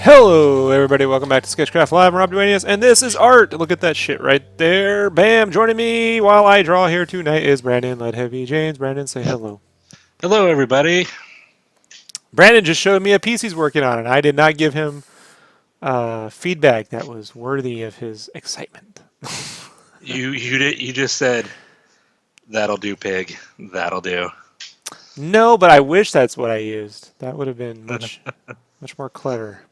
Hello, everybody. Welcome back to SketchCraft Live. I'm Rob Duanius, and this is art. Look at that shit right there. Bam! Joining me while I draw here tonight is Brandon Leadheavy James. Brandon, say hello. Hello, everybody. Brandon just showed me a piece he's working on, and I did not give him feedback that was worthy of his excitement. You just said, "That'll do, pig. That'll do." No, but I wish that's what I used. That would have been much more clever.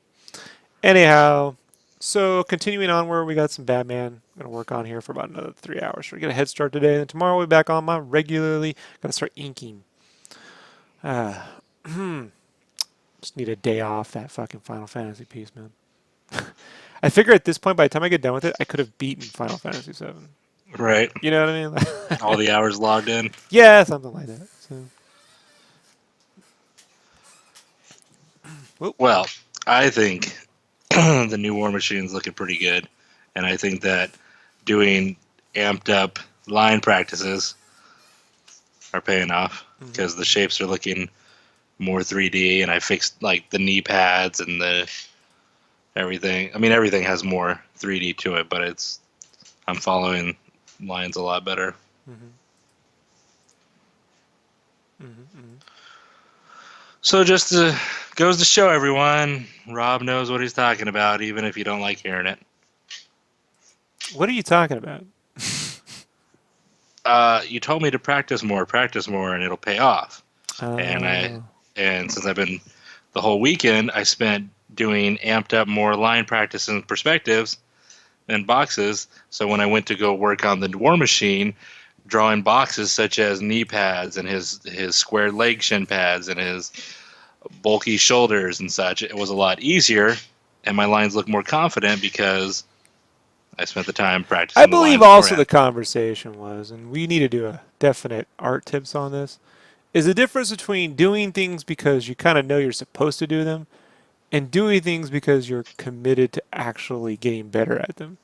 Anyhow, so continuing on where we got some Batman. I'm going to work on here for about another 3 hours. So we get a head start today, and tomorrow we'll be back on my regularly. Got to start inking. Just need a day off that fucking Final Fantasy piece, man. I figure at this point, by the time I get done with it, I could have beaten Final Fantasy VII. Right. You know what I mean? All the hours logged in. Yeah, something like that. So. Well, I think the new War Machine's looking pretty good, and I think that doing amped up line practices are paying off because the shapes are looking more 3D, and I fixed like the knee pads and the everything. I mean, everything has more 3D to it, but I'm following lines a lot better. So just goes to show everyone, Rob knows what he's talking about, even if you don't like hearing it. What are you talking about? You told me to practice more, and it'll pay off. And since I've been the whole weekend, I spent doing amped up more line practice and perspectives and boxes. So when I went to go work on the War Machine, drawing boxes such as knee pads and his square leg shin pads and his bulky shoulders and such, it was a lot easier, and my lines look more confident because I spent the time practicing. I believe also the conversation was, and we need to do a definite art tips on this, is the difference between doing things because you kind of know you're supposed to do them and doing things because you're committed to actually getting better at them.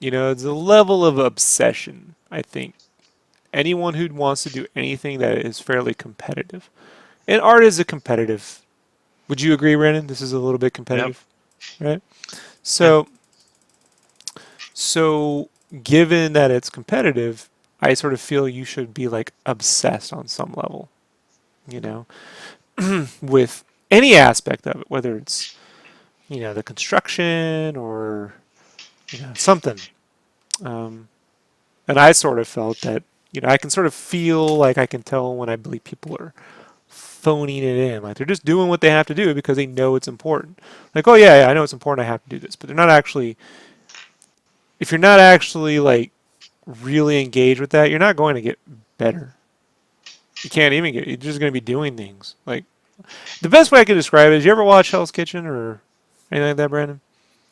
You know, it's a level of obsession, I think. Anyone who wants to do anything that is fairly competitive. And art is a competitive. Would you agree, Brandon? This is a little bit competitive, right? So given that it's competitive, I sort of feel you should be like obsessed on some level, you know, with any aspect of it, whether it's, you know, the construction or, you know, something. And I sort of felt that, you know, I can sort of feel like I can tell when I believe people are phoning it in. Like they're just doing what they have to do because they know it's important. Like, oh yeah, I know it's important, I have to do this. But they're not actually, if you're not actually like really engaged with that, you're not going to get better. You can't even you're just going to be doing things. Like, the best way I could describe it is, you ever watch Hell's Kitchen or anything like that, Brandon?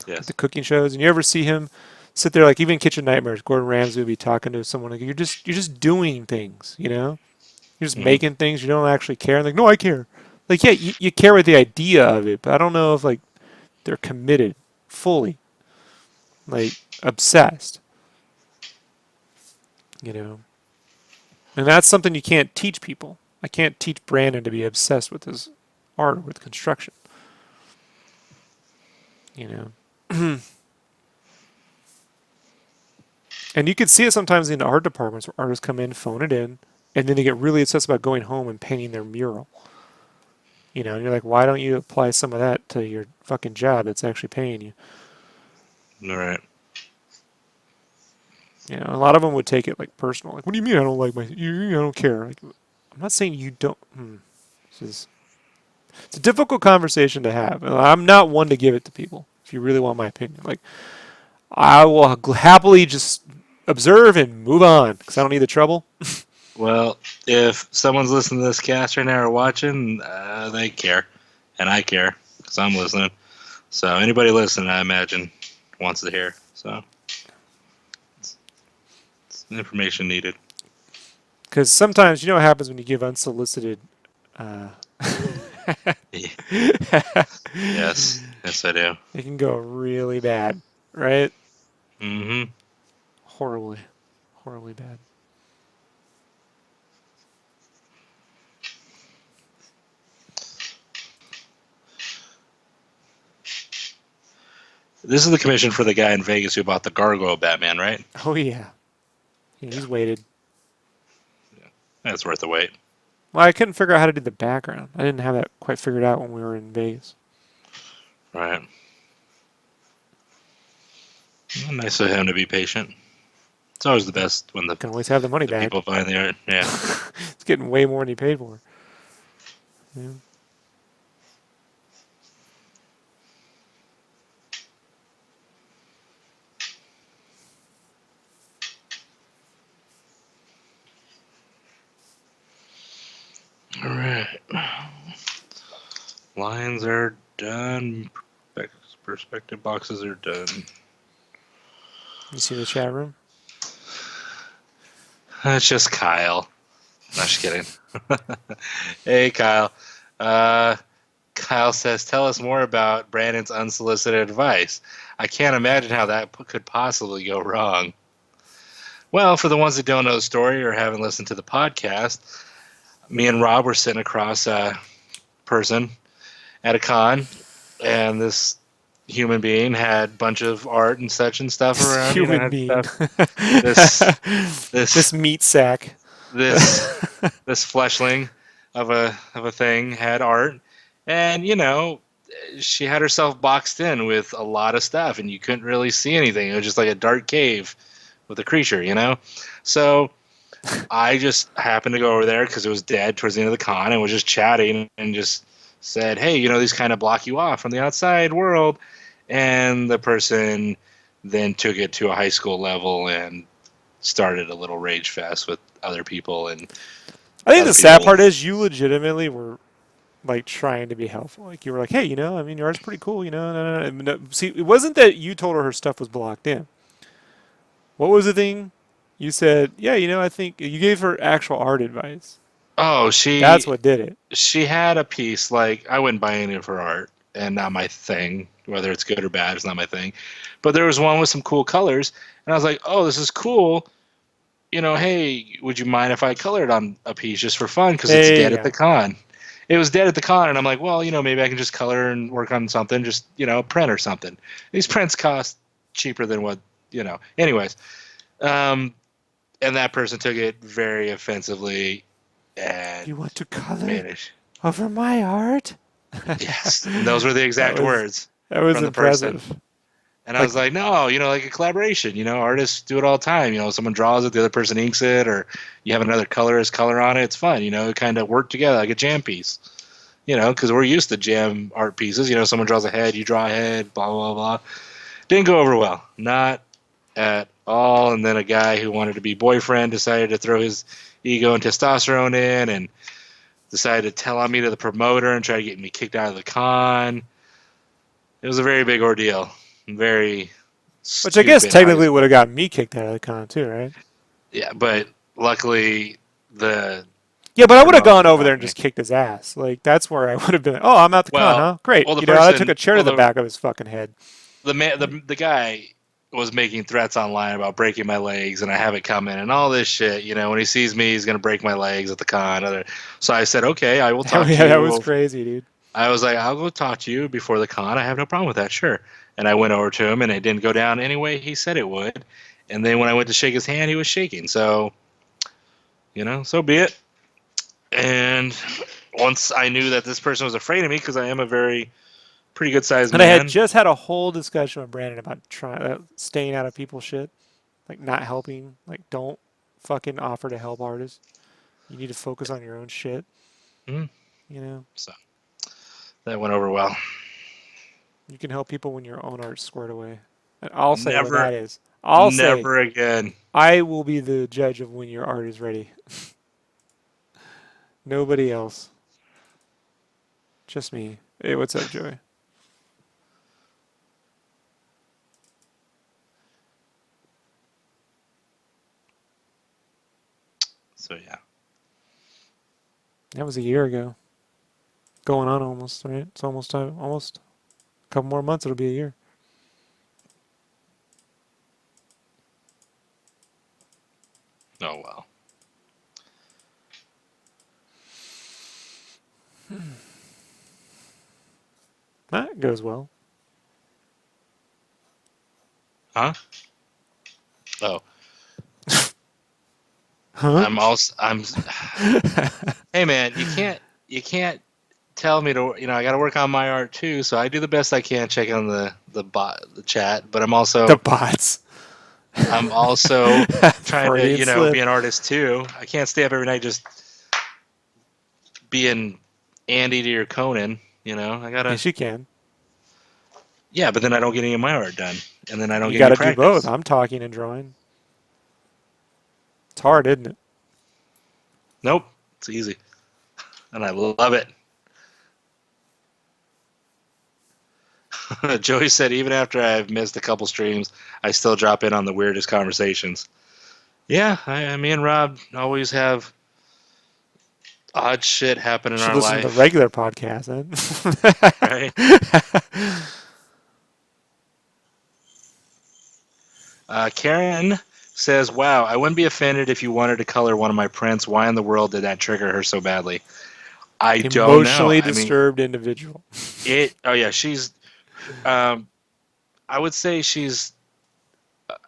Yes. Like the cooking shows, and you ever see him sit there, like even Kitchen Nightmares, Gordon Ramsay would be talking to someone, like you're just doing things, you know? You're just making things, you don't actually care. And like, no, I care. Like, yeah, you care with the idea of it, but I don't know if like they're committed fully. Like, obsessed. You know? And that's something you can't teach people. I can't teach Brandon to be obsessed with his art or with construction. You know? And you can see it sometimes in the art departments where artists come in, phone it in, and then they get really obsessed about going home and painting their mural. You know, and you're like, why don't you apply some of that to your fucking job that's actually paying you? All right. You know, a lot of them would take it like personal. Like, what do you mean I don't like I don't care? Like, I'm not saying you don't. It's a difficult conversation to have. I'm not one to give it to people, if you really want my opinion. Like, I will happily just observe and move on because I don't need the trouble. Well, if someone's listening to this cast right now or watching, they care, and I care because I'm listening. So anybody listening, I imagine, wants to hear. So it's information needed. Because sometimes you know what happens when you give unsolicited. Uh, Yes, yes, I do. it can go really bad, right? Mm-hmm. Horribly, horribly bad. This is the commission for the guy in Vegas who bought the Gargoyle Batman, right? Oh yeah, yeah. Yeah, He's waited. that's worth the wait. Well, I couldn't figure out how to do the background. I didn't have that quite figured out when we were in Vegas. Right. Well, nice of him to be patient. It's always the best when Can always have the money the back. people find the art. Yeah. It's getting way more than he paid for. Yeah. All right. Lines are done. Perspective boxes are done. You see the chat room? It's just Kyle. No, just kidding. Hey, Kyle. Uh, Kyle says, tell us more about Brandon's unsolicited advice. I can't imagine how that could possibly go wrong. Well, for the ones that don't know the story or haven't listened to the podcast, me and Rob were sitting across a person at a con, and this human being had a bunch of art and such and stuff around, Human had being. stuff. This, This this, meat sack. this this fleshling of a thing had art, and she had herself boxed in with a lot of stuff, and you couldn't really see anything. It was just like a dark cave with a creature. So I just happened to go over there because it was dead towards the end of the con, and was just chatting and just said, hey, these kind of block you off from the outside world. And the person then took it to a high school level and started a little rage fest with other people, and I think other the sad people. part is you legitimately were like trying to be helpful. Like you were like, hey, I mean, your art's pretty cool. No. See, it wasn't that you told her stuff was blocked in. What was the thing? You said, yeah, I think you gave her actual art advice. Oh, That's she what did it. she had a piece. Like, I wouldn't buy any of her art, and not my thing. Whether it's good or bad is not my thing. But there was one with some cool colors, and I was like, oh, this is cool. Hey, would you mind if I colored on a piece just for fun? Because it's There you dead at the go. con. It was dead at the con, and I'm like, well, maybe I can just color and work on something, just, print or something. These prints cost cheaper than what. Anyways, um, and that person took it very offensively and You want to color made it. over my art? Yes, and those were the That exact was words that was from the person. impressive. And I Like, was like, no, like a collaboration. Artists do it all the time. Someone draws it, the other person inks it, or you have another colorist color on it. It's fun. It kind of work together like a jam piece. Because we're used to jam art pieces. Someone draws a head, you draw a head, blah, blah, blah. Didn't go over well. Not at all. And then a guy who wanted to be boyfriend decided to throw his ego and testosterone in and decided to tell on me to the promoter and try to get me kicked out of the con. It was a very big ordeal. Very which I guess stupid how technically he's. would have got me kicked out of the con too, right? Yeah, but luckily the Yeah, but the I would have gone promoter over there got and me. just kicked his ass. Like that's where I would have been like, oh, I'm at the con, Well, huh? Great. well, the I took a person, chair to well, the back of his fucking head. the man, the guy was making threats online about breaking my legs, and I have it coming, and all this shit. When he sees me, he's gonna break my legs at the con. So I said, okay, I will talk to Yeah, that you. was crazy, dude. I was like, I'll go talk to you before the con. I have no problem with that, sure. And I went over to him, and it didn't go down any way he said it would. And then when I went to shake his hand, he was shaking. So, so be it. And once I knew that this person was afraid of me, because I am a very pretty good sized And I had man. just had a whole discussion with Brandon about trying staying out of people's shit, like not helping. Like, don't fucking offer to help artists. You need to focus on your own shit. Mhm. You know, So that went over well. you can help people when your own art's squared away. And I'll say when Never, that is. I'll say never again. I will be the judge of when your art is ready. Nobody else. Just me. Hey, what's up, Joey? So yeah. That was a year ago. Going on almost, right? It's almost time. Almost a couple more months. It'll be a year. Oh well. That goes well. Huh? Oh, Huh? I'm also I'm. Hey man, you can't tell me to. I got to work on my art too. So I do the best I can, checking on the chat. But The bots. I'm also trying to Freudian be slip. an artist too. I can't stay up every night just being Andy to your Conan. I gotta. Yes, you can. Yeah, but then I don't get any of my art done, and then I don't You get any got to do both. practice. I'm talking and drawing. It's hard, isn't it? Nope, it's easy, and I love it. Joey said even after I've missed a couple streams, I still drop in on the weirdest conversations. Yeah, me and Rob always have odd shit happen You in should our listen to the life, regular podcast then. right? Karen says, "Wow, I wouldn't be offended if you wanted to color one of my prints. Why in the world did that trigger her so badly? I don't know. Emotionally I mean, disturbed individual. it. Oh yeah, she's. Um, I would say she's.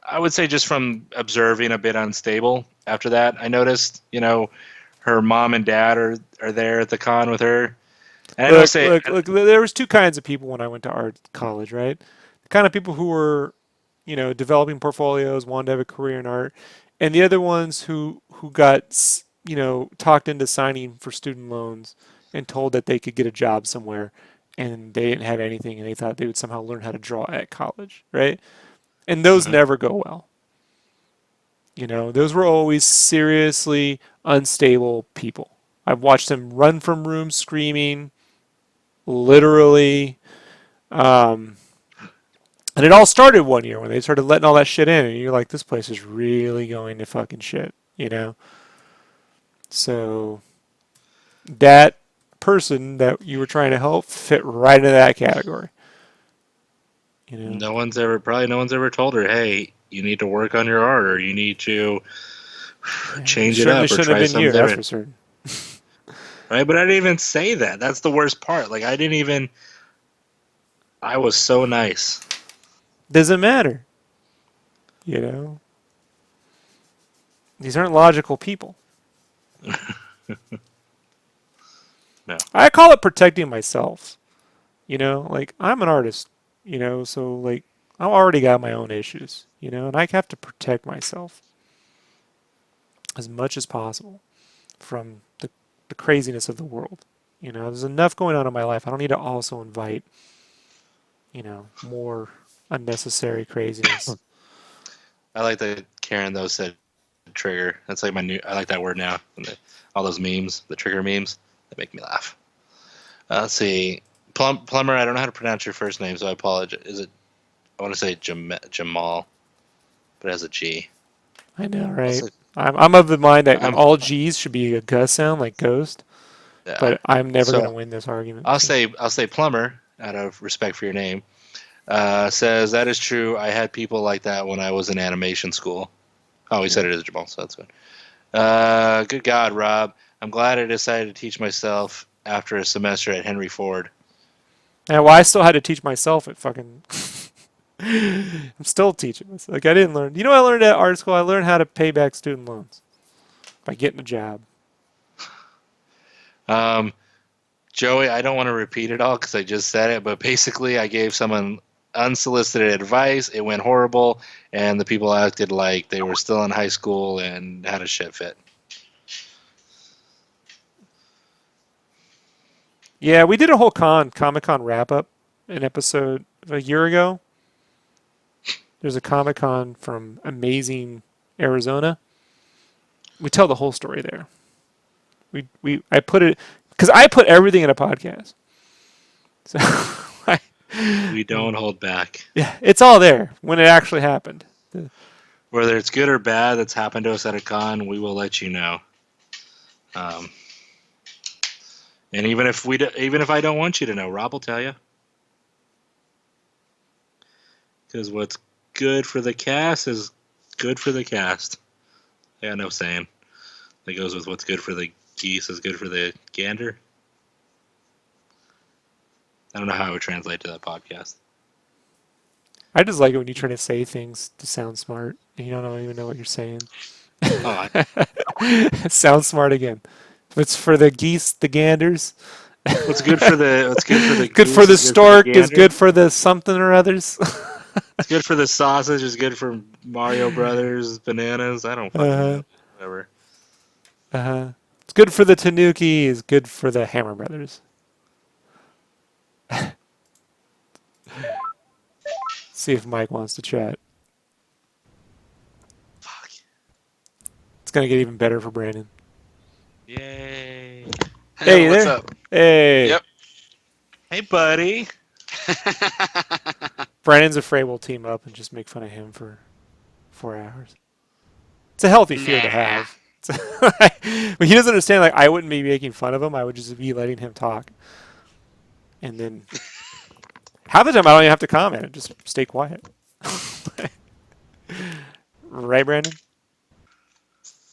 I would say just from observing a bit unstable. After that, I noticed. Her mom and dad are there at the con with her, and I don't Look, say. look, look. There was two kinds of people when I went to art college, right? The kind of people who were, developing portfolios, wanted to have a career in art, and the other ones who got, talked into signing for student loans and told that they could get a job somewhere, and they didn't have anything, and they thought they would somehow learn how to draw at college, right? And those Mhm. never go well. Those were always seriously unstable people. I've watched them run from rooms screaming, literally. Um, and it all started one year when they started letting all that shit in, and you're like, this place is really going to fucking shit. So that person that you were trying to help fit right into that category. You know, No one's ever told her, hey, you need to work on your art, or you need to it change it certainly up, or shouldn't have try been something you. That's for different. certain. Right? But I didn't even say that. That's the worst part. Like, I didn't even. I was so nice. Doesn't matter. You know, these aren't logical people. No. I call it protecting myself. Like I'm an artist. So like I've already got my own issues. And I have to protect myself as much as possible from the craziness of the world. There's enough going on in my life. I don't need to also invite, more unnecessary craziness. I like that Karen, though, said trigger. That's like my new. I like that word now. And all those memes, the trigger memes, that make me laugh. Let's see. Plumber, I don't know how to pronounce your first name, so I apologize. I want to say Jamal, but it has a G. I know, I'll right? say, I'm of the mind that I'm, all G's should be a Gus sound, like ghost, yeah. but I'm never going to So win this argument. I'll So. say I'll say plumber out of respect for your name. Says that is true. I had people like that when I was in animation school. Oh, he said it is Jamal, so that's good. Good God, Rob. I'm glad I decided to teach myself after a semester at Henry Ford. Yeah, well, I still had to teach myself at fucking. I'm still teaching myself. Like I didn't learn. I learned at art school. I learned how to pay back student loans by getting a job. Um, Joey, I don't want to repeat it all because I just said it, but basically, I gave someone unsolicited advice. It went horrible, and the people acted like they were still in high school and had a shit fit. Yeah, we did a whole Comic Con wrap up an episode a year ago. There's a Comic Con from amazing Arizona. We tell the whole story there. I put it because I put everything in a podcast. So We don't hold back. yeah, it's all there when it actually happened. Whether it's good or bad that's happened to us at a con, we will let you know. Um, and even if I don't want you to know, Rob will tell you. Because what's good for the cast is good for the cast. Yeah, no saying. That goes with what's good for the geese is good for the gander. I don't know how it would translate to that podcast. I just like it when you try to say things to sound smart and you don't even know what you're saying. Oh, Sound smart again. What's for the geese, the ganders. what's good for the Good for goose the is good for the stork is gander. good for the something or others. It's good for the sausage is good for Mario Brothers bananas. I don't fucking know. Whatever. It's good for the tanuki is good for the Hammer Brothers. See if Mike wants to chat. Fuck. It's gonna get even better for Brandon. Yay. Hey What's there. up? Hey. Yep. Hey, buddy. Brandon's afraid we'll team up and just make fun of him for 4 hours. It's a healthy fear to Nah. have. But he doesn't understand. Like I wouldn't be making fun of him. I would just be letting him talk. And then half the time I don't even have to comment. Just stay quiet. Right, Brandon?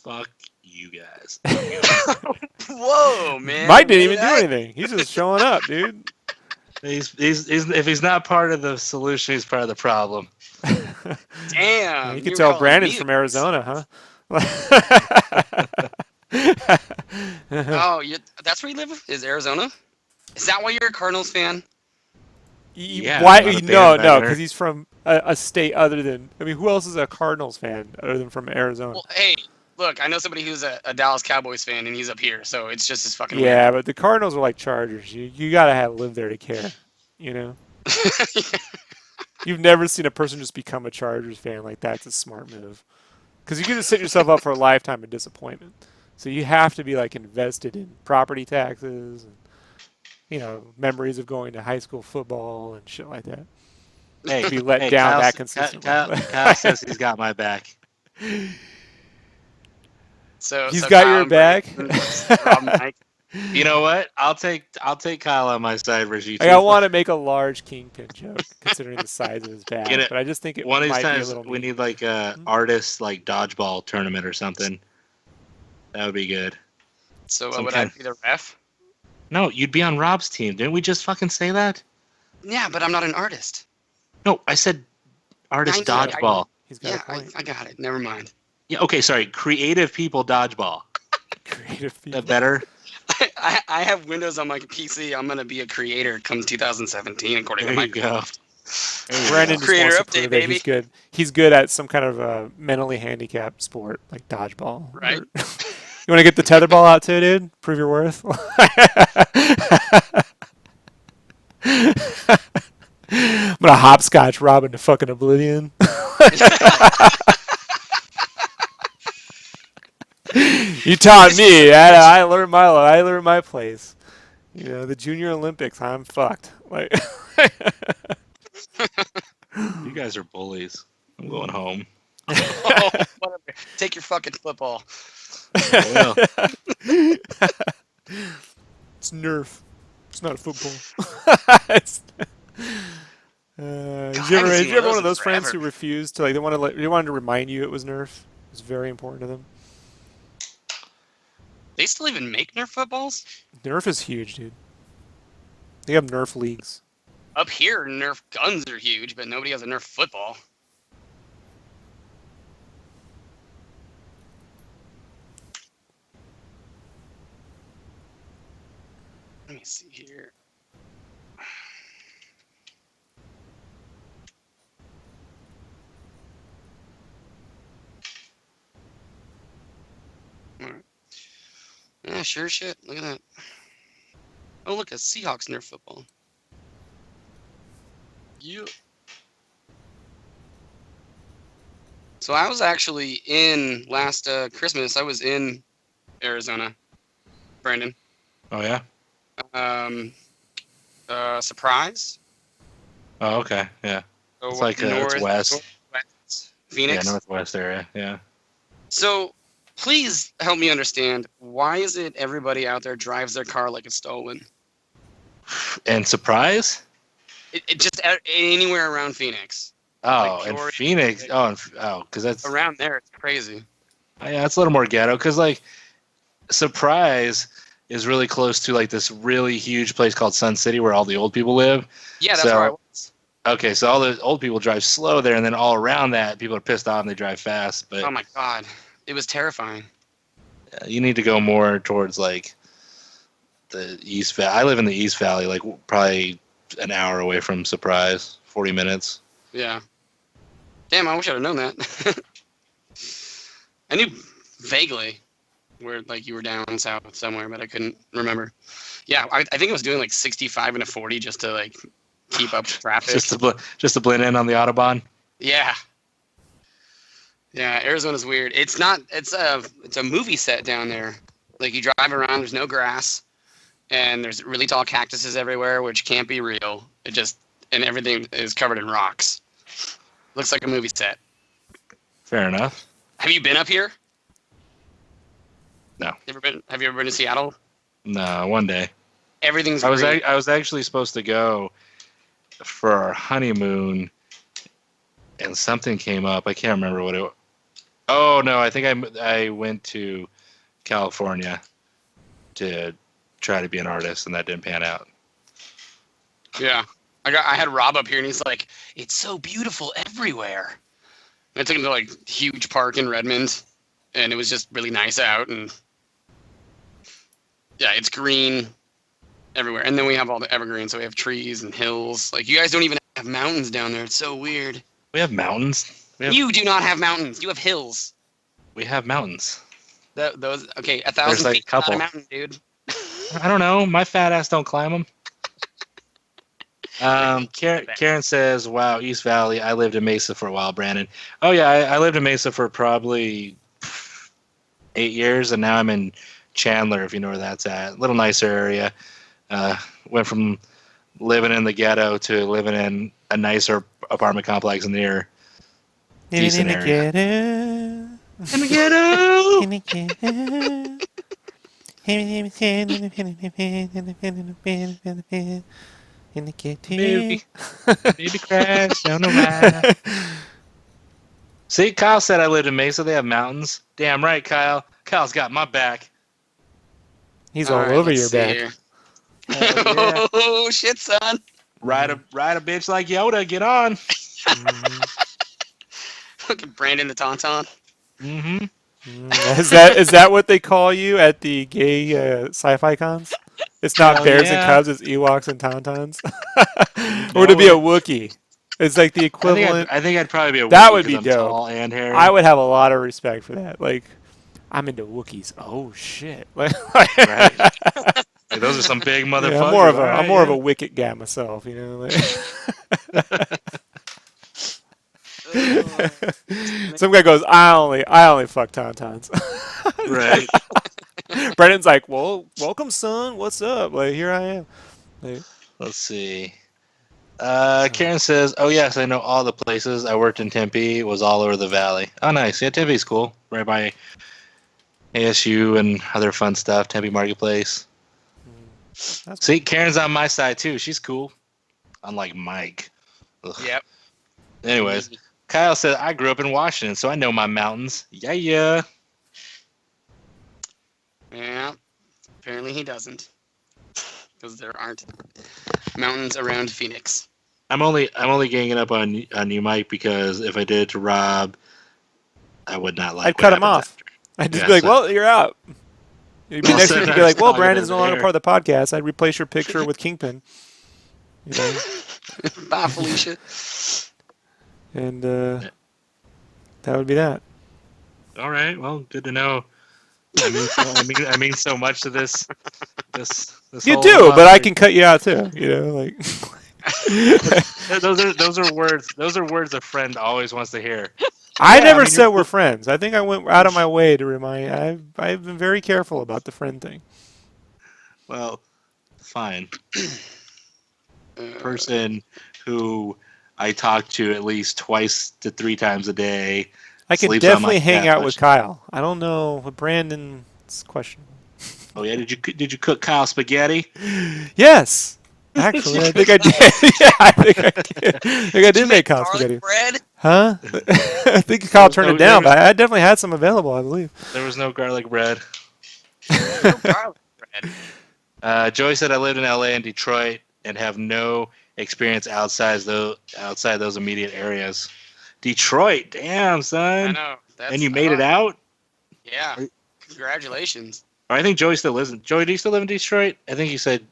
Fuck you guys. Whoa, man. Mike didn't even do Mid-eye? anything. He's just showing up, dude. He's if he's not part of the solution, he's part of the problem. Damn. Yeah, you can you're tell calling Brandon's me from the geese. Arizona, huh? Oh, that's where you live? Is Arizona? Is that why you're a Cardinals fan? Yeah, Why? I'm not a No, bandwagoner. because he's from a state other than. I mean, who else is a Cardinals fan other than from Arizona? Well, hey, look, I know somebody who's a Dallas Cowboys fan, and he's up here, so it's just as fucking Yeah, weird. but the Cardinals are like Chargers. You gotta have live there to care. You know, you've never seen a person just become a Chargers fan. Like that's a smart move, because you can just set yourself up for a lifetime of disappointment. So you have to be like invested in property taxes and memories of going to high school football and shit like that. Hey, Be let hey, down that consistently. Kyle says he's got my back. So He's got Kyle your and back. Brandon versus Rob and Mike. You know what? I'll take Kyle on my side versus you two. Like, I want to make a large kingpin joke considering the size of his back, Get it? but I just think it One of these might be a times little we neat. need like a artist like dodgeball tournament or something. That would be good. So Some would kind- I be the ref? No, you'd be on Rob's team. Didn't we just fucking say that? Yeah, but I'm not an artist. No, I said artist I know, dodgeball. He's got Yeah, a point. I got it. Never mind. Yeah, okay, sorry. Creative people dodgeball. Creative That people. better? I have Windows on my PC. I'm gonna be a creator come 2017, according There to you go. Microsoft. There you Brandon go. just Creator wants to update, prove that baby. he's good. He's good at some kind of mentally handicapped sport like dodgeball. Right. Or- you want to get the tetherball out too, dude? Prove your worth. I'm gonna hopscotch Robin to fucking oblivion. You taught me. I learned my place. The Junior Olympics. I'm fucked. Like, You guys are bullies. I'm going home. Oh, whatever. Take your fucking football. I will. it's Nerf. It's not a football. God, Did I you haven't ever, seen did you ever one one of of those those in friends forever. who refused to they wanted to remind you it was Nerf? It was very important to them. They still even make Nerf footballs? Nerf is huge, dude. They have Nerf leagues. Up here, Nerf guns are huge, but nobody has a Nerf football. Let me see here. Alright. Yeah, sure shit. Look at that. Oh, look, a Seahawks Nerf football. Yeah. So I was actually in last Christmas. I was in Arizona. Brandon. Oh yeah. Surprise. Oh okay. Yeah. So It's like it's west. northwest Phoenix. Yeah, northwest area. Yeah. So please help me understand, why is it everybody out there drives their car like it's stolen? And Surprise. It just anywhere around Phoenix. Like Oh, and Peoria, Phoenix. like, Because that's around there, it's crazy. yeah, it's a little more ghetto. Because like Surprise is really close to like this really huge place called Sun City where all the old people live. Yeah, that's where I So was. okay, so all the old people drive slow there, and then all around that, people are pissed off and they drive fast. But Oh my god, it was terrifying. you need to go more towards like the East Valley. I live in the East Valley, like probably an hour away from Surprise, 40 minutes. Yeah. Damn, I wish I'd have known that. I knew vaguely where like you were down south somewhere, but I couldn't remember. Yeah, I think I was doing like 65 and a 40 just to like keep up with traffic. just to blend in on the Autobahn. Yeah. Yeah, Arizona's weird. It's not. It's a movie set down there. Like you drive around, there's no grass, and there's really tall cactuses everywhere, which can't be real. And everything is covered in rocks. Looks like a movie set. Fair enough. Have you been up here? No. Have you ever been to Seattle? No, one day. Everything's I was green. I was actually supposed to go for our honeymoon, and something came up. I can't remember what it was. Oh no, I think I went to California to try to be an artist, and that didn't pan out. Yeah. I had Rob up here, and he's like, "It's so beautiful everywhere." And I took him to like huge park in Redmond, and it was just really nice out, and yeah, it's green everywhere. And then we have all the evergreens, so we have trees and hills. Like you guys don't even have mountains down there. It's so weird. We have mountains. You do not have mountains. You have hills. We have mountains. Those okay, 1,000 There's like feet a couple. not a mountain, dude. I don't know. My fat ass don't climb them. Karen says, "Wow, East Valley. I lived in Mesa for a while, Brandon. Oh yeah, I lived in Mesa for probably 8 years, and now I'm in Chandler, if you know where that's at. A little nicer area. Went from living in the ghetto to living in a nicer apartment complex near decent area. In the ghetto. In the Baby, baby crash down the ride. See, Kyle said I lived in Mesa. They have mountains. Damn right, Kyle. Kyle's got my back. He's all right, over let's your see back. here. Yeah. Oh shit, son. Ride a bitch like Yoda. Get on. Look at Brandon the Tauntaun. Mm-hmm. Is that what they call you at the gay sci-fi cons? It's not Hell bears yeah. and cubs, it's Ewoks and Tauntauns. Or to be a Wookiee. It's like the equivalent. I think I'd probably be a Wookiee That would 'cause be I'm dope. tall and hairy. I would have a lot of respect for that. Like, I'm into Wookiees. Oh shit! Like, Right. Like, those are some big motherfuckers. yeah, I'm more of a Wicket guy myself. You know. Like, some guy goes, I only fuck Tauntauns. Right. Brendan's like, well, welcome, son. What's up? Like, here I am. Like, Let's see. Karen says, "Oh yes, I know all the places. I worked in Tempe. It was all over the valley. Oh nice. Yeah, Tempe's cool. Right by ASU and other fun stuff. Tempe Marketplace. that's See, Karen's on my side too. She's cool. Unlike Mike. Ugh. Yep. Anyways, Kyle said, I grew up in Washington, so I know my mountains. Yeah. Yeah. Apparently he doesn't, because there aren't mountains around Phoenix. I'm only ganging up on you, Mike, because if I did it to Rob, I would not like. I'd cut him off. I'd just be like, well, you're out. You'd be next week and be like, well, Brandon's no longer part of the podcast. I'd replace your picture with Kingpin. You know? Bye, Felicia. And that would be that. All right. Well, good to know. I mean so much to this. You whole do, but I can cut you out too. You know, like those are words. Those are words a friend always wants to hear. I never said we're friends. I think I went out of my way to remind. I've been very careful about the friend thing. Well, fine. Person who I talk to at least 2 to 3 times a day. I could Sleeps on my definitely hang out with couch. Kyle. I don't know with Brandon. It's questionable. Oh yeah, did you cook Kyle spaghetti? Yes, actually, I think I did. Yeah, I think I did. I think I Did you did make make Kyle garlic spaghetti. bread? Huh? I think Kyle turned it down, but I definitely had some available. I believe. There was no garlic bread. No garlic bread. Joey said I lived in LA and Detroit and have no experience outside those immediate areas. Detroit, damn son. I know. And you made it out? Yeah. Congratulations. Or I think Joey still lives in. Joey, do you still live in Detroit? I think he said.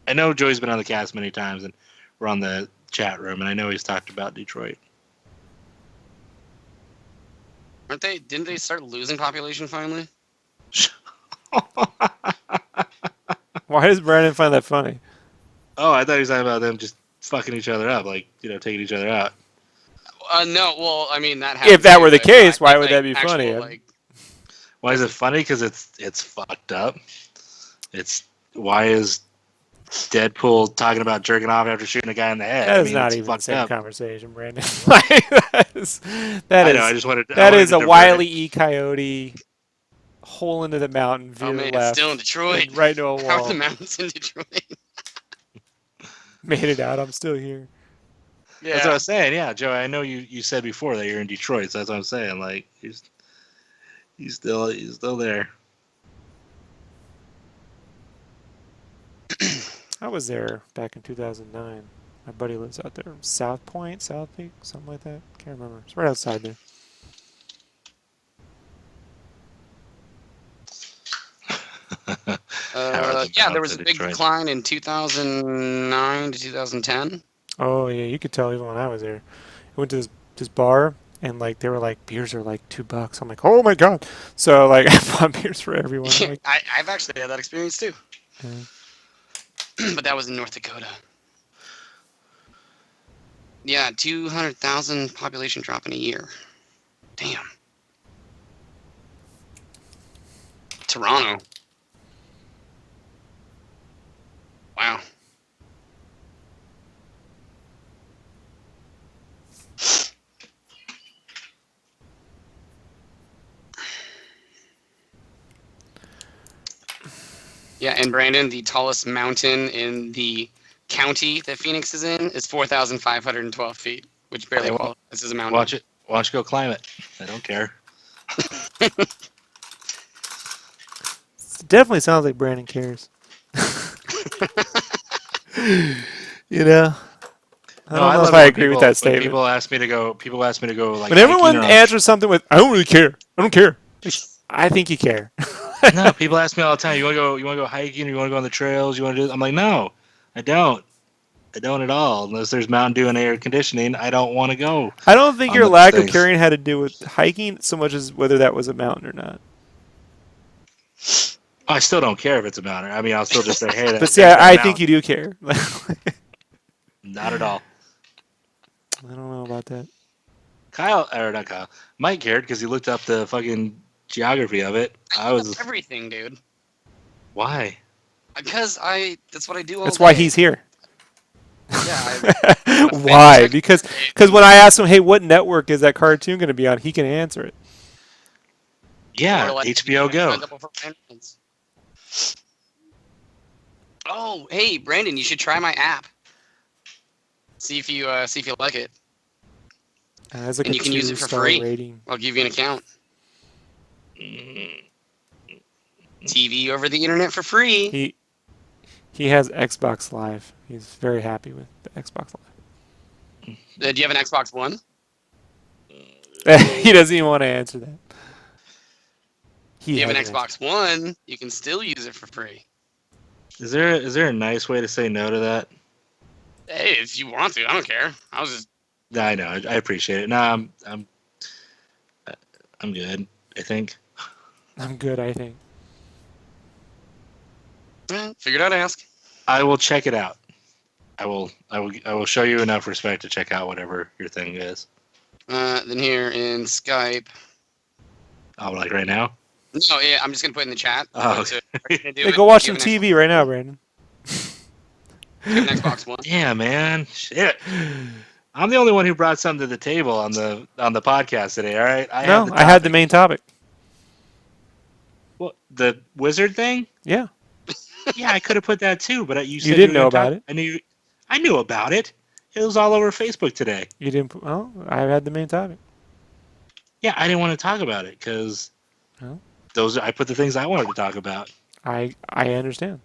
I know Joey's been on the cast many times, and we're on the chat room, and I know he's talked about Detroit. Didn't they start losing population finally? Why does Brandon find that funny? Oh, I thought he was talking about them just fucking each other up, like taking each other out. No. Well, I mean that. If that too, were the but case, I why think, would that be actual, funny? Like, Why is it funny? Because it's fucked up. Why is Deadpool talking about jerking off after shooting a guy in the head? That is not it's even the fucked same up. conversation, Brandon. that is I just wanted. that is a Wile E. Coyote hole into the mountain, veer man, left, it's still in Detroit. right into a How are wall. the mountains in Detroit? Made it out. I'm still here. Yeah. That's what I was saying. Yeah, Joey. I know you said before that you're in Detroit, so that's what I'm saying. Like he's still there. I was there back in 2009. My buddy lives out there. South Point, South Peak, something like that. Can't remember. It's right outside there. Yeah, there was a big decline in 2009 to 2010. Oh yeah, you could tell even when I was there. I went to this bar and like they were like beers are like $2. I'm like, oh my god! So like I bought beers for everyone. Yeah, Like, I've actually had that experience too. But that was in North Dakota. Yeah, 200,000 population drop in a year. Damn. Toronto. Wow. Yeah, and Brandon, the tallest mountain in the county that Phoenix is in is 4,512 feet, which barely qualifies as a mountain. Watch it. Why don't you go climb it? I don't care. it definitely sounds like Brandon cares. You know. I don't know if I agree with that statement. People ask me to go. Like when everyone answers something with, "I don't really care. I don't care." I think you care. No, people ask me all the time. You want to go hiking? Or you want to go on the trails? You want to do? I'm like, no, I don't. I don't at all. Unless there's Mountain Dew and air conditioning, I don't want to go. I don't think your lack of caring had to do with hiking so much as whether that was a mountain or not. I still don't care if it's a mountain. I mean, I'll still just say, hey. But see, I think you do care. Not at all. I don't know about that. Not Kyle. Mike cared because he looked up the fucking geography of it. I was everything, dude. Why? Because that's what I do all That's day. why he's here. Yeah. Why? Because when I asked him, hey, what network is that cartoon going to be on, he can answer it. Yeah, HBO Go. Oh, hey, Brandon, you should try my app. See if you like it. Like and you can use it for free. Rating. I'll give you an account. TV over the internet for free. He has Xbox Live. He's very happy with the Xbox Live. Do you have an Xbox One? He doesn't even want to answer that. If you have an Xbox One, you can still use it for free. Is there a nice way to say no to that? Hey, if you want to, I don't care. I was just. I know. I appreciate it. No, I'm good. I think. I'm good. I think. Figured I'd ask. I will check it out. I will show you enough respect to check out whatever your thing is. Then here in Skype. Oh, like right now? No, yeah, I'm just gonna put it in the chat. Oh, But, are you gonna do Hey, it? go watch Do some you have an TV right now, Brandon. Do you have an Xbox One? damn, man. Shit. I'm the only one who brought something to the table on the podcast today. All right, I have No, the I had the topic. main topic. Well, the wizard thing. Yeah, Yeah, I could have put that too, but you you said you didn't were know going to about talk. it. I knew about it. It was all over Facebook today. You didn't. Oh, I had the main topic. Yeah, I didn't want to talk about it because No, I put the things I wanted to talk about. I understand.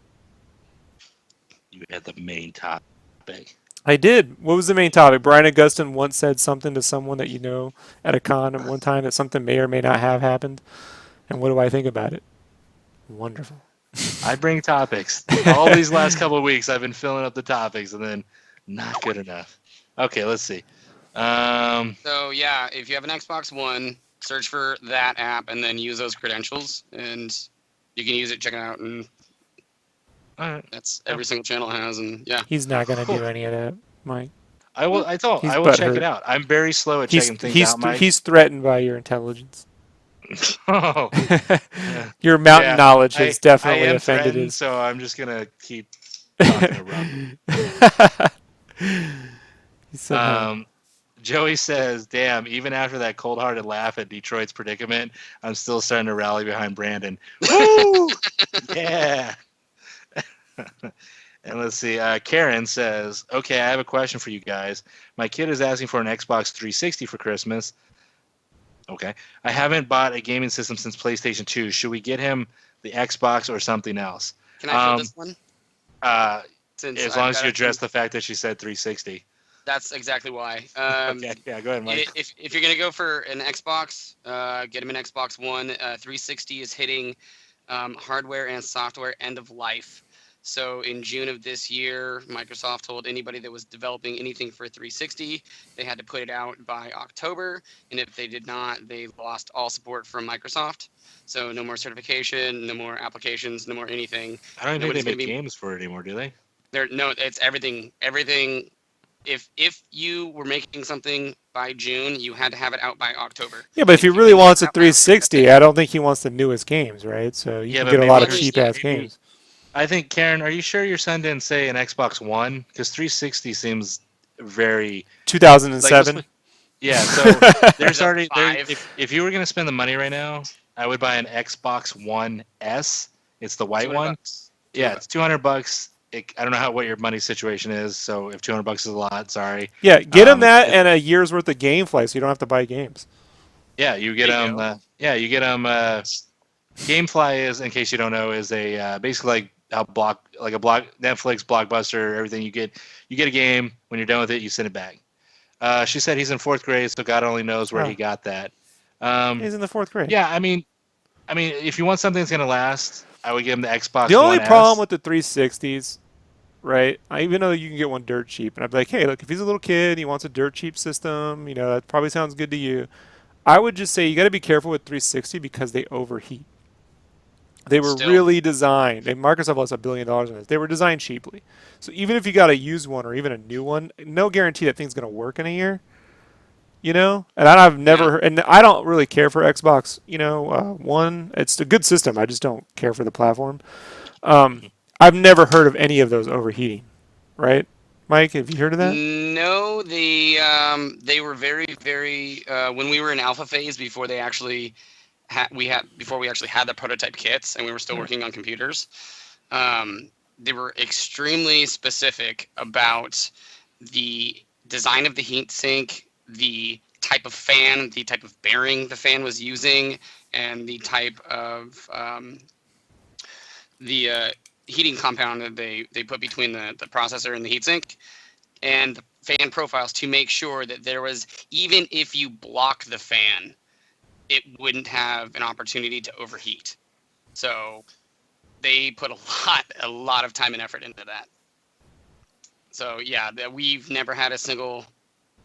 You had the main topic. I did. What was the main topic? Brian Augustine once said something to someone that you know at a con at one time that something may or may not have happened. And what do I think about it? Wonderful. I bring topics. All these last couple of weeks, I've been filling up the topics, and then not good enough. Okay, let's see. So yeah, if you have an Xbox One, search for that app and then use those credentials, and you can use it, check it out, and all right. that's every single channel it has, and yeah. He's not going to Cool. do any of that, Mike. I will. He's I will check butthurt. it out. I'm very slow at checking things out, Mike. He's threatened by your intelligence. Oh, yeah. Your mountain knowledge has I definitely am offended threatened, his. so I'm just gonna keep talking to Rob. Somehow. Joey says, "Damn! Even after that cold-hearted laugh at Detroit's predicament, I'm still starting to rally behind Brandon. Woo! Yeah." And let's see. Karen says, "Okay, I have a question for you guys. My kid is asking for an Xbox 360 for Christmas. Okay, I haven't bought a gaming system since PlayStation 2. Should we get him the Xbox or something else?" Can I fill this one? Since As I've long as got you a address few- the fact that she said 360. That's exactly why. Okay, yeah, go ahead, Mike. If you're gonna go for an Xbox, get him an Xbox One. 360 is hitting hardware and software end of life. So in June of this year, Microsoft told anybody that was developing anything for 360, they had to put it out by October, and if they did not, they lost all support from Microsoft. So no more certification, no more applications, no more anything. I don't even Nobody's think they gonna make be- games for it anymore, do they? It's everything. Everything. If you were making something by June, you had to have it out by October. Yeah, but if he you really didn't wants a have it out by October, 360, I don't think he wants the newest games, right? So you Yeah, can but get a maybe lot of there's- cheap yeah, ass maybe- games. I think, Karen, are you sure your son didn't say an Xbox One? Because 360 seems very 2007. yeah. So there's already there. Five. If you were gonna spend the money right now, I would buy an Xbox One S. It's the white one. $200. Yeah, it's $200. I don't know what your money situation is. So if $200 is a lot, sorry. Yeah, get him that if- and a year's worth of GameFly, so you don't have to buy games. Yeah, you get There you them. You get them. GameFly is, in case you don't know, is a basically like Netflix Blockbuster. Everything you get a game. When you're done with it, you send it back. She said he's in 4th grade, so God only knows where he got that. He's in the 4th grade. Yeah, I mean, if you want something that's gonna last, I would give him the Xbox. The only One problem S. with the 360s, right? Even though you can get one dirt cheap, and I'd be like, hey, look, if he's a little kid, he wants a dirt cheap system, that probably sounds good to you. I would just say you got to be careful with 360 because they overheat. They were Still. really designed, and Microsoft lost $1 billion on this. They were designed cheaply. So even if you got a used one or even a new one, no guarantee that thing's going to work in a year. And I've never, and I don't really care for Xbox, One. It's a good system. I just don't care for the platform. I've never heard of any of those overheating, right? Mike, have you heard of that? No, they were very, very. When we were in alpha phase, before they actually before we actually had the prototype kits, and we were still working on computers, they were extremely specific about the design of the heat sink, the type of fan, the type of bearing the fan was using, and the type of the heating compound that they put between the processor and the heatsink, and the fan profiles to make sure that there was, even if you block the fan, it wouldn't have an opportunity to overheat. So they put a lot of time and effort into that. So yeah, we've never had a single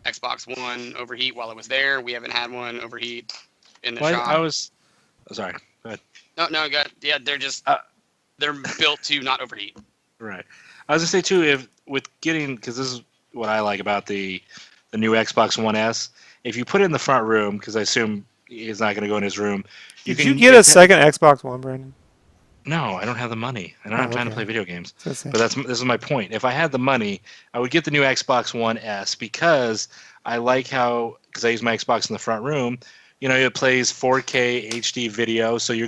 Xbox One overheat while it was there. We haven't had one overheat in the shop. Sorry. Go ahead. No, yeah, they're just they're built to not overheat. Right. I was gonna say too, because this is what I like about the new Xbox One S. If you put it in the front room, because I assume is not going to go in his room. Did you get a second Xbox One, Brandon? No, I don't have the money. I don't have time to play video games. But this is my point. If I had the money, I would get the new Xbox One S because I like because I use my Xbox in the front room. You know, it plays 4K HD video. So if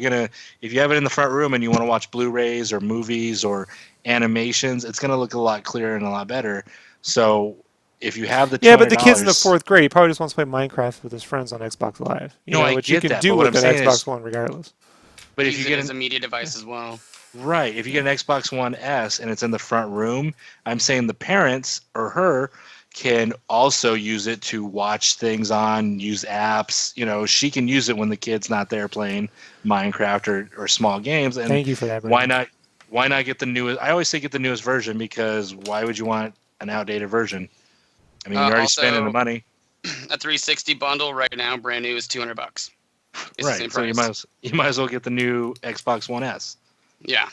you have it in the front room and you want to watch Blu-rays or movies or animations, it's going to look a lot clearer and a lot better. So if you have the $200, but the kid's in the 4th grade. He probably just wants to play Minecraft with his friends on Xbox Live. Which you can do with an Xbox One regardless. But if you get a media device as well. Right. If you get an Xbox One S and it's in the front room, I'm saying the parents or her can also use it to watch things on, use apps. She can use it when the kid's not there playing Minecraft or small games. And thank you for that, Brandon. Why not get the newest? I always say get the newest version because why would you want an outdated version? I mean, you're already spending the money. A 360 bundle right now, brand new, is $200. Right. So you might as well get the new Xbox One S. Yeah.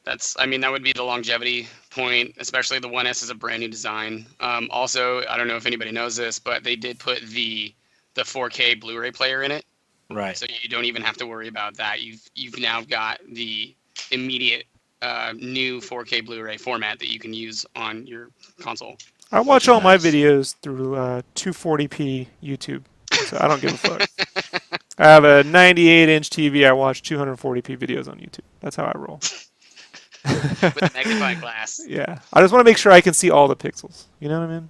That would be the longevity point, especially the One S is a brand new design. Also, I don't know if anybody knows this, but they did put the 4K Blu-ray player in it. Right. So you don't even have to worry about that. You've now got the immediate new 4K Blu-ray format that you can use on your console. I watch all my videos through 240p YouTube, so I don't give a fuck. I have a 98-inch TV. I watch 240p videos on YouTube. That's how I roll. With a magnifying glass. Yeah. I just want to make sure I can see all the pixels. You know what I mean?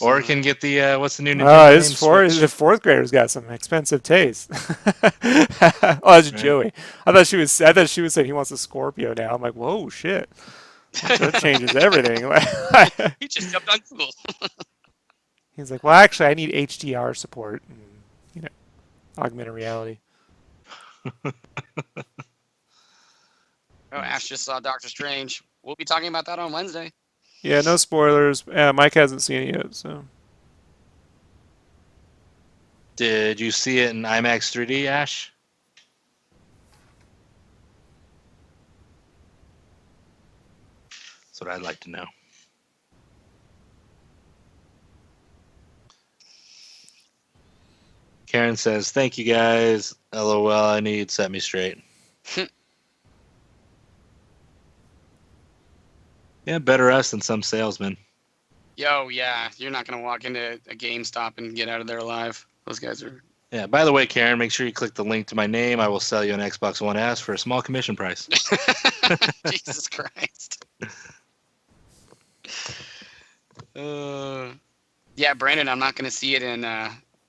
Or can get the what's the new Nintendo? The 4th grader's got some expensive taste. Oh, that's Joey. I thought she was saying he wants a Scorpio now. I'm like, whoa, shit. That changes everything. He just jumped on Google. He's like, well, actually, I need HDR support and augmented reality. Ash just saw Doctor Strange. We'll be talking about that on Wednesday. Yeah, no spoilers. Mike hasn't seen it yet, so. Did you see it in IMAX 3D, Ash? That's what I'd like to know. Karen says, thank you guys. LOL, I need set me straight. Yeah, better us than some salesman. Yo, yeah. You're not going to walk into a GameStop and get out of there alive. Those guys are... Yeah, by the way, Karen, make sure you click the link to my name. I will sell you an Xbox One S for a small commission price. Jesus Christ. Yeah, Brandon, I'm not going to see it in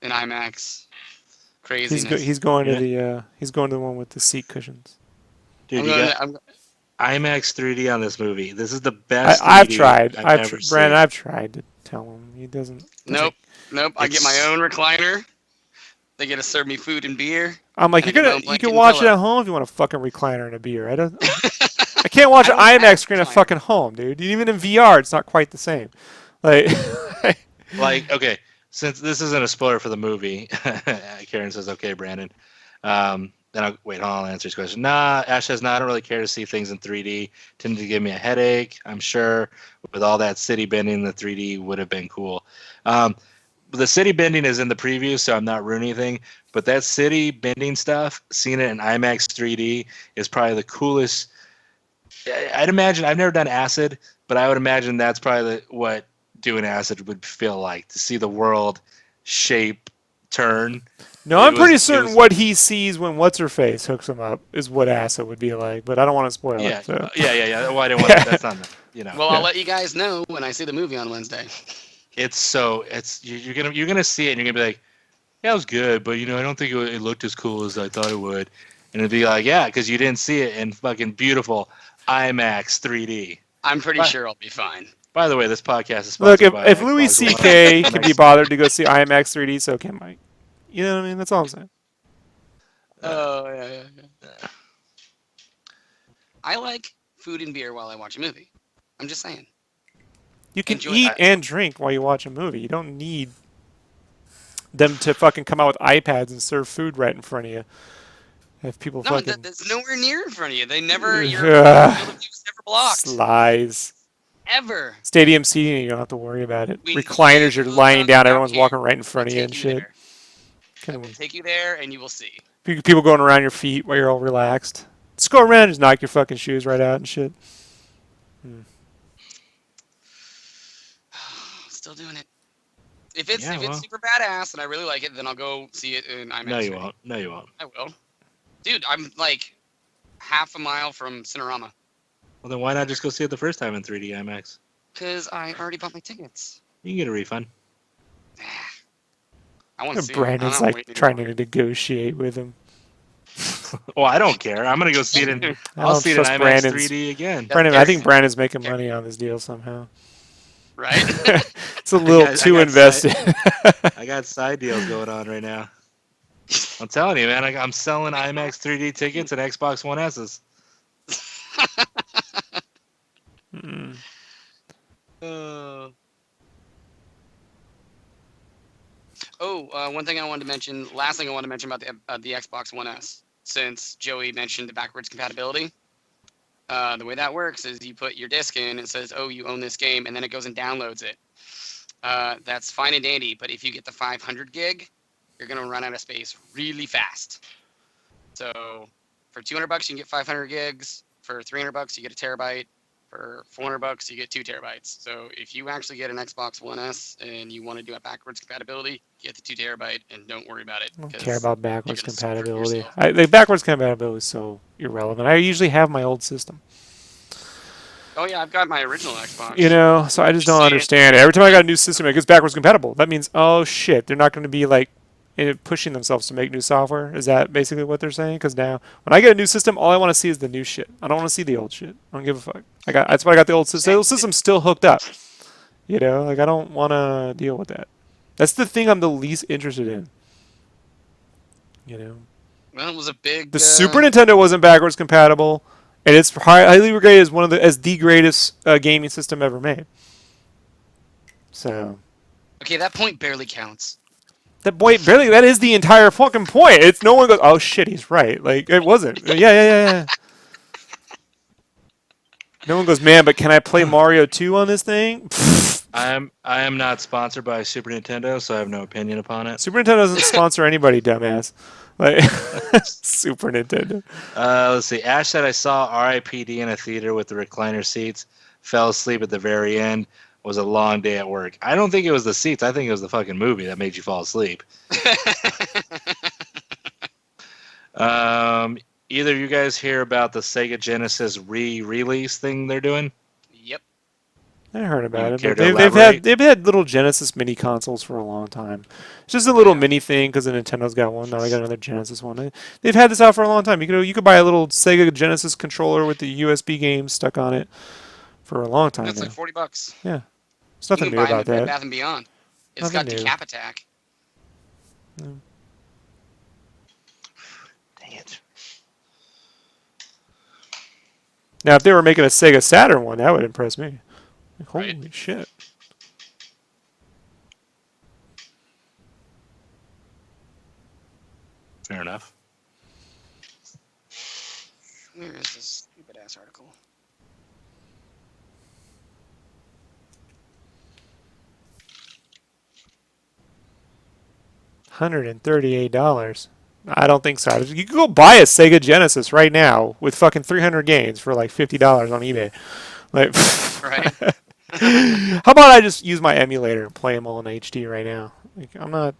IMAX. Craziness. He's going to the one with the seat cushions. Dude, IMAX 3D on this movie. This is the best. I've tried. Brandon, I've tried to tell him. He doesn't. Nope. I get my own recliner. They get to serve me food and beer. I'm like, you can watch it at home if you want a fucking recliner and a beer. I can't watch an IMAX screen at fucking home, dude. Even in VR, it's not quite the same. Okay, since this isn't a spoiler for the movie, Karen says, okay, Brandon. Then I'll answer his question. Nah, Ash says, I don't really care to see things in 3D. Tended to give me a headache, I'm sure. With all that city bending, the 3D would have been cool. The city bending is in the preview, so I'm not ruining anything. But that city bending stuff, seeing it in IMAX 3D, is probably the coolest. I'd imagine, I've never done acid, but I would imagine that's probably what doing acid would feel like, to see the world shape, turn. No, I'm pretty certain what he sees when What's-Her-Face hooks him up is what acid would be like, but I don't want to spoil it. So. Yeah. Well, I didn't want to. That's not, Well, I'll let you guys know when I see the movie on Wednesday. You're gonna see it and you're gonna be like, yeah, it was good, but I don't think it looked as cool as I thought it would, and it'd be like, yeah, because you didn't see it in fucking beautiful IMAX 3D. I'm pretty sure I'll be fine. By the way, this podcast is sponsored by if Louis C.K. can be bothered to go see IMAX 3D, so can Mike. You know what I mean? That's all I'm saying. Oh, yeah. I like food and beer while I watch a movie. I'm just saying. You can eat and drink while you watch a movie. You don't need them to fucking come out with iPads and serve food right in front of you. If people No, fucking that's nowhere near in front of you. They never. Your field of view is never blocked. lies. Ever. Stadium seating, you don't have to worry about it. We Recliners, you're literally lying on the down, ground everyone's here. walking right in front of you and shit. I will take you there, and you will see. People going around your feet while you're all relaxed. Just go around, just knock your fucking shoes right out and shit. Still doing it. If it's super badass and I really like it, then I'll go see it in IMAX. No, you won't. No, you won't. I will. Dude, I'm like half a mile from Cinerama. Well, then why not just go see it the first time in 3D IMAX? Because I already bought my tickets. You can get a refund. I want to see Brandon's it. like trying to negotiate with him. Well, I don't care. I'm gonna go see it in. I'll see it in IMAX 3D again. Brandon, I think Brandon's making money on this deal somehow. Right? It's a little too invested. I got side deals going on right now. I'm telling you, man. I'm selling IMAX 3D tickets and Xbox One S's. One thing I wanted to mention. Last thing I wanted to mention about the Xbox One S, since Joey mentioned the backwards compatibility. The way that works is you put your disc in, it says, "Oh, you own this game," and then it goes and downloads it. That's fine and dandy, but if you get the 500 gig, you're gonna run out of space really fast. So, for $200 you can get 500 gigs. For $300 you get a terabyte. For $400 you get 2 terabytes. So if you actually get an Xbox One S and you want to do a backwards compatibility, get the 2 terabyte and don't worry about it. I don't care about backwards compatibility. The backwards compatibility is so irrelevant. I usually have my old system. Oh yeah, I've got my original Xbox. You know, so I just don't understand it. Every time I got a new system, it gets backwards compatible. That means, oh shit, they're not going to be like pushing themselves to make new software. Is that basically what they're saying? Because now, when I get a new system, all I want to see is the new shit. I don't want to see the old shit. I don't give a fuck. That's why I got the old system. The old system's still hooked up. You know, like I don't want to deal with that. That's the thing I'm the least interested in. You know. Well, it was a big. The Super Nintendo wasn't backwards compatible, and it's highly regarded as the greatest gaming system ever made. So. Okay, that point barely counts. That is the entire fucking point. It's no one goes, oh shit, he's right. Like it wasn't. Yeah. No one goes, man, but can I play Mario 2 on this thing? I am not sponsored by Super Nintendo, so I have no opinion upon it. Super Nintendo doesn't sponsor anybody, dumbass. Like Super Nintendo. Let's see. Ash said I saw R.I.P.D. in a theater with the recliner seats. Fell asleep at the very end. Was a long day at work. I don't think it was the seats. I think it was the fucking movie that made you fall asleep. Either of you guys hear about the Sega Genesis re-release thing they're doing? Yep. I heard about it. They've had little Genesis mini consoles for a long time. It's just a little mini thing because the Nintendo's got one. Now they got another Genesis one. They've had this out for a long time. You could buy a little Sega Genesis controller with the USB games stuck on it for a long time. That's like $40. Yeah. There's nothing new about that. Bath and Beyond. It's got Decap Attack. Dang it. Now, if they were making a Sega Saturn one, that would impress me. Like, holy shit. Fair enough. Where is this stupid ass article? $138. I don't think so. You can go buy a Sega Genesis right now with fucking 300 games for like $50 on eBay. Like, right. How about I just use my emulator and play them all in HD right now? Like, I'm not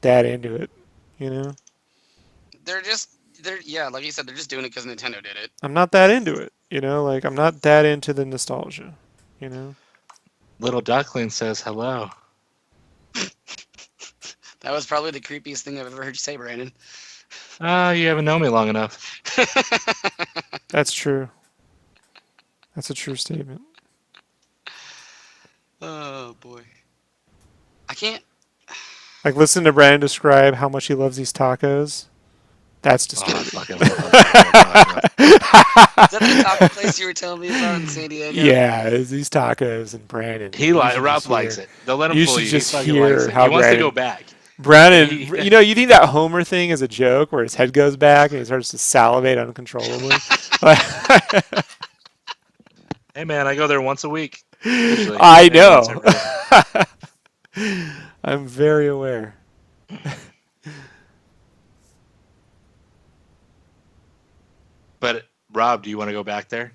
that into it, you know. Like you said, they're just doing it because Nintendo did it. I'm not that into it, you know. Like, I'm not that into the nostalgia, you know. Little Duckling says hello. That was probably the creepiest thing I've ever heard you say, Brandon. You haven't known me long enough. That's true. That's a true statement. Oh, boy. I can't... Like, listen to Brandon describe how much he loves these tacos. That's disturbing. I fucking love Is that the taco place you were telling me about in San Diego? Yeah, it's these tacos and Brandon. Rob likes it. Don't let him fool you. Just he hear likes it. how He wants to Brandon, go back. Brandon, He- you think that Homer thing is a joke where his head goes back and he starts to salivate uncontrollably? Hey man, I go there once a week usually. I Maybe once know. every. I'm very aware. But Rob, do you want to go back there?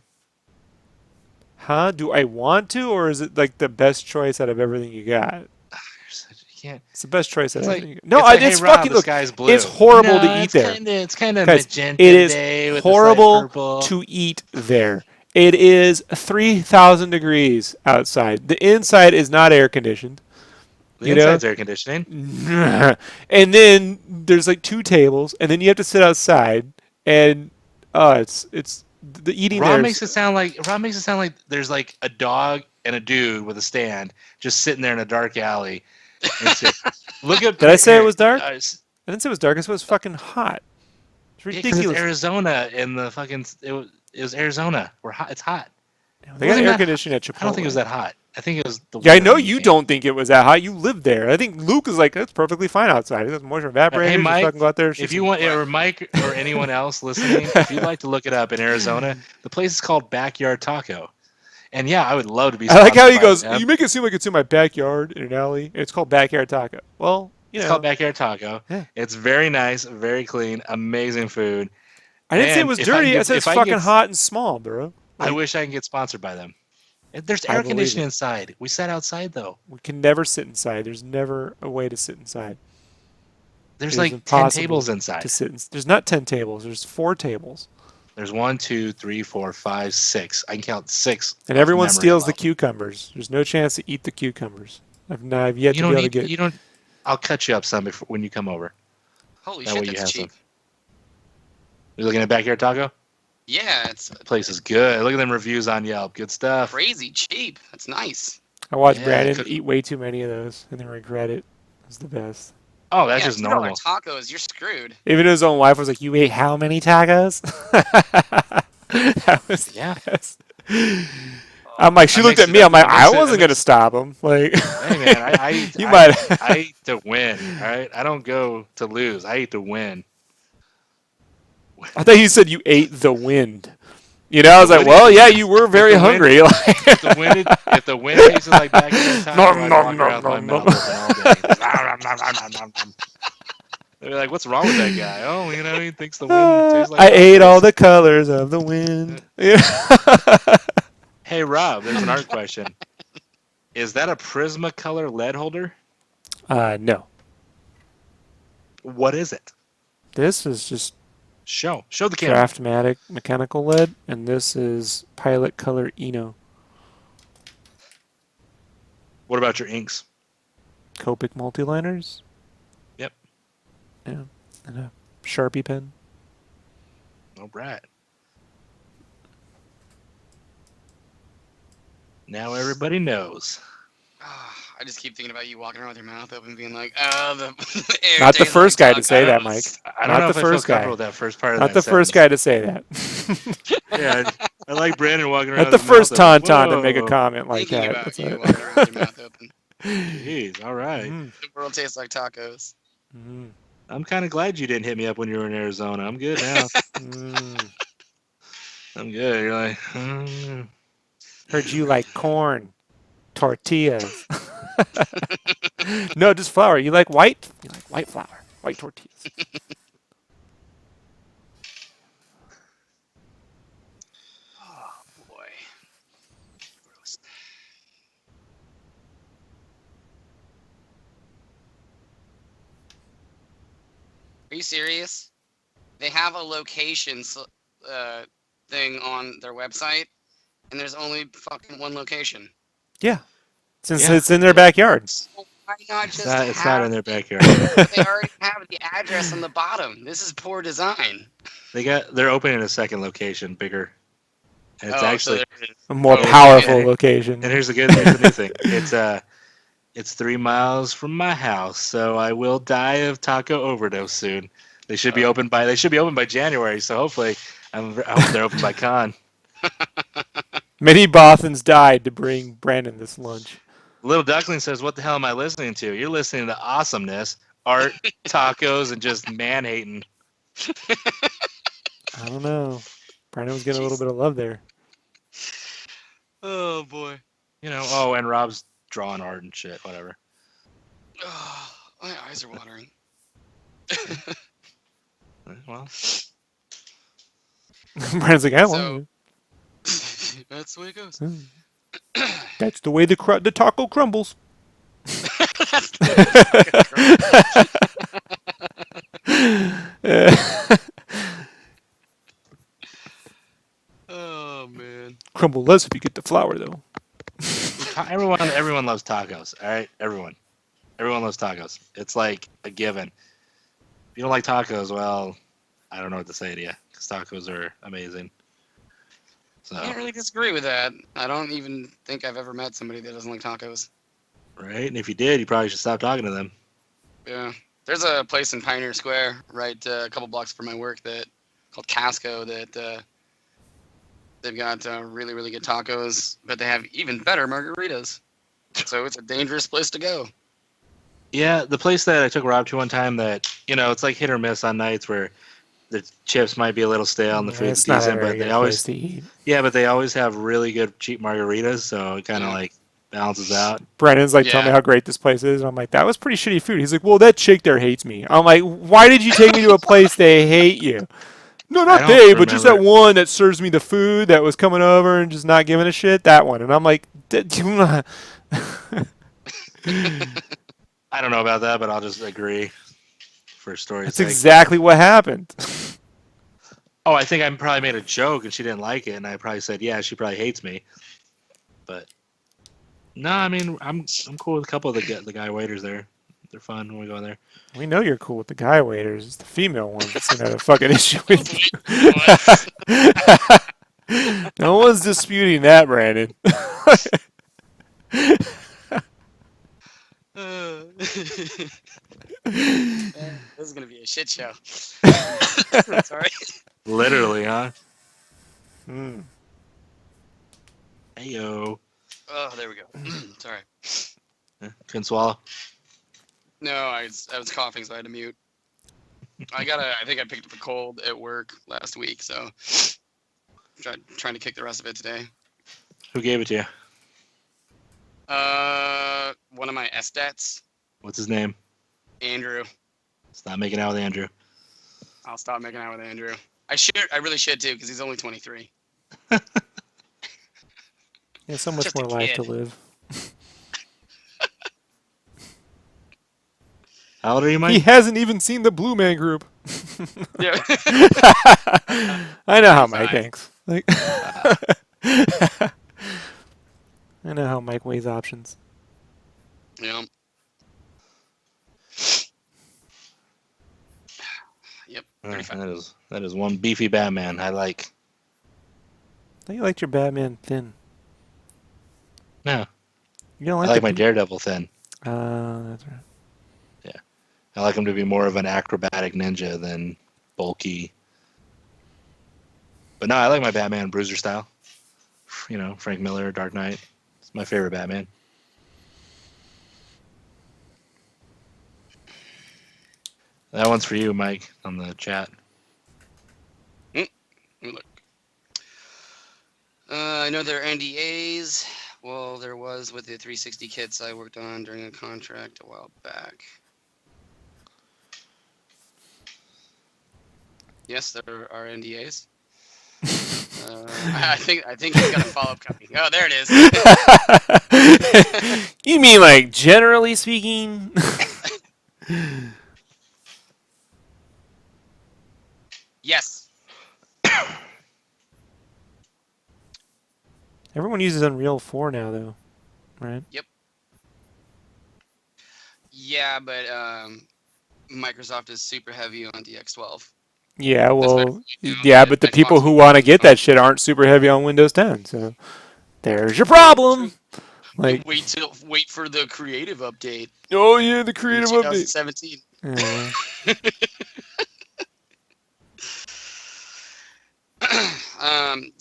Huh? Do I want to, or is it like the best choice out of everything you got? You can't. It's the best choice out It's of like everything you got. No, it's like, hey it's Rob, fucking, the look, sky's blue. it's horrible to No, eat there. it's kind of Guys, magenta it is today with the slight horrible purple. to eat there. It is 3,000 degrees outside. The inside is not air conditioned. The inside's air conditioning. And then there's like 2 tables, and then you have to sit outside, and it's the eating there. Rob makes it sound like there's like a dog and a dude with a stand just sitting there in a dark alley. Look at. Did I say it was dark? I Yeah, didn't say it was dark. I said it was fucking hot. It's 'cause ridiculous. it's Arizona and the fucking it was Arizona. We're hot. It's hot. They got Wasn't air that conditioning at Chipotle. I don't think it was that hot. I think it was the. Yeah, I weather know when you came. don't think it was that hot. You live there. I think Luke is like, that's perfectly fine outside. There's moisture evaporator. Hey Just Mike, fucking go out there. if you want, or Mike, or anyone else listening, if you'd like to look it up in Arizona, the place is called Backyard Taco. And yeah, I would love to be. I like how he sponsored by goes, them. you make it seem like it's in my backyard in an alley. It's called Backyard Taco. Well, It's called Backyard Taco. Yeah. It's very nice, very clean, amazing food. I didn't say it And was if I dirty. get- I said if it's I fucking get- hot and small, bro. I wish I can get sponsored by them. There's I air believe conditioning it. inside. We sat outside though. We can never sit inside. There's never a way to sit inside. There's It is like 10 impossible tables inside. To sit there's not 10 tables. There's 4 tables. There's 1, 2, 3, 4, 5, 6. I can count 6. And off everyone memory steals the alone. cucumbers. There's no chance to eat the cucumbers. I've yet You to don't be able need. to get. You don't. I'll cut you up some when you come over. Holy That way shit, you that's have cheap. some. You looking at Backyard Taco? Yeah, it's The place is good. Look at them reviews on Yelp. Good stuff. crazy cheap. That's nice. I watched Yeah, Brandon could- eat way too many of those and then regret it. It was the best. Oh, that's Yeah, just $2 normal. tacos, you're screwed. Even his own wife was like, "You ate how many tacos?" That was the Yeah. best. I'm like, she That looked makes at me. it- I'm like, that I makes it- that wasn't gonna makes- stop him. Like, Hey man, I eat. You I, might- I eat to win. All right, I don't go to lose. I eat to win. I thought you said you ate the wind. I was like, wind- well, yeah, you were very the wind- hungry. If the wind tasted like Backyard Taco, Nom, I'd nom, walk nom, around with my nom, mouth nom. open all day. Nom, nom, nom, nom, nom, nom. They're like, "What's wrong with that guy?" Oh, he thinks the wind tastes like. I ate tacos. all the colors of the wind. Yeah. Hey Rob, there's an art question. Is that a Prismacolor lead holder? No. What is it? This is just Show the camera. Craftmatic mechanical lead, and this is Pilot Color Eno. What about your inks? Copic multiliners. Yep. Yeah. And a Sharpie pen. All right. Now everybody knows. I just keep thinking about you walking around with your mouth open, being like, "Oh, the air Not the tastes first like guy to say that, tacos." Mike. I don't Not know the if I feel first guy. comfortable with that first part of Not that the first sentence. guy to say that. Yeah, I like Brandon walking around. Not the with his mouth first open. tauntaun to make a Whoa. comment like Thinking that. about That's you it. walking around with your mouth open. Jeez, all right. Mm, The world tastes like tacos. mm, I'm kind of glad you didn't hit me up when you were in Arizona. I'm good now. mm. I'm good. You're like, Heard you like corn, tortillas. No, just flour. You like white? You like white flour, white tortillas. Oh boy. Gross. Are you serious? They have a location thing on their website, and there's only fucking one location. Yeah, since Yeah. it's in their backyard. So why not just it's not in have? their backyard. They already have the address on the bottom. This is poor design. They're opening a second location, bigger. And it's Oh, so actually, there it is. A more Oh, okay. powerful And location. here's the new thing. It's 3 miles from my house, so I will die of taco overdose soon. They should be open by January, so hopefully I hope they're open by con. Many Bothans died to bring Brandon this lunch. Little Duckling says, "What the hell am I listening to? You're listening to awesomeness. art, tacos, and just man hating. I don't know. Brandon was getting a little Jeez. bit of love there. Oh boy. Oh, and Rob's drawing art and shit, whatever. Oh, my eyes are watering. Well, Brandon's like, I So want that's the way it goes. it. That's the way the taco crumbles. That's the way the taco crumbles. Oh man. Crumble less if you get the flour, though. everyone loves tacos. All right, everyone loves tacos. It's like a given. If you don't like tacos, well, I don't know what to say to you because tacos are amazing. So, I can't really disagree with that. I don't even think I've ever met somebody that doesn't like tacos. right? And if you did, you probably should stop talking to them. Yeah. There's a place in Pioneer Square, right a couple blocks from my work, that called Casco, that they've got really, really good tacos, but they have even better margaritas. So it's a dangerous place to go. Yeah, the place that I took Rob to one time that, it's like hit or miss on nights where the chips might be a little stale and the food's It's not a decent, very but they good always, place to eat. yeah, but they always have really good cheap margaritas, so it kind of like balances out. Brandon's like, tell me how great this place is. And I'm like, that was pretty shitty food. He's like, well, that chick there hates me. I'm like, why did you take me to a place they hate you? No, not they, but just that one that serves me the food that was coming over and just not giving a shit. That one. And I'm like, I don't know about that, but I'll just agree for story's that's sake. exactly what happened. Oh, I think I probably made a joke and she didn't like it, and I probably said, yeah, she probably hates me. But no, I mean, I'm cool with a couple of the guy waiters there. They're fun when we go there. We know you're cool with the guy waiters. It's the female ones that's gonna have a fucking issue with you. No one's disputing that, Brandon. This is gonna be a shit show. Sorry. Literally, huh? Mm. Heyo. Oh, there we go. Sorry. Yeah, couldn't swallow. No, I was coughing, so I had to mute. I think I picked up a cold at work last week, so trying to kick the rest of it today. Who gave it to you? One of my estats, What's his name? Andrew. Stop making out with Andrew. I'll stop making out with Andrew. I really should too, because he's only 23. Yeah, so much Just more a life kid. to live. How old are you, Mike? He hasn't even seen the Blue Man Group. Yeah. I know how Mike Fine. thinks. Like, I know how Mike weighs options. Yeah. Yep. 35. That is one beefy Batman. I like. I think you liked your Batman thin. No, You don't I like like the my Daredevil thin. That's right. I like him to be more of an acrobatic ninja than bulky. But no, I like my Batman Bruiser style. Frank Miller, Dark Knight. It's my favorite Batman. That one's for you, Mike, on the chat. Look. I know there are NDAs. Well, there was with the 360 kits I worked on during a contract a while back. Yes, there are NDAs. I think he's got a follow-up coming. Oh, there it is. You mean like generally speaking? Yes. Everyone uses Unreal 4 now, though, right? Yep. Yeah, but Microsoft is super heavy on DX12. Yeah, well, Especially, yeah, but the Xbox people who One. want to get that shit aren't super heavy on Windows 10, so there's your problem. Like, Wait for the creative update. oh yeah, the in creative update. 2017.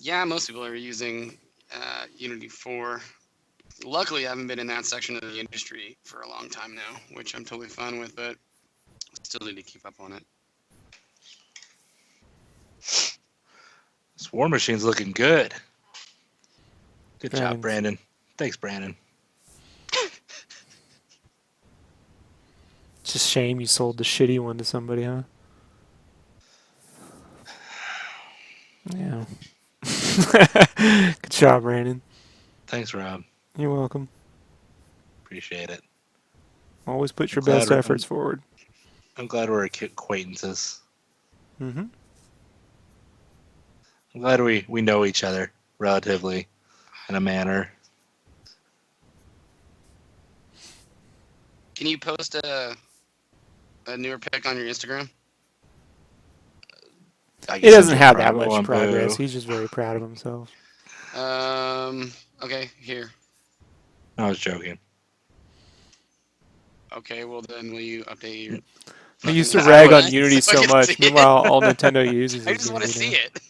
Yeah, most people are using Unity 4. Luckily, I haven't been in that section of the industry for a long time now, which I'm totally fine with. But still need to keep up on it. This War Machine's looking good. Good job, Brandon. Brandon. Thanks, Brandon. It's just a shame you sold the shitty one to somebody, huh? Yeah. Good job, Brandon. Thanks, Rob. You're welcome. Appreciate it. Always put your I'm glad best we're- efforts forward. I'm glad we're acquaintances. Mm-hmm. I'm glad we know each other relatively in a manner. Can you post a newer pic on your Instagram? I He guess doesn't I'm have doing that Bravo much and progress. Boo. He's just very proud of himself. Okay, here. I was joking. Okay, well then will you update your... He used to fucking rag on timeline Unity so I so can much. see it? Meanwhile, all Nintendo uses I is just want to Unity see now. it.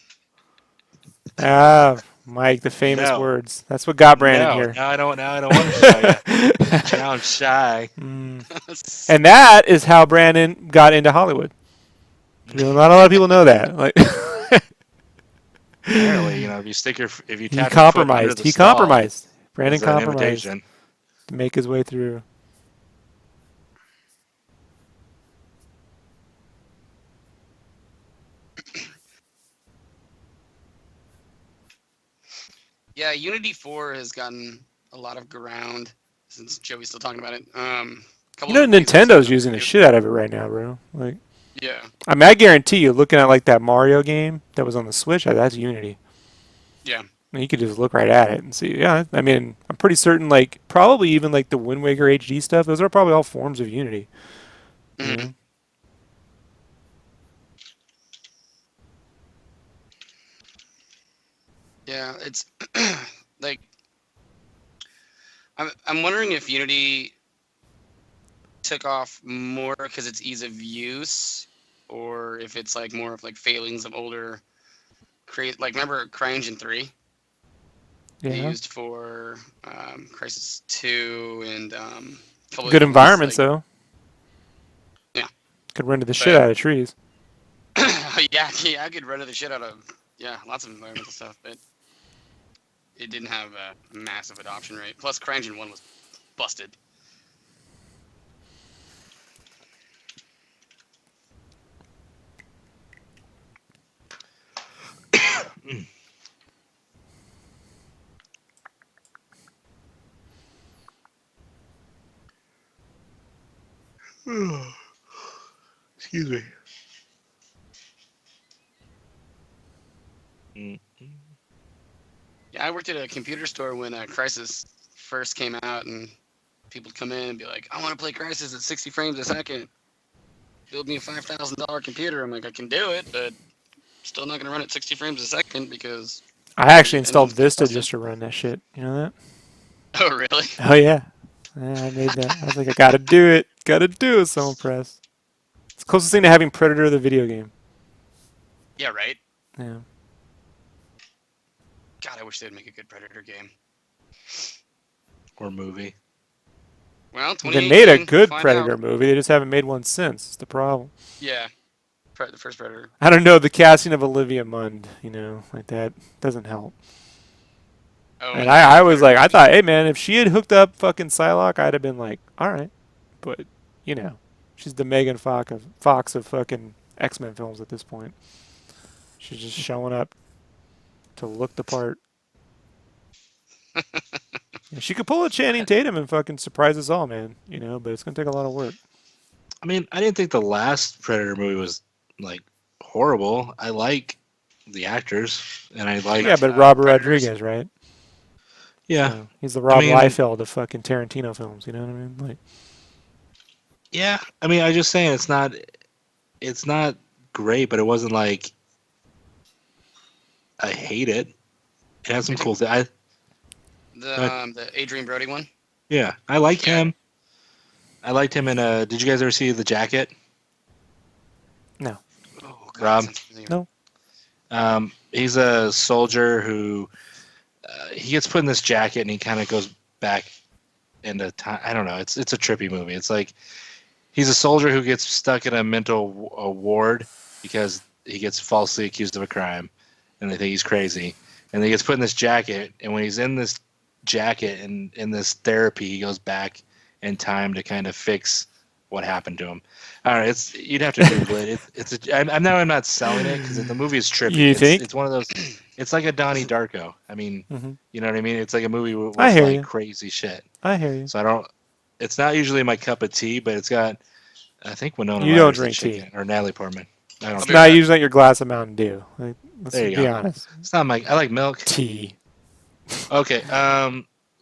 Ah, Mike, the famous No. words. That's what got Brandon No, here. now I don't want to show you. Now I'm shy. And that is how Brandon got into Hollywood. Not a lot of people know that. Like, Apparently, if you he tap your foot under compromised. the He stall, compromised. Brandon is an compromised invitation. to make his way through. Yeah, Unity 4 has gotten a lot of ground since Joey's still talking about it. You know, Nintendo's using the shit out of it right now, bro. Like, Yeah. I mean, I guarantee you, looking at like that Mario game that was on the Switch, that's Unity. Yeah. I mean, you could just look right at it and see. Yeah, I mean, I'm pretty certain, like, probably even like the Wind Waker HD stuff. Those are probably all forms of Unity. You Mhm. know? Yeah, it's like I'm wondering if Unity took off more because it's ease of use, or if it's like more of like failings of older remember CryEngine 3 they Yeah. used for Crisis 2 and a couple Good other ones, environments, like, though. Yeah. Could run to the shit But- out of trees. yeah, I could run to the shit out of lots of environmental stuff, but it didn't have a massive adoption rate. Plus, CryEngine 1 was busted. Excuse me. Yeah, I worked at a computer store when Crysis first came out, and people would come in and be like, "I want to play Crysis at 60 frames a second. Build me a $5,000 computer." I'm like, "I can do it, but still not gonna run at 60 frames a second because." I actually installed engine's kinda Vista busted." just to run that shit. You know that? Oh, really? Oh, yeah. Yeah, I made that. I was like, I gotta do it. Gotta do it. So impressed. It's the closest thing to having Predator the video game. Yeah, right. Yeah. God, I wish they'd make a good Predator game. Or movie. Well, They made a 2018, good find Predator out. movie. They just haven't made one since. It's the problem. Yeah, the first Predator. I don't know. The casting of Olivia Munn, like that, doesn't help. Oh, And the I was Predator like, I movie. thought, hey, man, if she had hooked up fucking Psylocke, I'd have been like, all right. But, she's the Megan Fox of fucking X-Men films at this point. She's just showing up to look the part. Yeah, she could pull a Channing Tatum and fucking surprise us all, man. But it's going to take a lot of work. I mean, I didn't think the last Predator movie was like horrible. I like the actors, and I like. Yeah, but Robert Predators. Rodriguez, right? Yeah, So he's the Rob mean- Liefeld of fucking Tarantino films. You know what I mean? Like, yeah. I mean, I'm just saying it's not great, but it wasn't like I hate it. It has some cool things. The Adrian Brody one. Yeah, I liked Yeah. him. I liked him in did you guys ever see The Jacket? no. Oh, God, Rob? that sounds familiar. No. He's a soldier who he gets put in this jacket and he kind of goes back into time. I don't know. It's a trippy movie. It's like he's a soldier who gets stuck in a mental ward because he gets falsely accused of a crime, and they think he's crazy. And he gets put in this jacket, and when he's in this jacket and in this therapy, he goes back in time to kind of fix what happened to him. I don't know. You'd have to Google it. I'm not selling it because the movie is trippy. You think? It's one of those. It's like a Donnie Darko. I mean, you know what I mean? It's like a movie with I hear like you. crazy shit. I hear you. So I don't. It's not usually my cup of tea, but it's got. I think Winona You don't Ryder's the drink chick tea. in it, or Natalie Portman. I don't. It's drink not that. usually your glass of Mountain Dew. Like, let's There you be go. honest. It's not my. I like milk. Tea. Okay.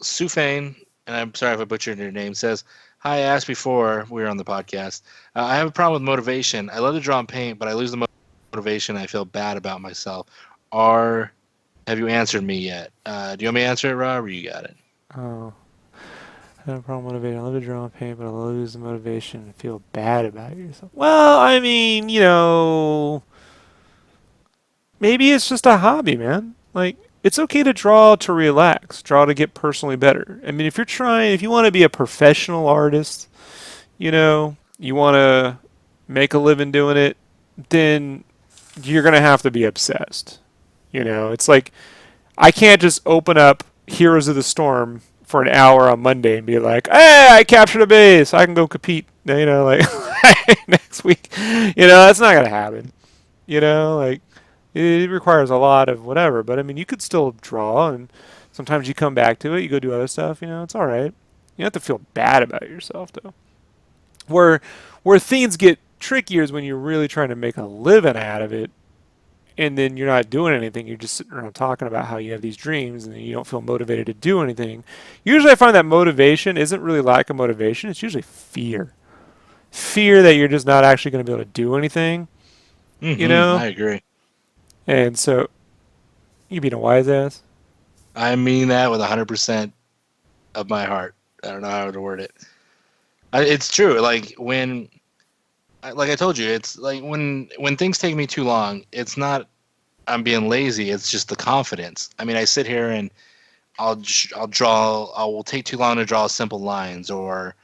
Sufane, and I'm sorry if I butchered your name, says, "Hi, I asked before we were on the podcast. I have a problem with motivation. I love to draw and paint, but I lose the motivation. I feel bad about myself. Have you answered me yet? Do you want me to answer it, Rob, or you got it? Oh. I have a problem motivating. I love to draw and paint, but I lose the motivation and feel bad about yourself. Well, I mean, maybe it's just a hobby, man. Like, it's okay to draw to relax, draw to get personally better. I mean, if you want to be a professional artist, you want to make a living doing it, then you're going to have to be obsessed. It's like, I can't just open up Heroes of the Storm for an hour on Monday and be like, hey, I captured a base. I can go compete, like next week. That's not going to happen. Like it requires a lot of whatever. But I mean, you could still draw, and sometimes you come back to it. You go do other stuff. It's all right. You don't have to feel bad about yourself, though. Where things get trickier is when you're really trying to make a living out of it, and then you're not doing anything. You're just sitting around talking about how you have these dreams, and then you don't feel motivated to do anything. Usually I find that motivation isn't really lack of motivation. It's usually fear. Fear that you're just not actually going to be able to do anything, I agree. And so, you being a wise ass? I mean that with 100% of my heart. I don't know how to word it. It's true. Like I told you, it's like when things take me too long, it's not I'm being lazy. It's just the confidence. I mean, I sit here and I'll draw. I will take too long to draw simple lines, or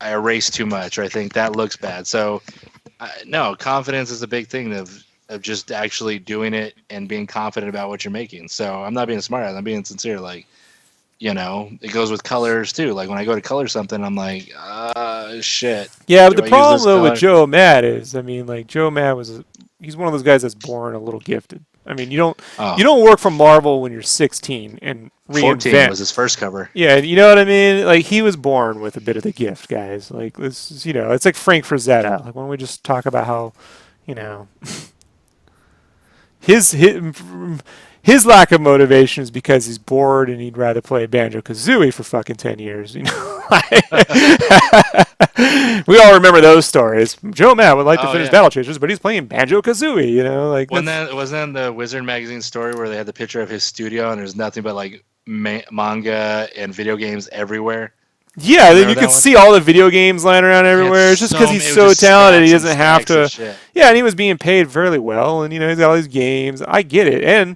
I erase too much, or I think that looks bad. So, no, confidence is a big thing of just actually doing it and being confident about what you're making. So I'm not being smart. I'm being sincere. Like, it goes with colors too. Like when I go to color something, I'm like, shit. Yeah, but Do the I use problem this though with color? Joe Matt is, I mean, like Joe Matt he's one of those guys that's born a little gifted. I mean, you don't work for Marvel when you're 16 and 14 reinvent. was his first cover. Yeah, you know what I mean? Like, he was born with a bit of the gift, guys. Like, this is, it's like Frank Frazetta. Like, why don't we just talk about how, you know, his his lack of motivation is because he's bored and he'd rather play Banjo-Kazooie for fucking 10 years, We all remember those stories. Joe Matt would like to finish Battle Chasers, but he's playing Banjo-Kazooie, like wasn't that the Wizard magazine story where they had the picture of his studio and there's nothing but like manga and video games everywhere? Yeah, then you can see all the video games lying around everywhere. It's just because he's so talented, he doesn't have to. Yeah, and he was being paid fairly well, and he's got all these games. I get it, and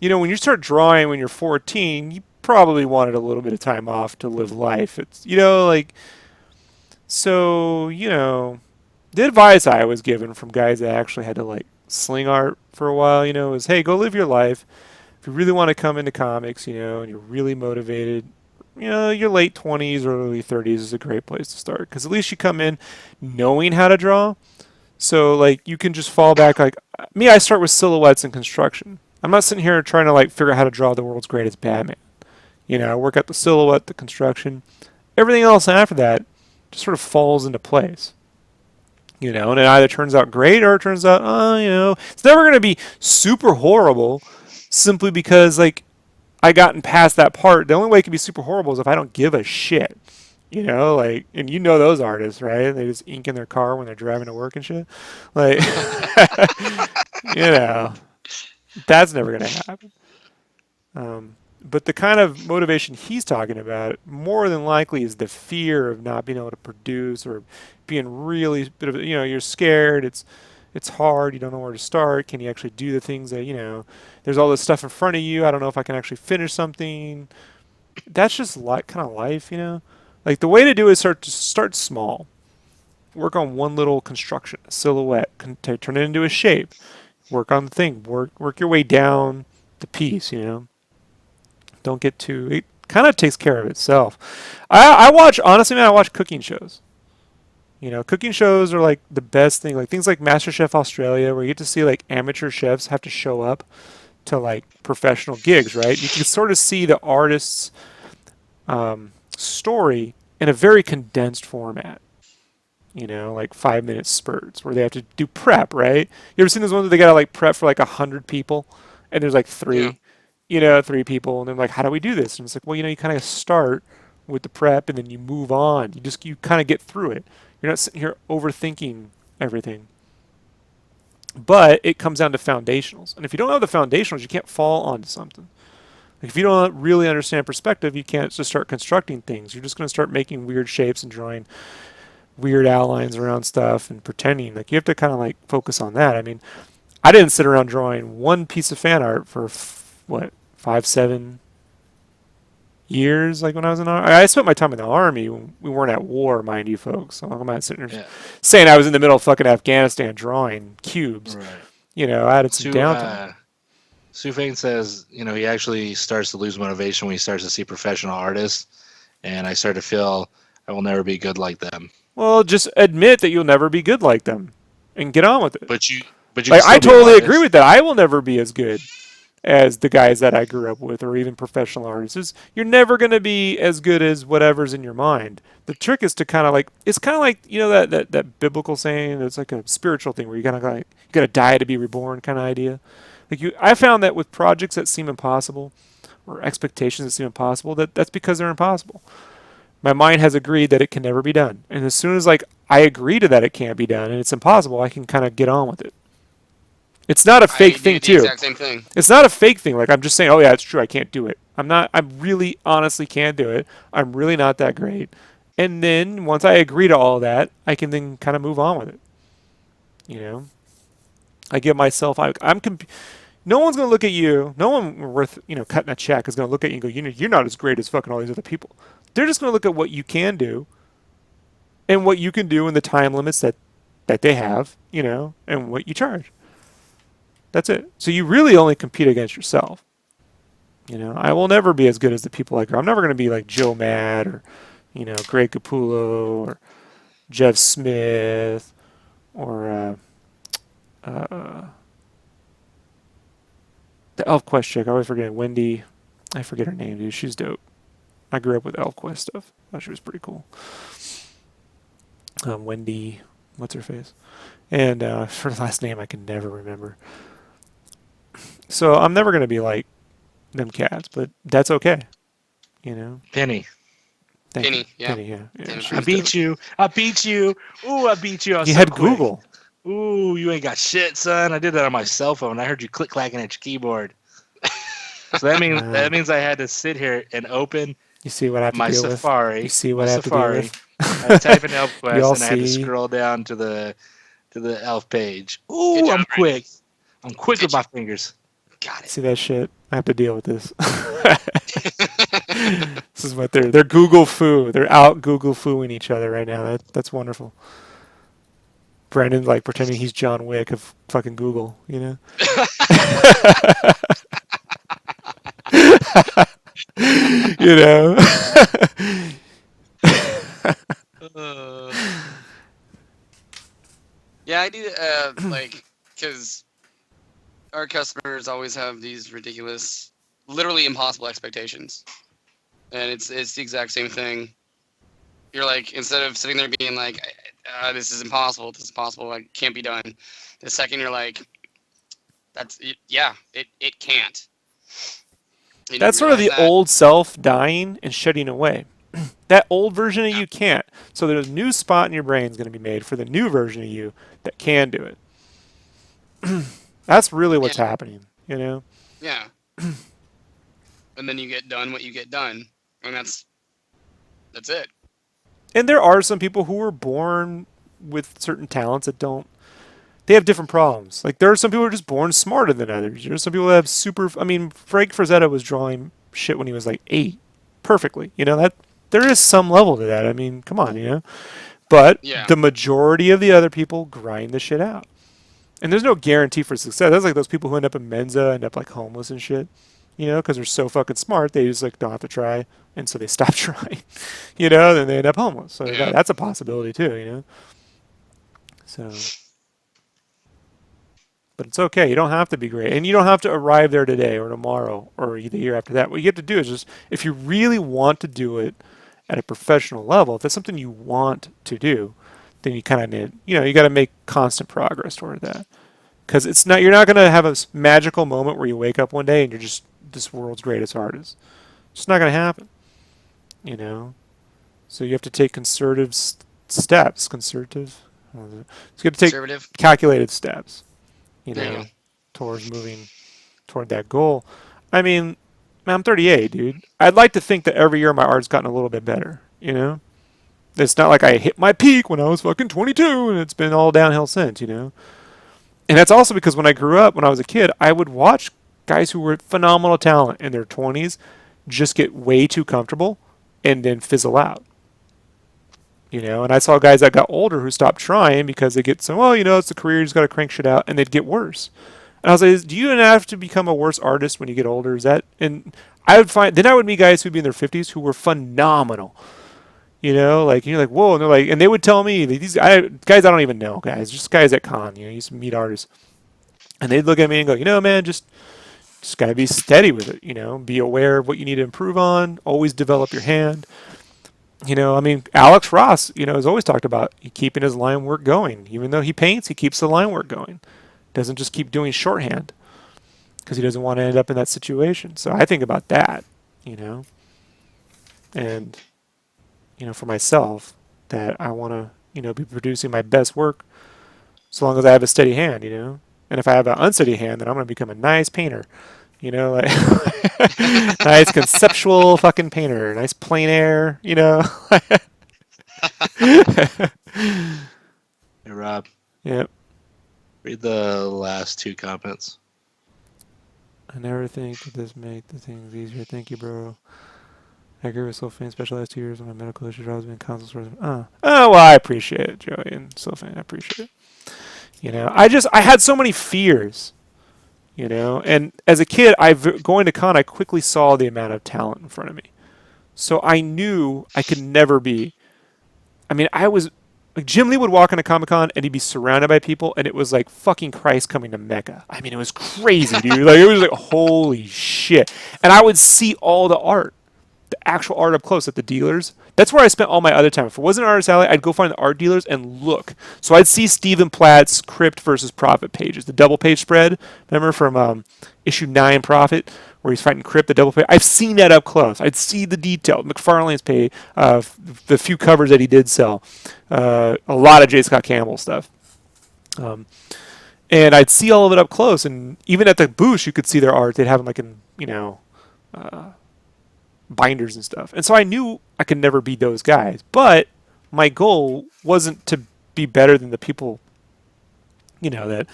when you start drawing when you're 14, you probably wanted a little bit of time off to live life. It's so the advice I was given from guys that actually had to like sling art for a while, was hey, go live your life. If you really want to come into comics, and you're really motivated. Your late 20s or early 30s is a great place to start because at least you come in knowing how to draw. So, like, you can just fall back. Like, me, I start with silhouettes and construction. I'm not sitting here trying to, like, figure out how to draw the world's greatest Batman. I work out the silhouette, the construction. Everything else after that just sort of falls into place. And it either turns out great or it turns out, it's never going to be super horrible simply because, like, I gotten past that part. The only way it can be super horrible is if I don't give a shit. And those artists, right? They just ink in their car when they're driving to work and shit. Like, that's never going to happen. But the kind of motivation he's talking about, more than likely, is the fear of not being able to produce or being really, you're scared. It's hard. You don't know where to start. Can you actually do the things that, there's all this stuff in front of you. I don't know if I can actually finish something. That's just kind of life, Like the way to do it is start small. work on one little construction, a silhouette, turn it into a shape. Work on the thing. Work your way down the piece. Don't get too. It kind of takes care of itself. I watch honestly, man. I watch cooking shows. Cooking shows are like the best thing. Like things like MasterChef Australia, where you get to see like amateur chefs have to show up to like professional gigs, right? You can sort of see the artist's story in a very condensed format. Like 5 minute spurts where they have to do prep, right? You ever seen those ones where they gotta like prep for like 100 people, and there's like three, Yeah. 3 people, and they're like, how do we do this? And it's like, well, you kind of start with the prep, and then you move on. You kind of get through it. You're not sitting here overthinking everything. But it comes down to foundationals, and if you don't have the foundationals, you can't fall onto something. Like if you don't really understand perspective, you can't just start constructing things. You're just going to start making weird shapes and drawing weird outlines around stuff and pretending. Like you have to kind of like focus on that. I mean, I didn't sit around drawing one piece of fan art for what 5, 7 years. Like when I was in the army, I spent my time in the army. We weren't at war, mind you, folks. So I'm not sitting there saying I was in the middle of fucking Afghanistan drawing cubes. Right. I had some downtime. Sufane says, he actually starts to lose motivation when he starts to see professional artists, and I start to feel I will never be good like them. Well, just admit that you'll never be good like them, and get on with it. But you like I totally agree with that. I will never be as good as the guys that I grew up with, or even professional artists. You're never going to be as good as whatever's in your mind. The trick is to kind of like, it's kind of like that biblical saying. It's like a spiritual thing where you gotta die to be reborn kind of idea. I found that with projects that seem impossible, or expectations that seem impossible, that's because they're impossible. My mind has agreed that it can never be done, and as soon as I agree to that it can't be done and it's impossible, I can kind of get on with it. It's not a fake thing too. Exact same thing. It's not a fake thing. Like I'm just saying, oh yeah, it's true. I can't do it. I really honestly can't do it. I'm really not that great. And then once I agree to all that, I can then kind of move on with it. I give myself. No one's gonna look at you. No one worth cutting a check is gonna look at you and go, you're not as great as fucking all these other people. They're just gonna look at what you can do, and what you can do in the time limits that they have, and what you charge. That's it. So you really only compete against yourself. I will never be as good as the people like her. I'm never going to be like Joe Mad or, Greg Capullo or Jeff Smith or the ElfQuest chick. I always forget Wendy. I forget her name, dude. She's dope. I grew up with ElfQuest stuff. I thought she was pretty cool. Wendy, what's her face? And for the last name, I can never remember. So I'm never going to be like them cats, but that's okay. Penny. Penny, yeah. Penny, yeah. I beat you. Ooh, I beat you. You had quick. Google. Ooh, you ain't got shit, son. I did that on my cell phone. I heard you click-clacking at your keyboard. So that means I had to sit here and open you see what I have to my deal Safari. With? You see what I have Safari. To deal I with? type in ElfQuest and I had to scroll down to the elf page. Ooh, I'm quick. I'm quick with my fingers. Got it. See that shit? I have to deal with this. This is what they're Google foo. They're out Google fooing each other right now. That's wonderful. Brandon like pretending he's John Wick of fucking Google, Yeah, I do. Because our customers always have these ridiculous, literally impossible expectations, and it's the exact same thing. You're like, instead of sitting there being like, "This is impossible. This is impossible. Like, can't be done." The second you're like, it can't. That's sort of the old self dying and shedding away. That old version of you can't. So there's a new spot in your brain is going to be made for the new version of you that can do it. That's really what's happening, Yeah. And then you get done what you get done, and that's it. And there are some people who were born with certain talents that don't. They have different problems. Like there are some people who are just born smarter than others. There's some people that have super. I mean, Frank Frazetta was drawing shit when he was like 8, perfectly. That there is some level to that. I mean, come on, But Yeah. the majority of the other people grind the shit out. And there's no guarantee for success. That's like those people who end up in Mensa, end up like homeless and shit. Because they're so fucking smart, they just like don't have to try, and so they stop trying. Then they end up homeless. So Yeah. that's a possibility too. So, but it's okay. You don't have to be great, and you don't have to arrive there today or tomorrow or the year after that. What you have to do is just, if you really want to do it at a professional level, if that's something you want to do, then you kind of need, you got to make constant progress toward that. Because you're not going to have a magical moment where you wake up one day and you're just this world's greatest artist. It's just not going to happen. So you have to take conservative steps. Conservative? So you have to take Conservative. calculated steps, There you go. towards moving toward that goal. I mean, man, I'm 38, dude. I'd like to think that every year my art's gotten a little bit better, It's not like I hit my peak when I was fucking 22 and it's been all downhill since, And that's also because when I grew up, when I was a kid, I would watch guys who were phenomenal talent in their 20s just get way too comfortable and then fizzle out. And I saw guys that got older who stopped trying because they get so, it's the career, you just got to crank shit out, and they'd get worse. And I was like, do you have to become a worse artist when you get older? Is that? And I would meet guys who'd be in their 50s who were phenomenal. Like you're like, whoa, and they're like, and they would tell me guys I don't even know, guys, just guys at con, you used to meet artists, and they'd look at me and go, man, just gotta be steady with it, be aware of what you need to improve on, always develop your hand. I mean, Alex Ross, has always talked about keeping his line work going. Even though he paints, he keeps the line work going. Doesn't just keep doing shorthand because he doesn't want to end up in that situation. So I think about that, and for myself, that I want to, be producing my best work so long as I have a steady hand, And if I have an unsteady hand, then I'm going to become a nice painter, like nice conceptual fucking painter, nice plein air, Hey, Rob. Yep. Read the last two comments. I never think that this make the things easier. Thank you, bro. I agree with Sylphane. Specialized 2 years on my medical issue jobs been console source. Well, I appreciate it, Joey and Sylphane. I appreciate it. I had so many fears, and as a kid, going to con, I quickly saw the amount of talent in front of me. So I knew I could never be. I mean, I was like, Jim Lee would walk into Comic-Con and he'd be surrounded by people, and it was like fucking Christ coming to Mecca. I mean, it was crazy, dude. Like, it was like, holy shit. And I would see all the art, the actual art up close at the dealers. That's where I spent all my other time. If it wasn't Artist Alley, I'd go find the art dealers and look. So I'd see Stephen Platt's Crypt versus Prophet pages, the double page spread. Remember from issue 9 Prophet, where he's fighting Crypt, the double page? I've seen that up close. I'd see the detail. McFarlane's page, the few covers that he did sell. A lot of J. Scott Campbell stuff. And I'd see all of it up close. And even at the booth, you could see their art. They'd have them like in, binders and stuff. And so I knew I could never be those guys. But my goal wasn't to be better than the people, that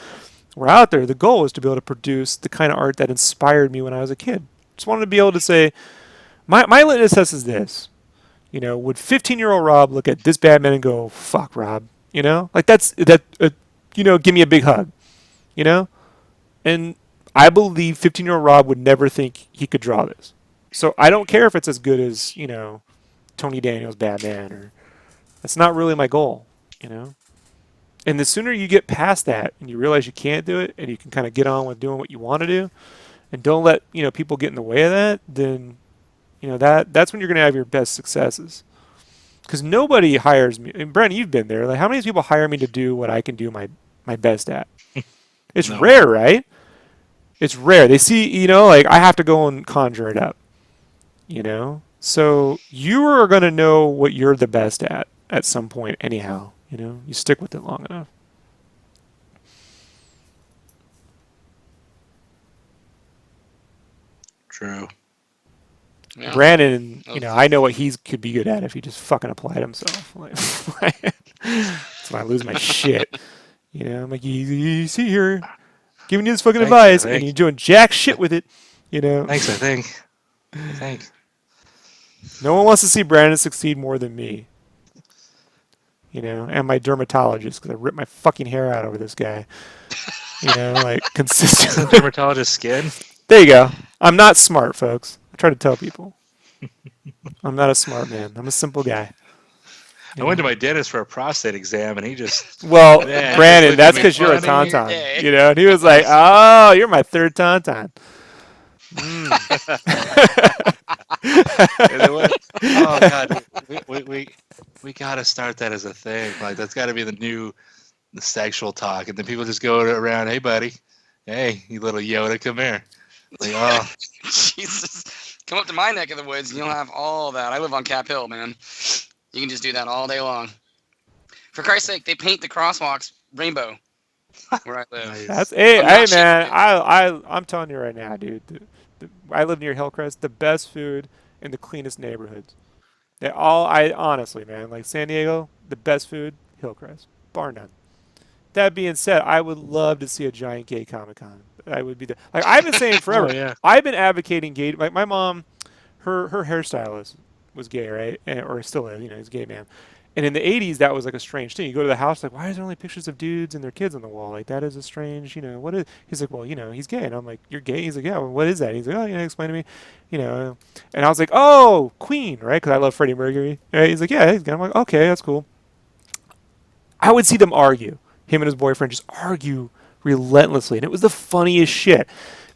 were out there. The goal was to be able to produce the kind of art that inspired me when I was a kid. Just wanted to be able to say, my litmus test is this. Would 15-year-old Rob look at this Batman and go, fuck, Rob? Like give me a big hug. And I believe 15-year-old Rob would never think he could draw this. So I don't care if it's as good as, Tony Daniels' Batman, or that's not really my goal, And the sooner you get past that and you realize you can't do it and you can kind of get on with doing what you want to do and don't let, people get in the way of that, then, that's when you're going to have your best successes. Because nobody hires me. And Brent, you've been there. Like, how many people hire me to do what I can do my best at? It's rare, right? It's rare. They see, like, I have to go and conjure it up. So you are going to know what you're the best at some point anyhow. You stick with it long enough. True. Yeah. Brandon, I know what he could be good at if he just fucking applied himself. Like, that's when I lose my shit. I'm like, you see here, giving you this fucking advice, and you're doing jack shit with it. Thanks, I think. No one wants to see Brandon succeed more than me. and my dermatologist because I ripped my fucking hair out over this guy. Like Isn't consistently. dermatologist skin? There you go. I'm not smart, folks. I try to tell people. I'm not a smart man. I'm a simple guy. I went to my dentist for a prostate exam, and he just, Well, man, he just Brandon, looked at that's me because you're a funny. tauntaun, Hey. and he was like, "Oh, you're my third tauntaun." And then oh God, we got to start that as a thing. Like that's got to be the sexual talk, and then people just go around, "Hey, buddy, hey, you little Yoda, come here." Like, oh, Jesus. Come up to my neck of the woods and you'll have all that. I live on Cap Hill, man. You can just do that all day long. For Christ's sake, they paint the crosswalks rainbow where I live. nice. That's hey, I'm not man. shitting I'm telling you right now, dude. I live near Hillcrest. The best food in the cleanest neighborhoods. They all. I honestly, man, like San Diego, the best food, Hillcrest, bar none. That being said, I would love to see a giant gay Comic Con. I would be like I've been saying forever. Oh yeah. I've been advocating gay. Like my mom, her hairstylist was gay, right? Or still is. He's a gay man. And in the '80s, that was like a strange thing. You go to the house, like, why is there only pictures of dudes and their kids on the wall? Like that is a strange, what is? He's like, well, he's gay, and I'm like, you're gay? He's like, yeah. Well, what is that? He's like, oh, explain to me, And I was like, oh, Queen, right? Because I love Freddie Mercury. Right? He's like, yeah, he's gay. I'm like, okay, that's cool. I would see them argue. Him and his boyfriend just argue relentlessly, and it was the funniest shit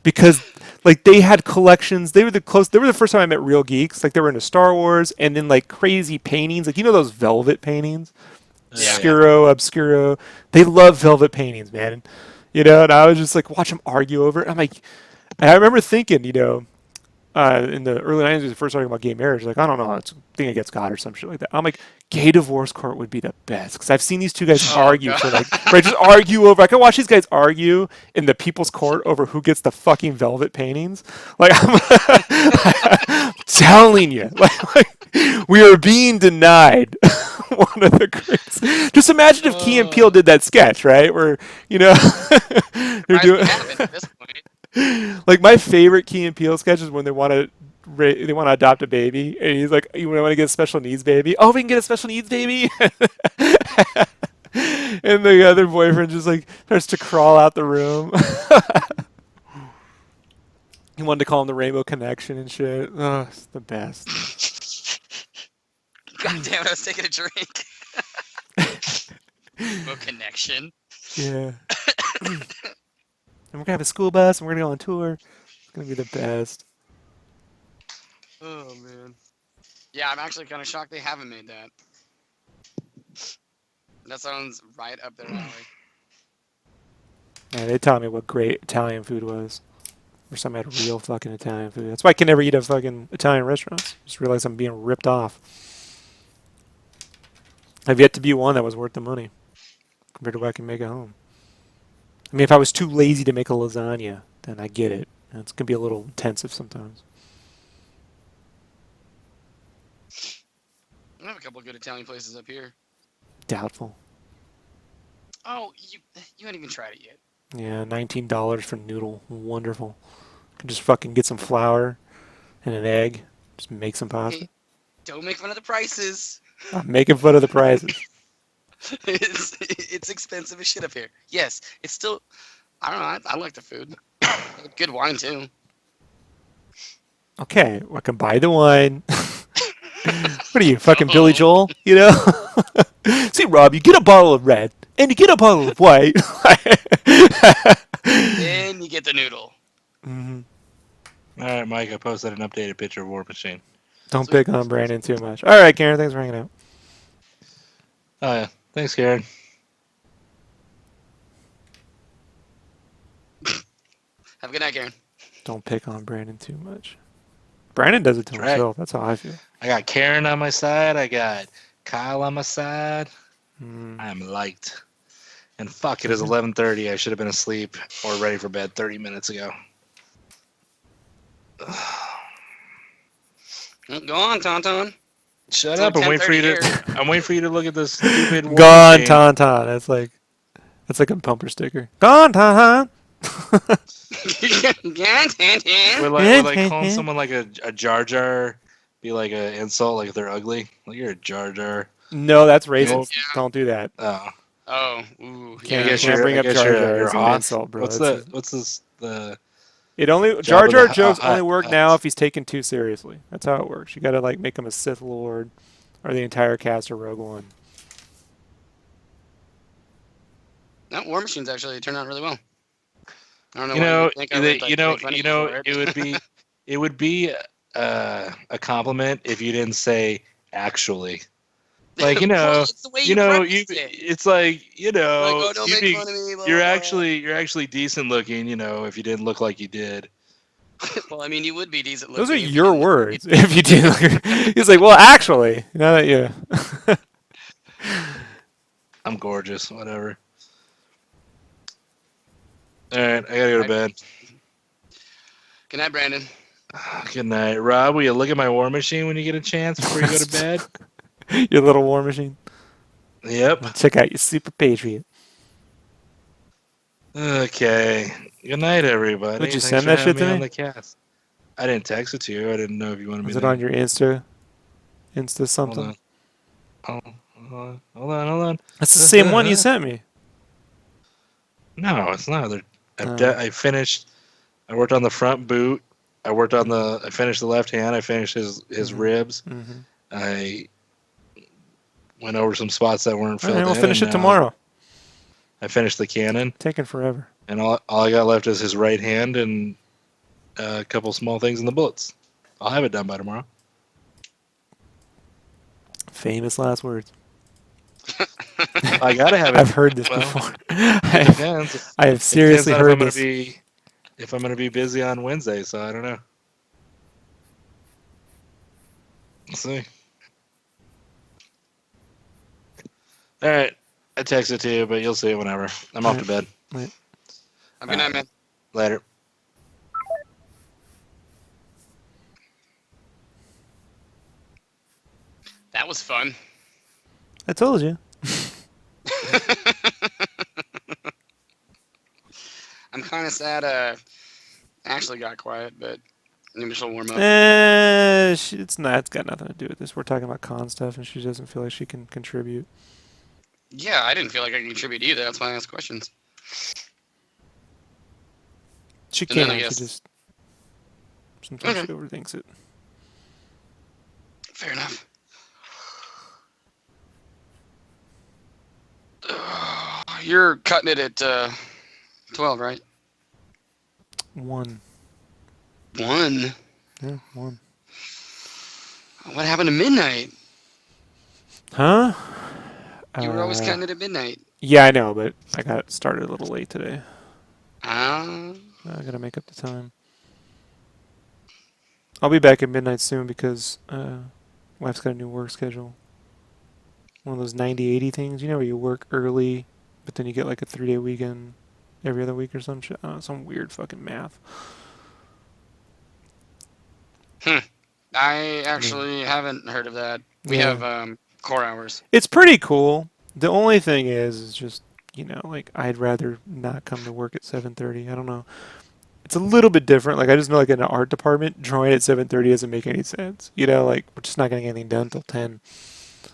because like they had collections. They were the first time I met real geeks. Like they were into Star Wars and then like crazy paintings, like those velvet paintings, Yeah. Scuro, Obscuro. They love velvet paintings, man. And I was just like watch them argue over it. I'm like, and I remember thinking, in the early 90s, we first talking about gay marriage. Like, I don't know, it's a thing against God or some shit like that. I'm like, gay divorce court would be the best because I've seen these two guys argue God. for right, just argue over. I can watch these guys argue in the people's court over who gets the fucking velvet paintings. Like, I'm telling you, like we are being denied one of the greats. Just imagine if Key and Peele did that sketch, right? Where they're doing. At this point. Like my favorite Key and Peele sketch is when they want to adopt a baby, and he's like, "You want to get a special needs baby? Oh, we can get a special needs baby." And the other boyfriend just like starts to crawl out the room. He wanted to call him the Rainbow Connection and shit. Oh, it's the best. God damn it, I was taking a drink. No connection. Yeah. And we're gonna have a school bus, and we're gonna go on tour. It's gonna be the best. Oh man. Yeah, I'm actually kind of shocked they haven't made that. That sounds right up their alley. Yeah, they taught me what great Italian food was. First time I had real fucking Italian food. That's why I can never eat at fucking Italian restaurants. Just realize I'm being ripped off. I've yet to be one that was worth the money compared to what I can make at home. I mean, if I was too lazy to make a lasagna, then I get it. It's gonna be a little intensive sometimes. I have a couple good Italian places up here. Doubtful. Oh, you haven't even tried it yet. Yeah, $19 for noodle. Wonderful. Can just fucking get some flour and an egg. Just make some pasta. Hey, don't make fun of the prices. I'm making fun of the prices. It's expensive as shit up here. Yes, it's still. I don't know. I like the food. Good wine too. Okay, I can buy the wine. What are you, fucking Billy Joel? See, Rob, you get a bottle of red and you get a bottle of white. Then you get the noodle. Mm-hmm. All right, Mike. I posted an updated picture of War Machine. Don't pick on Brandon too much. All right, Karen, thanks for hanging out. Oh yeah, thanks, Karen. Have a good night, Karen. Don't pick on Brandon too much. Brandon does it to That's himself. That's how I feel. I got Karen on my side. I got Kyle on my side. I am light. And fuck, it is 11:30. I should have been asleep or ready for bed 30 minutes ago. Go on, Tauntaun. Shut It's up! like I'm waiting for you 10:30 to. I'm waiting for you to look at this stupid. War Gone, Machine. Tauntaun. That's like a bumper sticker. Gone, Tauntaun. Would like calling someone like a Jar Jar be like an insult? Like if they're ugly? Like you're a Jar Jar. No, that's You know, racist. Don't do that. oh, Oh, ooh, I Can't yeah. guess can't you're. bring I up guess Jar you're. Jar. You're It's an Hoth. insult, bro. What's the? What's this? The It only Jar Jabba Jar the jokes only Hutt. work now if he's taken too seriously. That's how it works. You got to like make him a Sith Lord, or the entire cast of Rogue One. No, War Machines actually turned out really well. I don't know You why you know, would think I would like make fun of you you know, for it it. would be, a compliment if you didn't say actually. Like Well, it's the way you prefaced it. it's like Like, oh, don't make fun of me. Blah, you're blah, blah. you're actually decent looking. You know, if you didn't look like you did. Well, I mean, you would be decent Those are looking if you your didn't look like words. If you do, he's like, well, actually, now that you. I'm gorgeous. Whatever. All right, I gotta go to bed. Good night, Brandon. Good night, Rob. Will you look at my war machine when you get a chance before you go to bed? Your little war machine. Yep. Check out your Super Patriot. Okay. Good night, everybody. Would you Thanks send for that having shit me to on me? the cast. I didn't text it to you. I didn't know if you wanted me Was to. it on your Insta Hold something? on. Hold on. That's the same one you sent me. No, it's not. Oh. I finished. I worked on the front boot. I finished the left hand. I finished his ribs. Mm-hmm. I went over some spots that weren't All filled right, we'll in. finish And it now tomorrow. I finished the cannon. Taking forever. And all I got left is his right hand and a couple small things in the bullets. I'll have it done by tomorrow. Famous last words. I gotta have it. I've heard this Well, before. it depends. I have It depends seriously on heard this. if I'm gonna be busy on Wednesday. So I don't know. We'll see. All right, I texted to you, but you'll see it whenever. I'm off to bed. Right. Have a good night, man. Later. That was fun. I told you. I'm kind of sad. Ashley got quiet, but maybe she'll warm up. It's not. It's got nothing to do with this. We're talking about con stuff, and she doesn't feel like she can contribute. Yeah, I didn't feel like I could contribute either. That's why I asked questions. She And then can. I She guess- just sometimes Okay. she overthinks it. Fair enough. You're cutting it at 12, right? 1. 1. Yeah, 1. What happened to midnight? Huh? You were always cutting it at midnight. Yeah, I know, but I got started a little late today. Ah. I gotta make up the time. I'll be back at midnight soon because wife's got a new work schedule. One of those 90-80 things, you know, where you work early, but then you get like a 3-day weekend every other week or some shit. Some weird fucking math. I actually haven't heard of that. We Yeah. have core hours. It's pretty cool. The only thing is just, you know, like I'd rather not come to work at 7:30. I don't know. It's a little bit different. Like I just know, like in an art department, drawing at 7:30 doesn't make any sense. You know, like we're just not gonna get anything done till 10.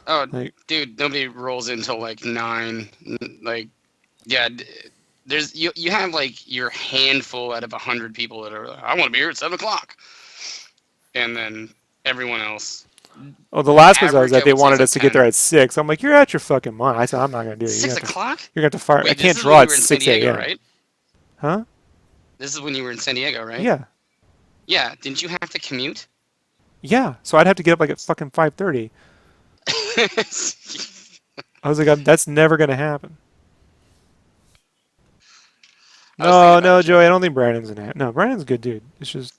Oh, Like, dude, nobody rolls until like 9. Like, yeah, there's you have like your handful out of 100 people that are. I want to be here at 7 o'clock, and then everyone else. oh, the last place I was Average, at, they I would say, wanted is us to like get there 10. at 6. I'm like, you're out your fucking mind. I said, I'm not gonna do it. 6 o'clock? You're gonna have to fire. Wait, I can't this is draw when at you were in San 6 Diego, a.m. right? Huh? This is when you were in San Diego, right? Yeah. Yeah. Didn't you have to commute? Yeah. So I'd have to get up like at fucking 5:30. I was like, that's never gonna happen. I was thinking No, about no, it. Joey. I don't think Brandon's an ass. No, Brandon's a good dude. It's just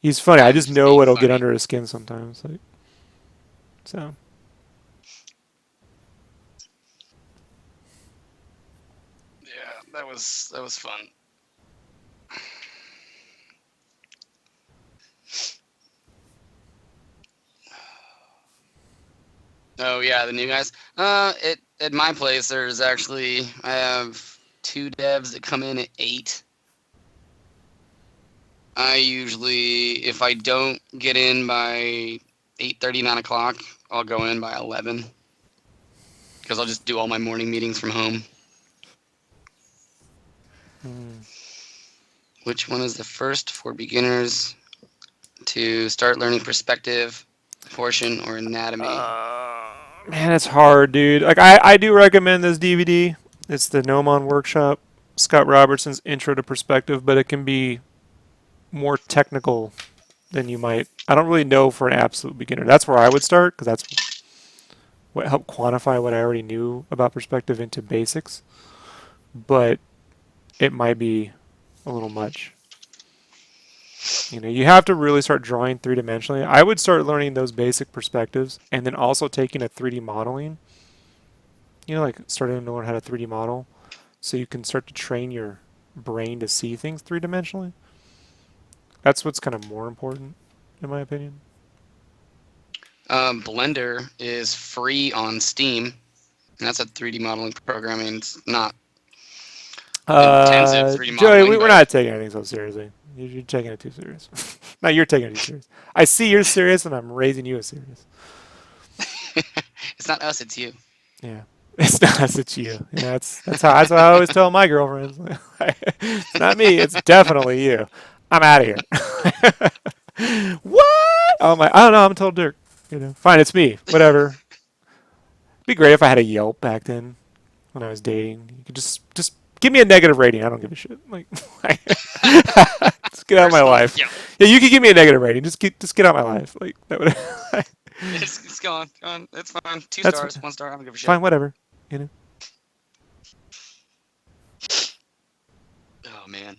he's funny. I I'm just just know being what'll get funny. under his skin sometimes. Like, so. Yeah, that was fun. Oh yeah, the new guys. At my place, there's actually I have 2 devs that come in at 8. I usually, if I don't get in by 8:30, 9 o'clock, I'll go in by 11. because I'll just do all my morning meetings from home. Which one is the first for beginners to start learning perspective, proportion, or anatomy? Man, it's hard, dude. Like I do recommend this DVD. It's the Gnomon Workshop, Scott Robertson's Intro to Perspective, but it can be more technical than you might. I don't really know for an absolute beginner. That's where I would start because that's what helped quantify what I already knew about perspective into basics. But it might be a little much. You know, you have to really start drawing three-dimensionally. I would start learning those basic perspectives and then also taking a 3D modeling. You know, like starting to learn how to 3D model so you can start to train your brain to see things three-dimensionally. That's what's kind of more important, in my opinion. Blender is free on Steam. And that's a 3D modeling programming. It's not intensive 3D Joey, modeling. we're not taking anything so seriously. You're taking it too serious. No, you're taking it too serious. I see you're serious, and I'm raising you as serious. It's not us, it's you. Yeah. It's not us, it's you. Yeah, that's what I always tell my girlfriends. It's not me, it's definitely you. I'm out of here. What? Oh my! I don't know. I'm told Dirk. You know, fine. It's me. Whatever. It'd be great if I had a Yelp back then when I was dating. You could just give me a negative rating. I don't give a shit. Like, just get out of my life. Yeah, you could give me a negative rating. Just get out of my life. Like that would. It's gone. It's fine. 2 That's stars, 1 star. I don't give a shit. Fine. Whatever. You know. Oh man.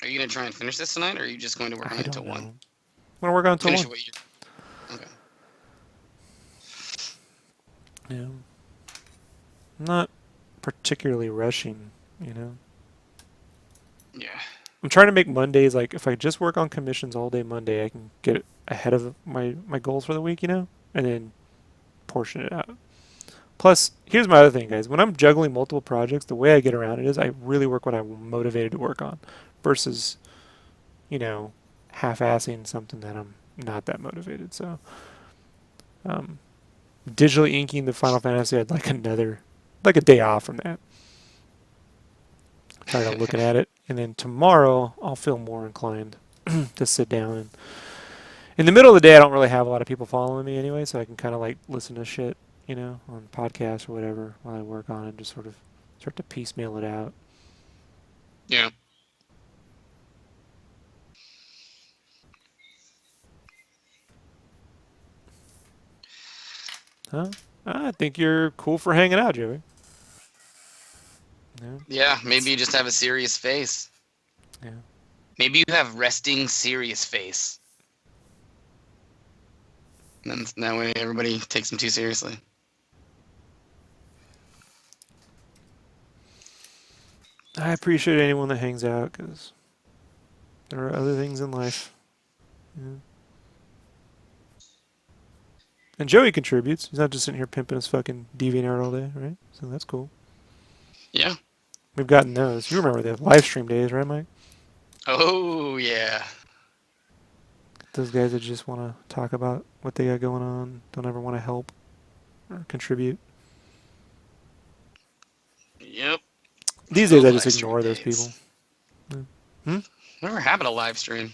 Are you gonna try and finish this tonight, or are you just going to work on it until 1? I'm gonna work on it until Finish 1. it what you. Okay. Yeah. I'm not particularly rushing. You know. Yeah. I'm trying to make Mondays like if I just work on commissions all day Monday, I can get ahead of my goals for the week, you know, and then portion it out. Plus, here's my other thing, guys. When I'm juggling multiple projects, the way I get around it is I really work what I'm motivated to work on versus, you know, half-assing something that I'm not that motivated. So, digitally inking the Final Fantasy, I'd like a day off from that. Tired of looking at it. And then tomorrow, I'll feel more inclined to sit down. And in the middle of the day, I don't really have a lot of people following me anyway, so I can kind of like listen to shit, you know, on podcasts or whatever while I work on it and just sort of start to piecemeal it out. Yeah. Huh? I think you're cool for hanging out, Joey. Yeah. Yeah, maybe you just have a serious face. Yeah. Maybe you have resting serious face. And then that way everybody takes him too seriously. I appreciate anyone that hangs out because there are other things in life. Yeah. And Joey contributes. He's not just sitting here pimping his fucking DeviantArt all day, right? So that's cool. Yeah. We've gotten those. You remember the live stream days, right, Mike? Oh, yeah. Those guys that just want to talk about what they got going on, don't ever want to help or contribute. Yep. These days, I just ignore those people. Yeah. Whatever happened to live stream?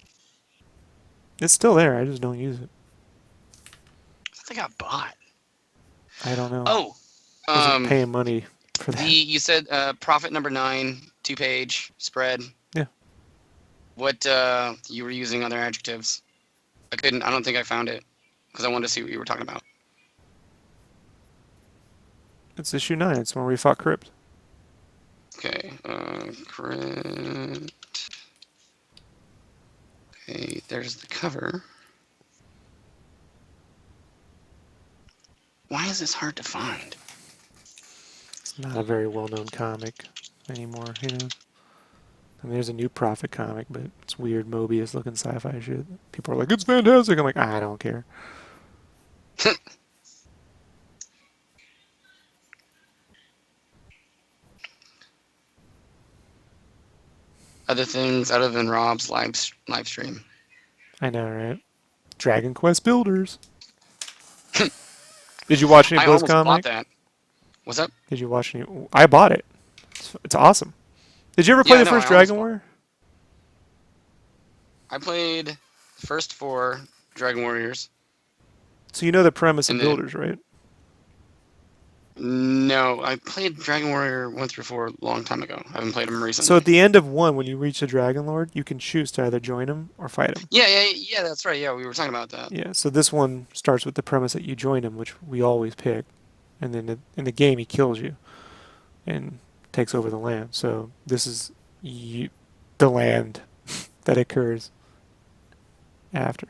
It's still there. I just don't use it. I think I got bought. I don't know. Oh. I wasn't paying money for that. You said profit number 9, 2-page spread. Yeah. What you were using other adjectives? I don't think I found it because I wanted to see what you were talking about. It's issue 9. It's when we fought Crypt. Okay. Crypt. Okay, there's the cover. Why is this hard to find? It's not a very well-known comic anymore, you know. I mean, there's a new Prophet comic, but it's weird Mobius-looking sci-fi shit. People are like, it's fantastic. I'm like, I don't care. other things other than Rob's live stream. I know, right? Dragon Quest Builders. Did you watch any I almost BlizzCon, bought Mike? that. What's up? Did you watch any? I bought it. It's awesome. Did you ever play Yeah, the no, I first almost Dragon bought. Warrior? I played the first 4 Dragon Warriors, So you know the premise of and then Builders, right? no, I played Dragon Warrior 1 through 4 a long time ago. I haven't played them So recently. at the end of 1, when you reach the Dragon Lord, you can choose to either join him or fight him. Yeah, that's right. Yeah, we were talking about that. Yeah, so this one starts with the premise that you join him, which we always pick. And then in the game, he kills you and takes over the land. So this is the land that occurs after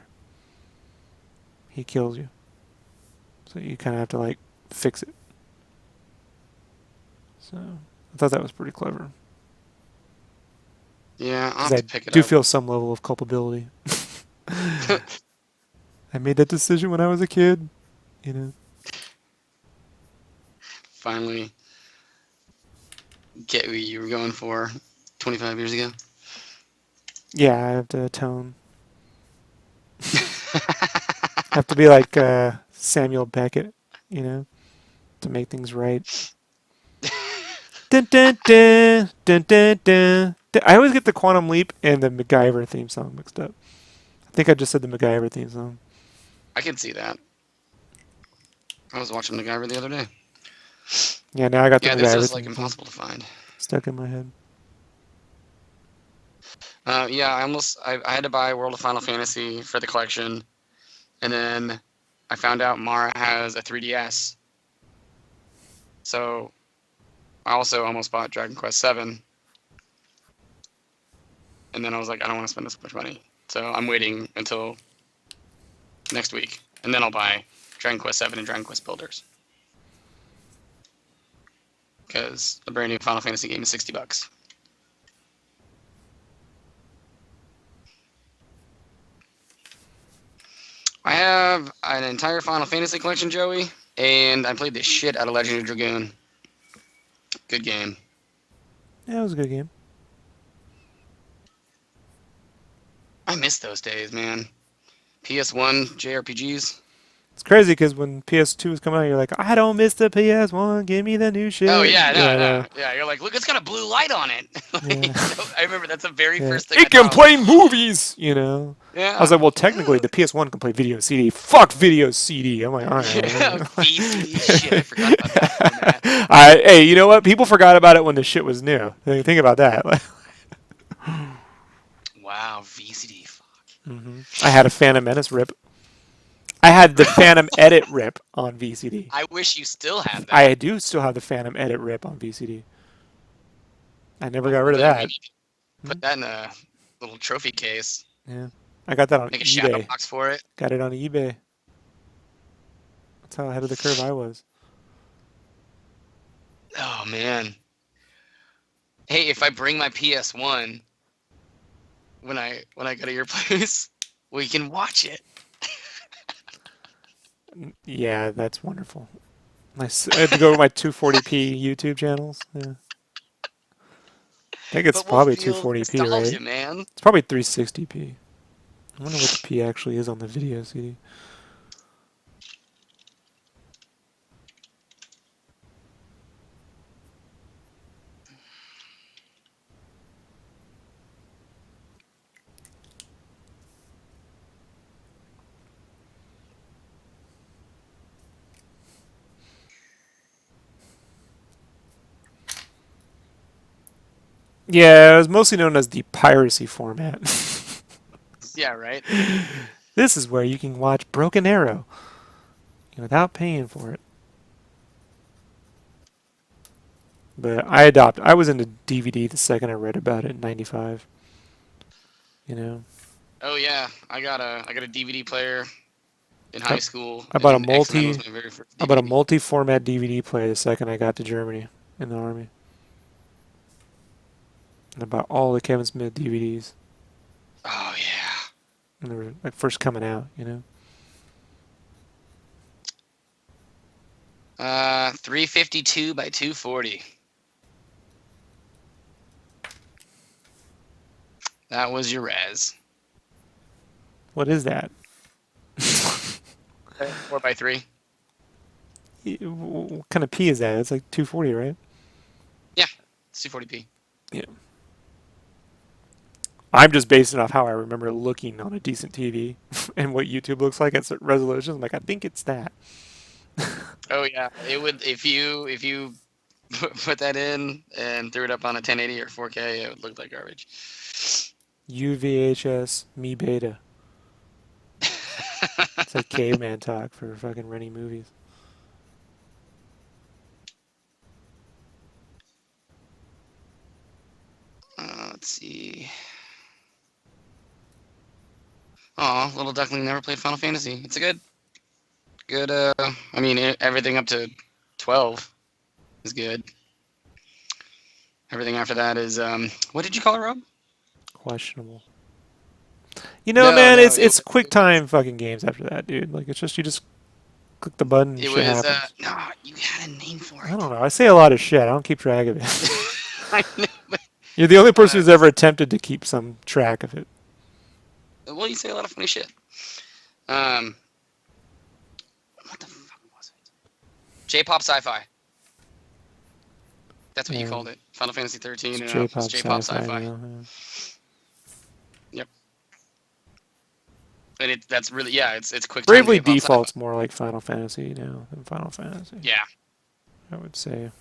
he kills you. So you kind of have to, like, fix it. So I thought that was pretty clever. Yeah, I'll Because have I to pick it do up. feel some level of culpability. I made that decision when I was a kid, you know. Finally get what you were going for 25 years ago. Yeah, I have to atone. I have to be like Samuel Beckett, you know, to make things right. Dun, dun, dun, dun, dun, dun. I always get the Quantum Leap and the MacGyver theme song mixed up. I think I just said the MacGyver theme song. I can see that. I was watching MacGyver the other day. Yeah, now I got the Yeah, this MacGyver is like theme song impossible to find. stuck in my head. Yeah, I had to buy World of Final Fantasy for the collection, and then I found out Mara has a 3DS. So I also almost bought Dragon Quest VII, and then I was like, I don't want to spend this much money. So I'm waiting until next week, and then I'll buy Dragon Quest VII and Dragon Quest Builders. Because the brand new Final Fantasy game is $60. I have an entire Final Fantasy collection, Joey, and I played the shit out of Legend of Dragoon. Good game. Yeah, it was a good game. I miss those days, man. PS1 JRPGs. It's crazy because when PS2 was coming out, you're like, I don't miss the PS1. Give me the new shit. Oh yeah, Yeah, I no. know. Yeah, you're like, look, it's got a blue light on it. Yeah. I remember that's the very Yeah. first thing I It can thought. play movies, you know. Yeah. I was like, well, technically, the PS1 can play video CD. Fuck video CD. I'm like, all right. Yeah, VCD shit. I forgot about that. Hey, you know what? People forgot about it when the shit was new. Think about that. Wow, VCD. Fuck. I had a Phantom Menace rip. I had the Phantom Edit rip on VCD. I wish you still had that. I do still have the Phantom Edit rip on VCD. I never got rid of that. Put that in a little trophy case. Yeah, I got that on Make a shadow eBay. box for it. Got it on eBay. That's how ahead of the curve I was. Oh man. Hey, if I bring my PS1 when I go to your place, we can watch it. Yeah, that's wonderful. I had to go to my 240p YouTube channels. Yeah. I think it's But we'll probably feel 240p, nostalgia, right? man. It's probably 360p. I wonder what the P actually is on the video CD. Yeah, it was mostly known as the piracy format. Yeah, right. This is where you can watch Broken Arrow without paying for it. But I was into DVD the second I read about it in '95. You know, Oh yeah, I got a DVD player in high school. I bought a and X-Men was multi my very first I bought a DVD. multi-format DVD player the second I got to Germany in the army. And I bought all the Kevin Smith DVDs. Oh yeah. And they were like first coming out, you know. 352 by 240. That was your res. What is that? 4x3. What kind of P is that? It's like 240, right? Yeah, it's 240p. Yeah. I'm just basing off how I remember looking on a decent TV and what YouTube looks like at certain resolutions. I'm like, I think it's that. Oh yeah, it would if you put that in and threw it up on a 1080 or 4K, it would look like garbage. UVHS, me beta. It's like caveman talk for fucking renting movies. Let's see. Oh, Little Duckling never played Final Fantasy. It's a good. I mean, everything up to 12 is good. Everything after that is what did you call it, Rob? Questionable. You know, man, No, it's quick time fucking games after that, dude. Like, it's just you just click the button and it shit was happens. no, you had a name for it. I don't know. I say a lot of shit. I don't keep track of it. I know. You're the only person who's ever attempted to keep some track of it. Well, you say a lot of funny shit. What the fuck was it? J-pop sci-fi. That's what you called it. Final Fantasy 13. It's J-pop J-pop sci-fi. yeah. Yep. And that's really it's quick time Bravely J-pop Default's sci-fi. more like Final Fantasy now than Final Fantasy. Yeah. I would say.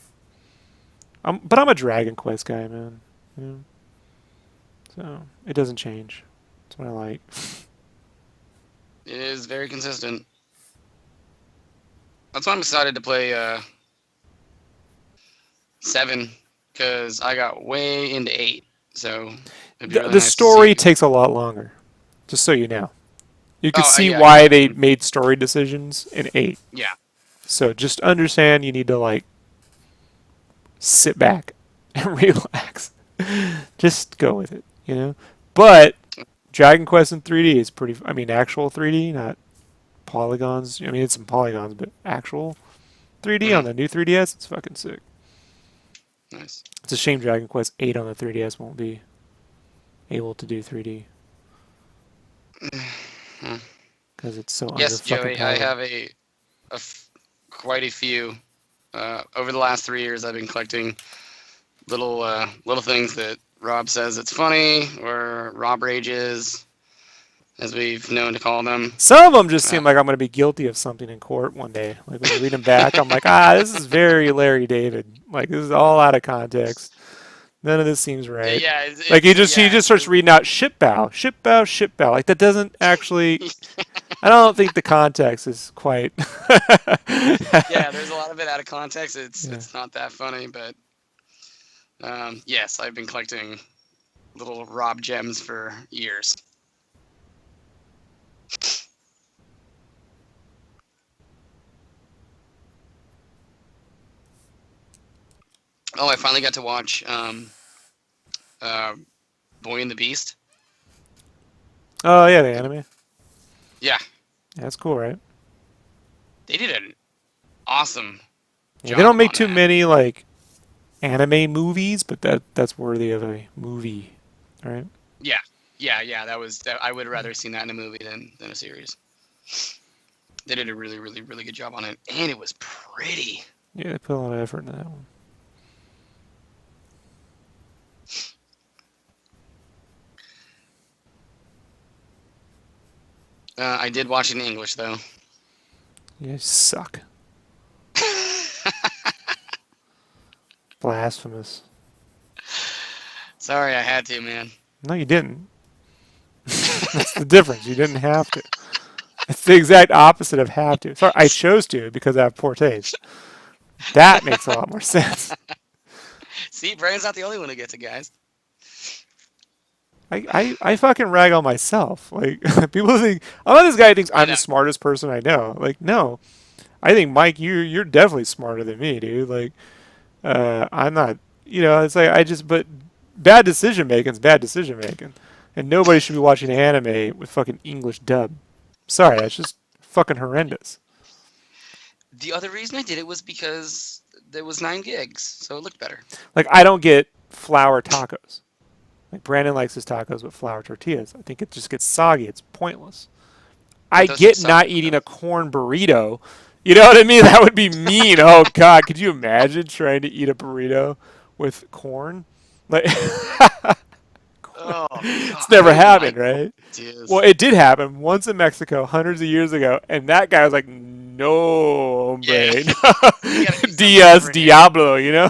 But I'm a Dragon Quest guy, man. You know? So it doesn't change. That's what I like. It is very consistent. That's why I'm excited to play 7 because I got way into 8. So it'd be really The nice story to see. takes a lot longer, just so you know. You can see Yeah, why yeah. they made story decisions in 8. Yeah. So just understand you need to like sit back and relax. Just go with it, you know? But Dragon Quest in 3D is pretty, I mean, actual 3D, not polygons. I mean, it's some polygons, but actual 3D on the new 3DS, it's fucking sick. Nice. It's a shame Dragon Quest 8 on the 3DS won't be able to do 3D. Because it's so Yes, under fucking Joey, I powered. have quite a few. Over the last 3 years, I've been collecting little things that Rob says it's funny, or Rob rages, as we've known to call them. Some of them just seem like I'm going to be guilty of something in court one day. Like when you read them back, I'm like, this is very Larry David. Like this is all out of context. None of this seems right. Yeah, Like he just starts reading out ship bow, ship bow, ship bow. Like that doesn't actually. I don't think the context is quite. Yeah, there's a lot of it out of context. It's not that funny, but yes, I've been collecting little Rob gems for years. Oh, I finally got to watch Boy and the Beast. Oh yeah, the anime. Yeah, Yeah, that's cool, right? they did an awesome Yeah, job they don't make on too that. many like anime movies, but that's worthy of a movie, right? Yeah. That. I would have rather seen that in a movie than a series. They did a really, really, really good job on it, and it was pretty. Yeah, they put a lot of effort into that one. I did watch it in English though. You guys suck. Blasphemous. Sorry, I had to, man. No, you didn't. That's the difference. You didn't have to. It's the exact opposite of have to. Sorry, I chose to because I have poor taste. That makes a lot more sense. See, Brian's not the only one who gets it, guys. I fucking rag on myself. Like people think, oh, this guy thinks I I'm know. the smartest person I know. Like, no, I think Mike, you're definitely smarter than me, dude. Like, I'm not. You know, it's like but bad decision making is bad decision making, and nobody should be watching anime with fucking English dub. Sorry, that's just fucking horrendous. The other reason I did it was because there was 9 gigs, so it looked better. Like, I don't get flour tacos. Like Brandon likes his tacos with flour tortillas. I think it just gets soggy. It's pointless. I It does get get not soggy, eating though. a corn burrito. You know what I mean? That would be mean. Oh God, could you imagine trying to eat a burrito with corn? Like, Oh God, it's I never don't even happened, like right? Well, tortillas. it did happen once in Mexico, hundreds of years ago, and that guy was like, "No, Yeah, hombre, we gotta do something Diaz different here. Diablo," you know.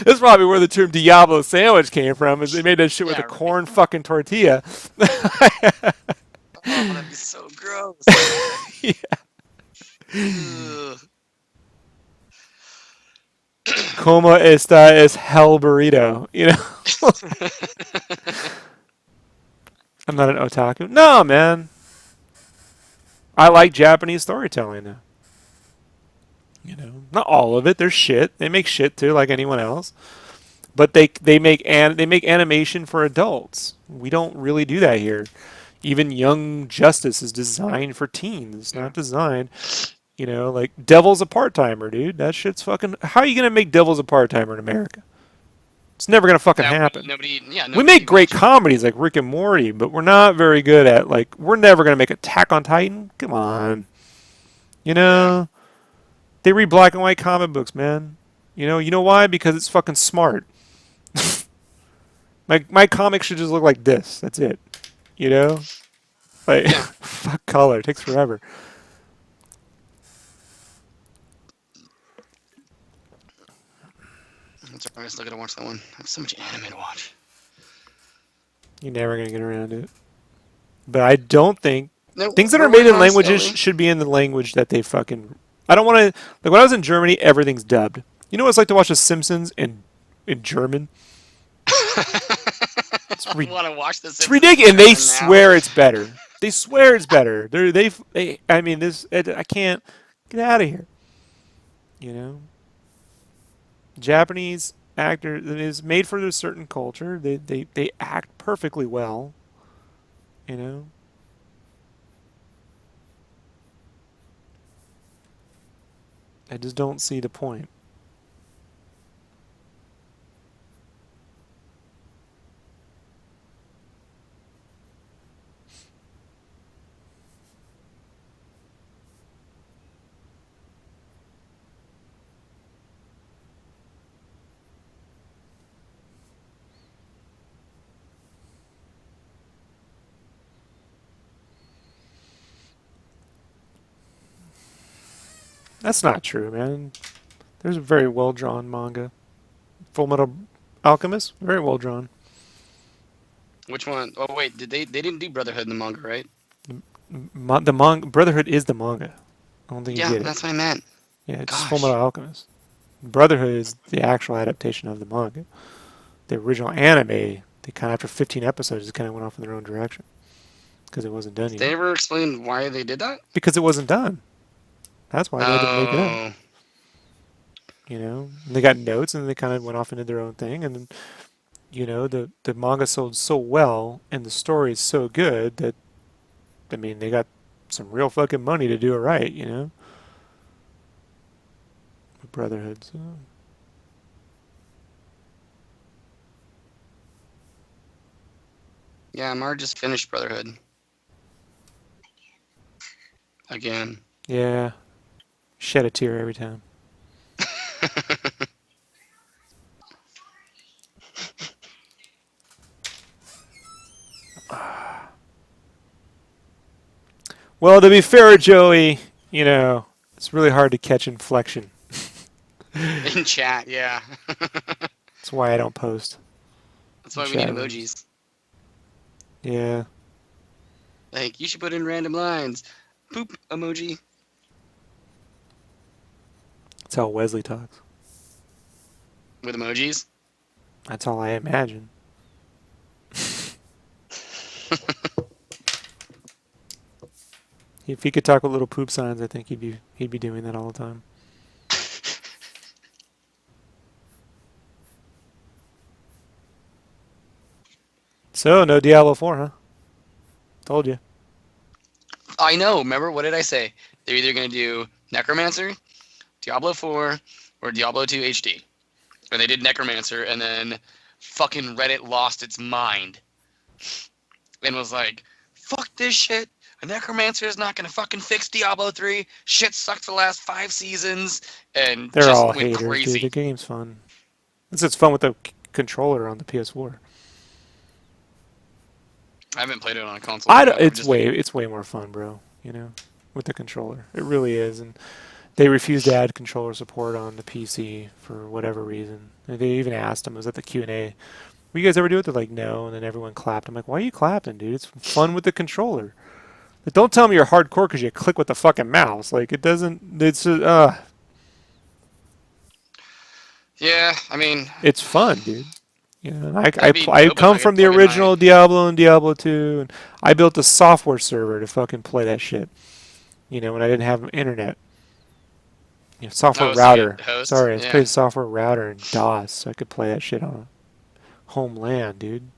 That's probably where the term Diablo sandwich came from. Is they made that shit with a Yeah, right. corn fucking tortilla. Oh, that'd be so gross. Yeah. Ugh. Como esta es hell burrito? You know, I'm not an otaku. No, man. I like Japanese storytelling now. You know, not all of it. There's shit. They make shit too, like anyone else. But they make animation for adults. We don't really do that here. Even Young Justice is designed for teens. It's Yeah. not designed, you know, like Devil's a part timer, dude. That shit's fucking. How are you gonna make Devil's a part timer in America? It's never gonna fucking happen. Yeah, We nobody make great watches. comedies like Rick and Morty, but we're not very good at like we're never gonna make Attack on Titan. Come on, you Yeah, know they read black and white comic books, man. You know why? Because it's fucking smart. My comic should just look like this. That's it. You know, like yeah. fuck color. It takes forever. That's right. I still gotta watch that one. I have so much anime to watch. You're never gonna get around it. But I don't think No, things that we're are made working in on it languages slowly. should be in the language that they fucking. I don't want to like when I was in Germany, everything's dubbed. You know what it's like to watch The Simpsons in German? It's, I want to watch this. it's ridiculous, and they Now. swear it's better. They swear it's better. They. I mean, I can't get out of here. You know, Japanese actor it is made for a certain culture. They act perfectly well. You know, I just don't see the point. That's not true, man. There's a very well drawn manga. Full Metal Alchemist, very well drawn. Which one? Oh wait, did they didn't do Brotherhood in the manga, right? The manga Brotherhood is the manga. I don't think you Yeah, get it. that's what I meant. Yeah, it's just Full Gosh. Metal Alchemist. Brotherhood is the actual adaptation of the manga. The original anime, they kind of after 15 episodes, it kind of went off in their own direction because it wasn't done Did yet. they ever explain why they did that? Because it wasn't done. That's why they had to make it up. Oh, You know, and they got notes and they kind of went off into their own thing. And then, you know, the manga sold so well and the story is so good that I mean they got some real fucking money to do it right. You know, Brotherhood. So. yeah, Mar just finished Brotherhood again. Yeah, shed a tear every time. Well, to be fair, Joey, you know, it's really hard to catch inflection. In chat, yeah. That's why I don't post. That's why in we need chat rooms. emojis. Yeah. Like, you should put in random lines. Poop emoji. That's how Wesley talks. With emojis. That's all I imagine. If he could talk with little poop signs, I think he'd be doing that all the time. So no Diablo 4, huh? Told you. I know. Remember, what did I say? They're either going to do Necromancer, Diablo 4, or Diablo 2 HD. Or they did Necromancer, and then fucking Reddit lost its mind and was like, fuck this shit. A necromancer is not gonna fucking fix Diablo 3. Shit sucked the last 5 seasons, and They're just all went haters, dude. crazy. The game's fun. It's fun with the controller on the PS4. I haven't played it on a console yet. It's way more fun, bro. You know, with the controller, it really is. And they refused to add controller support on the PC for whatever reason. And they even asked them, it was at the Q&A, will you guys ever do it? They're like, no. And then everyone clapped. I'm like, why are you clapping, dude? It's fun with the controller. Like, don't tell me you're hardcore because you click with the fucking mouse. Like, it doesn't. Yeah, I mean, It's fun, dude. You know, that'd be I dope if come I from could the plug in my. original Diablo and Diablo 2, and I built a software server to fucking play that shit. You know, when I didn't have internet. You know, software Oh, so you router. could host? Sorry, I Yeah. played software router in DOS so I could play that shit on a home LAN, dude.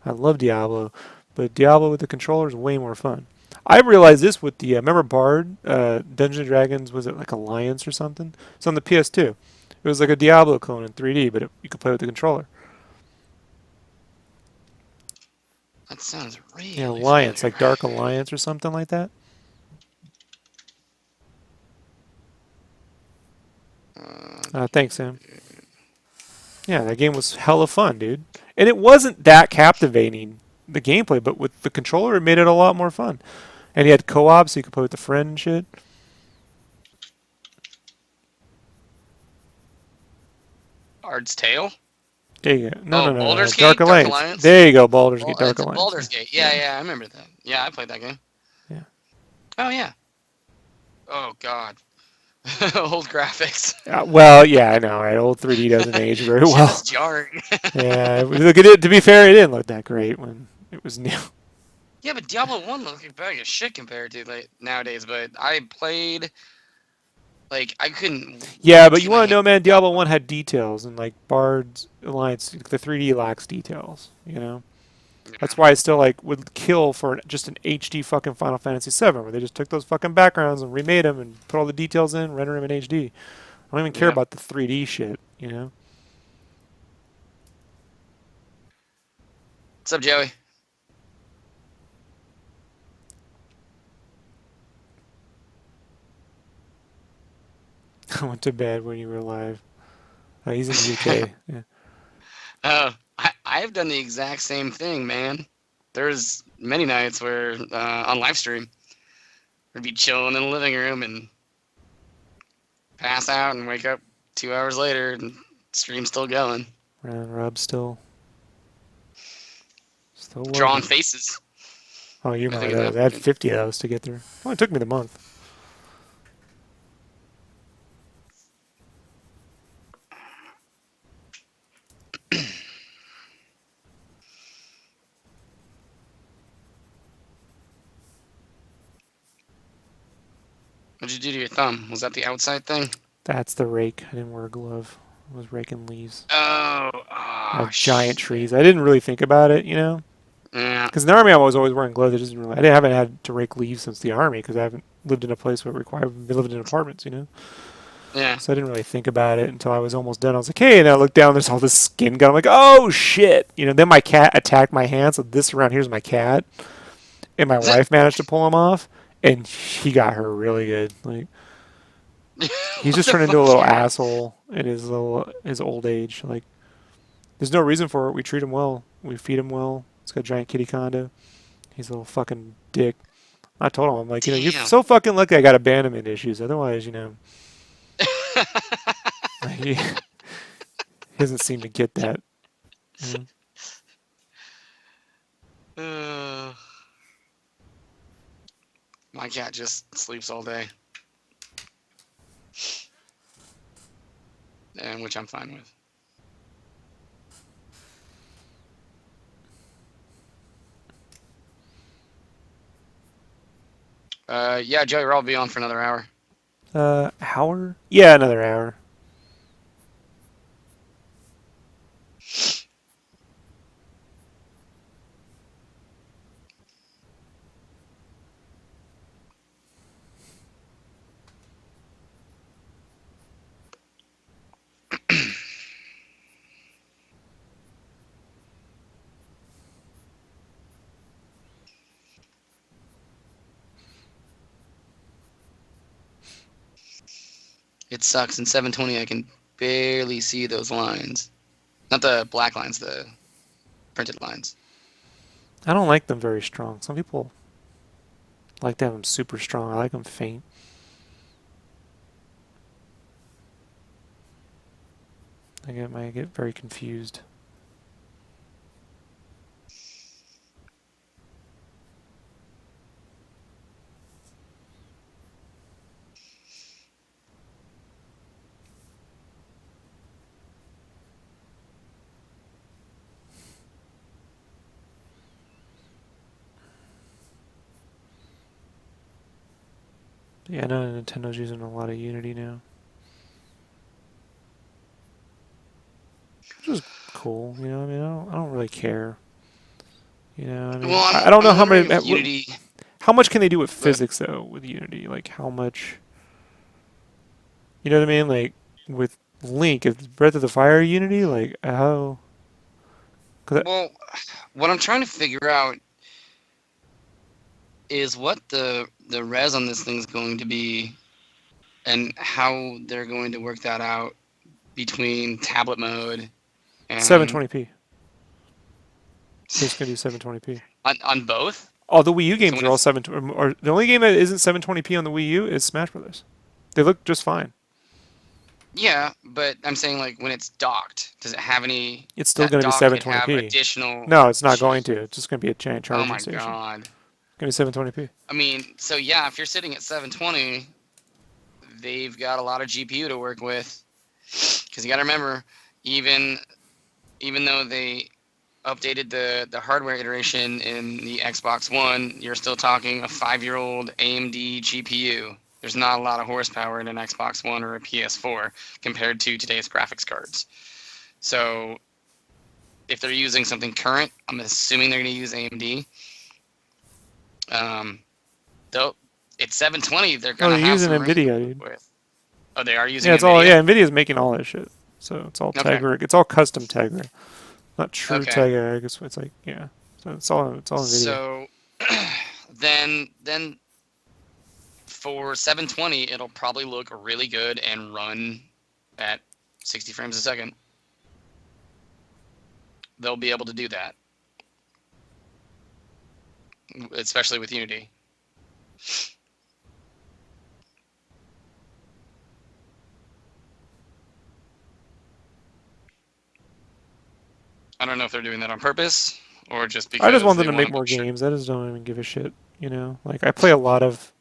I love Diablo, but Diablo with the controller is way more fun. I realized this with the remember Bard, Dungeons and Dragons, was it like Alliance or something? It's on the PS2. It was like a Diablo clone in 3D, but you could play with the controller. That sounds Yeah, really Alliance, familiar. like Dark Alliance or something like that. Thanks, Sam. Yeah, that game was hella fun, dude. And it wasn't that captivating, the gameplay, but with the controller, it made it a lot more fun. And you had co-op, so you could play with a friend and shit. Bard's Tale? There you go. No, Oh, no, no, no. Baldur's Dark Gate? Dark Alliance. Alliance? There you go. Baldur's Gate, Dark It's Alliance. Baldur's Gate. Yeah. Yeah, I remember that. Yeah, I played that game. Yeah. Oh, yeah. Oh, God. Old graphics. Well, yeah, I know, right? Old 3D doesn't age very Shit well. was jarring. Yeah, look at it. To be fair, it didn't look that great when it was new. Yeah, but Diablo 1 looks like a bag of shit compared to like nowadays, but I played like I couldn't Yeah, wait to but get you my want to hand know, man? on Diablo Diablo. 1 had details, and like Bard's Alliance, the 3D lacks details. You know. Yeah. That's why I still like would kill for just an HD fucking Final Fantasy VII, where they just took those fucking backgrounds and remade them and put all the details in, render them in HD. I don't even care Yeah. about the 3D shit, you know. What's up, Joey? I went to bed when you were alive. He's in the UK. Yeah. I've done the exact same thing, man. There's many nights where on live stream, I'd be chilling in the living room and pass out and wake up 2 hours later and stream's still going. Rob's still Drawing working. faces. Oh, you're I one think of at those. that I had point. 50 of those to get through. Well, it took me the month. What'd you do to your thumb? Was that the outside thing? That's the rake. I didn't wear a glove. I was raking leaves. Oh, I oh have giant shit. trees. I didn't really think about it, you know. Yeah, Because in the army, I was always wearing gloves. I haven't had to rake leaves since the army because I haven't lived in a place where it required. I've been living in apartments, you know. yeah. So I didn't really think about it until I was almost done. I was like, hey, and I looked down. There's all this skin gun. I'm like, oh shit, you know. Then my cat attacked my hand. So this around here's my cat, and my wife managed to pull him off, and he got her really good. Like he's What just the turned into a fuck, little cat? asshole in his old age. Like there's no reason for it. We treat him well. We feed him well. He's got a giant kitty condo. He's a little fucking dick. I told him, I'm like, you know, you're Damn. so fucking lucky I got abandonment issues. Otherwise, you know, he doesn't seem to get that. You know? Uh, my cat just sleeps all day, and which I'm fine with. Yeah, Joey, I'll be on for another hour. Hour? Yeah, another hour. it sucks. In 720, I can barely see those lines. Not the black lines, the printed lines. I don't like them very strong. Some people like to have them super strong. I like them faint. Might get very confused. Yeah, I know Nintendo's using a lot of Unity now. Which is cool, you know. I mean, I don't really care. You know, I mean, Well, I don't know I'm how wondering many. if Unity. How much can they do with Good. physics though with Unity? Like how much? You know what I mean? Like with Link, if Breath of the Fire Unity, like how? Cause Well, what I'm trying to figure out is what the res on this thing is going to be, and how they're going to work that out between tablet mode and 720p. It's gonna do 720p. on both. All the Wii U So games when are all it's 7. Or the only game that isn't 720p on the Wii U is Smash Brothers. They look just fine. yeah, but I'm saying like when it's docked, does it have any? It's still That gonna be dock could have 720p. additional. No, it's not going to. It's just gonna be a giant Oh charging my station. god. It's gonna be 720p. I mean, so yeah, if you're sitting at 720, they've got a lot of GPU to work with. Because you got to remember, even though they updated the hardware iteration in the Xbox One, you're still talking a 5-year-old AMD GPU. There's not a lot of horsepower in an Xbox One or a PS4 compared to today's graphics cards. So if they're using something current, I'm assuming they're going to use AMD. Though it's 720, they're Oh, going to they're have using some range Nvidia, dude. with. Oh, they are using Yeah, it's all. NVIDIA? Yeah, Nvidia's making all this shit. So it's all Okay. Tegra. It's all custom Tegra, not true Okay. Tegra. I guess it's like yeah. So it's all Nvidia. So then for 720, it'll probably look really good and run at 60 frames a second. They'll be able to do that, especially with Unity. I don't know if they're doing that on purpose or just I just because want them they to want make to more make sure. games. I just don't even give a shit. You know, like I play a lot of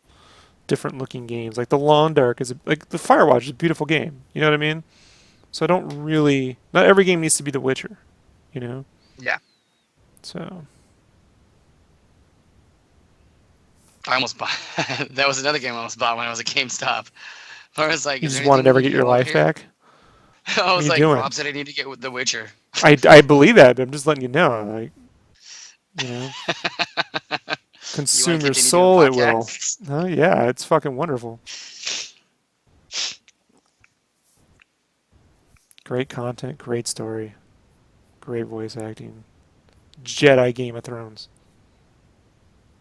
different looking games. Like the Lawn Dark like the Firewatch is a beautiful game. You know what I mean? So I don't really. Not every game needs to be The Witcher. You know. Yeah. So I almost bought. That was another game I almost bought when I was at GameStop. I was like, you "Is there just want to anything you never need get to your know over life here?" back. I What are was you like, doing? "Rob said I need to get with The Witcher." I believe that, but I'm just letting you know. Like you know, You want consume to your continue doing soul. It will. podcasts? Oh yeah, it's fucking wonderful. Great content, great story, great voice acting. Jedi Game of Thrones.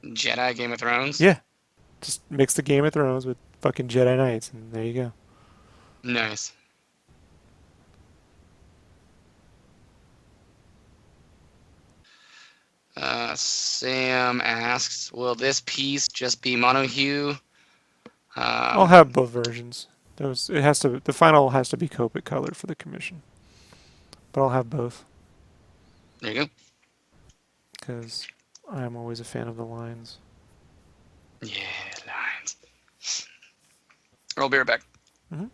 Jedi Game of Thrones. Yeah, just mix the Game of Thrones with fucking Jedi Knights, and there you go. Nice. Sam asks, "Will this piece just be mono hue?" I'll Um, have both versions. It has to. The final has to be Copic colored for the commission, but I'll have both there you go. because I am always a fan of the lines. Yeah, lines. I'll be right back. Hmm.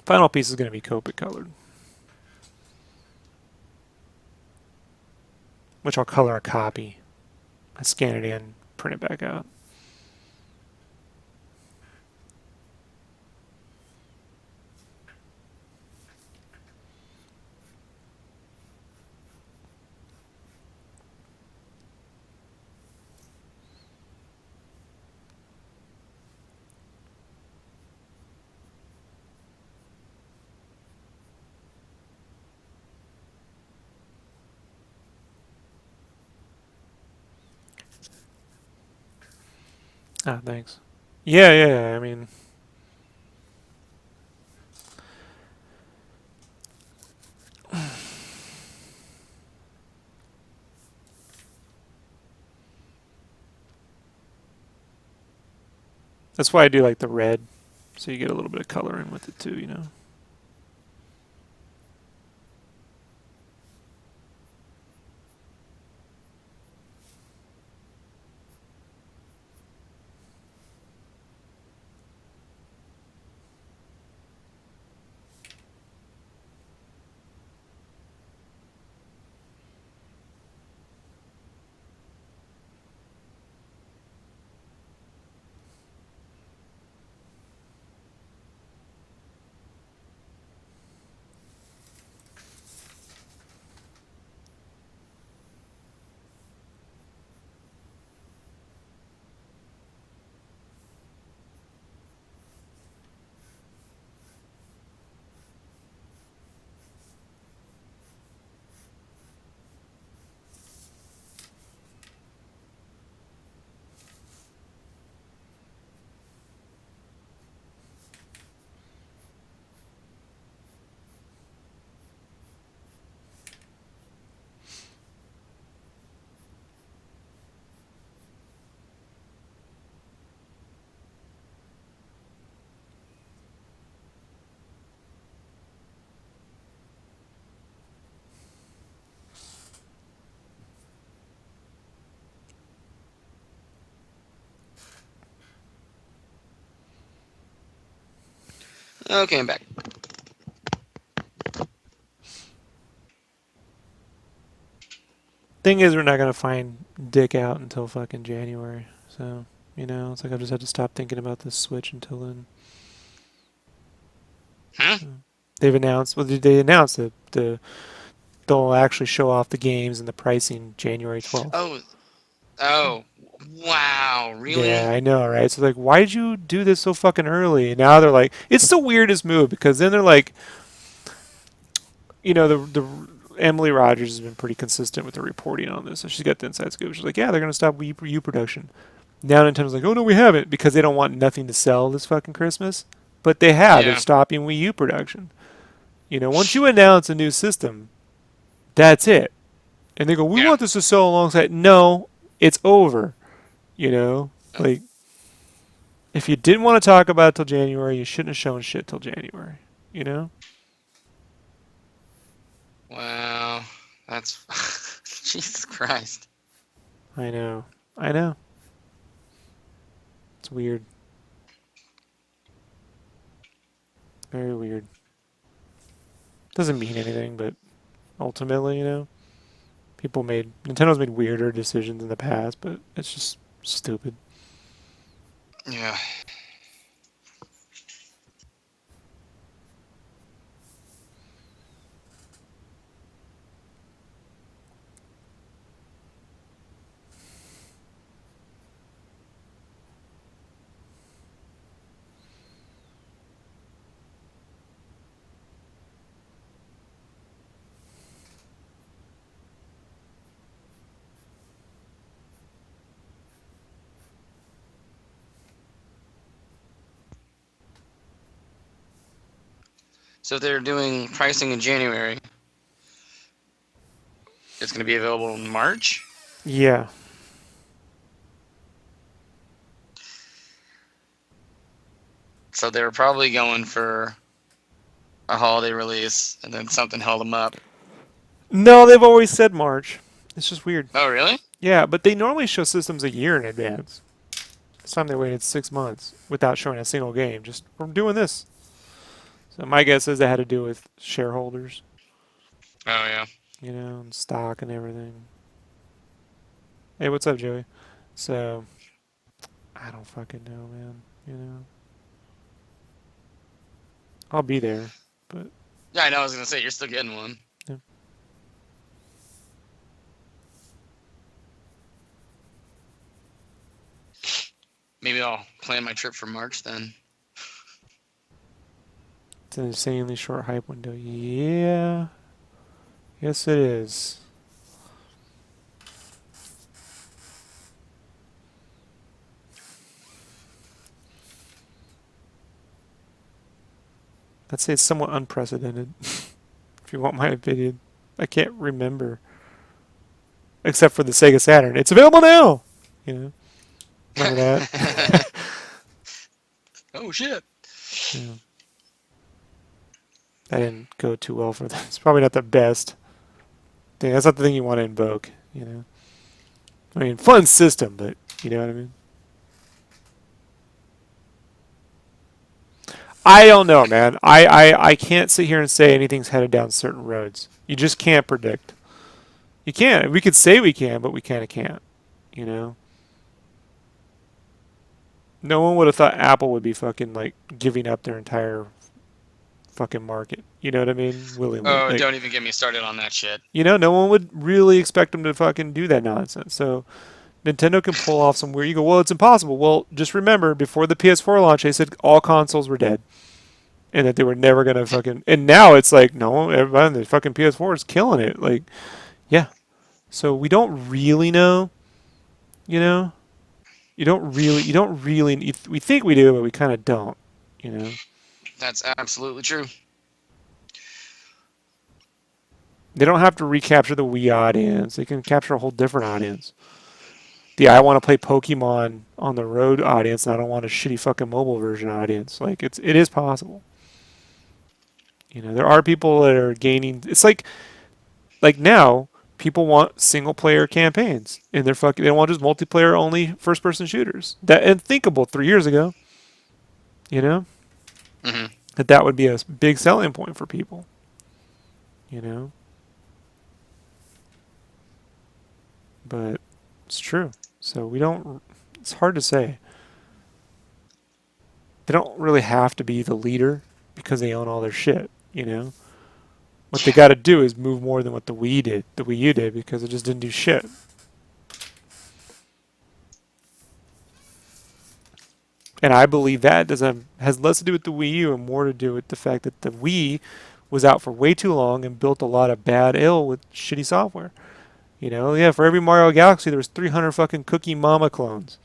Final piece is going to be Copic colored, which I'll color a copy. I scan it in, print it back out. Ah, thanks. Yeah, yeah. I mean, that's why I do like the red, so you get a little bit of color in with it too. You know. Okay, I'm back. Thing is, we're not gonna find Dick out until fucking January. So you know, it's like I just had to stop thinking about this Switch until then. Huh? So they've announced. Well, they announced that they'll actually show off the games and the pricing January 12th. Oh, oh, wow, Yeah, really? I know, right? So like, why did you do this so fucking early? And now they're like, it's the weirdest move because then they're like, you know, the Emily Rogers has been pretty consistent with the reporting on this. So she's got the inside scoop. She's like, yeah, they're gonna stop Wii U production. Now Nintendo's like, oh no, we haven't because they don't want nothing to sell this fucking Christmas. But they have. They're Yeah, stopping Wii U production. You know, once you announce a new system, that's it. And they go, we yeah. want this to sell alongside. No, it's over. You know, like if you didn't want to talk about it till January, you shouldn't have shown shit till January. You know? Wow, that's Jesus Christ. I know. I know. It's weird. Very weird. Doesn't mean anything, but ultimately, you know, Nintendo's made weirder decisions in the past, but it's just stupid. Yeah. So if they're doing pricing in January, it's going to be available in March. Yeah. So they were probably going for a holiday release, and then something held them up. No, they've always said March. It's just weird. Oh, really? Yeah, but they normally show systems a year in advance. This time they waited 6 months without showing a single game. Just, we're doing this. So my guess is that had to do with shareholders, Oh, yeah. you know, and stock and everything. Hey, what's up, Joey? So, I don't fucking know, man. You know, I'll be there, but Yeah, I know. I was going to say, you're still getting one. yeah. Maybe I'll plan my trip for March then. It's an insanely short hype window. Yeah, yes it is. I'd say it's somewhat unprecedented. If you want my opinion, I can't remember, except for the Sega Saturn. It's available now. You know, remember that? Oh shit! Yeah. That didn't go too well for them. It's probably not the best thing. That's not the thing you want to invoke. You know, I mean, fun system, but you know what I mean. I don't know, man. I can't sit here and say anything's headed down certain roads. You just can't predict. You can't. We could say we can, but we kind of can't. You know? No one would have thought Apple would be fucking, like, giving up their entire fucking market. You know what I mean? Willingly. Oh, Like, don't even get me started on that shit. you know, no one would really expect them to fucking do that nonsense. So, Nintendo can pull off some weird. You go, well, it's impossible. Well, just remember, before the PS4 launch, they said all consoles were dead. And that they were never gonna fucking. And now it's like, no, everybody on the fucking PS4 is killing it. Like, yeah. So we don't really know. You know, you don't really. We think we do, but we kind of don't. You know, That's absolutely true. they don't have to recapture the Wii audience. They can capture a whole different audience. The I want to play Pokemon on the road audience, and I don't want a shitty fucking mobile version audience. Like it is possible. You know, there are people that are gaining. It's like now people want single player campaigns and they don't want just multiplayer only first person shooters. That unthinkable 3 years ago. You know, Hmm. that would be a big selling point for people. You know, but it's true. So we don't. It's hard to say. They don't really have to be the leader because they own all their shit. You know. What they got to do is move more than what the Wii U did, because it just didn't do shit. And I believe that has less to do with the Wii U and more to do with the fact that the Wii was out for way too long and built a lot of bad ill with shitty software. You know, yeah, for every Mario Galaxy, there was 300 fucking Cookie Mama clones.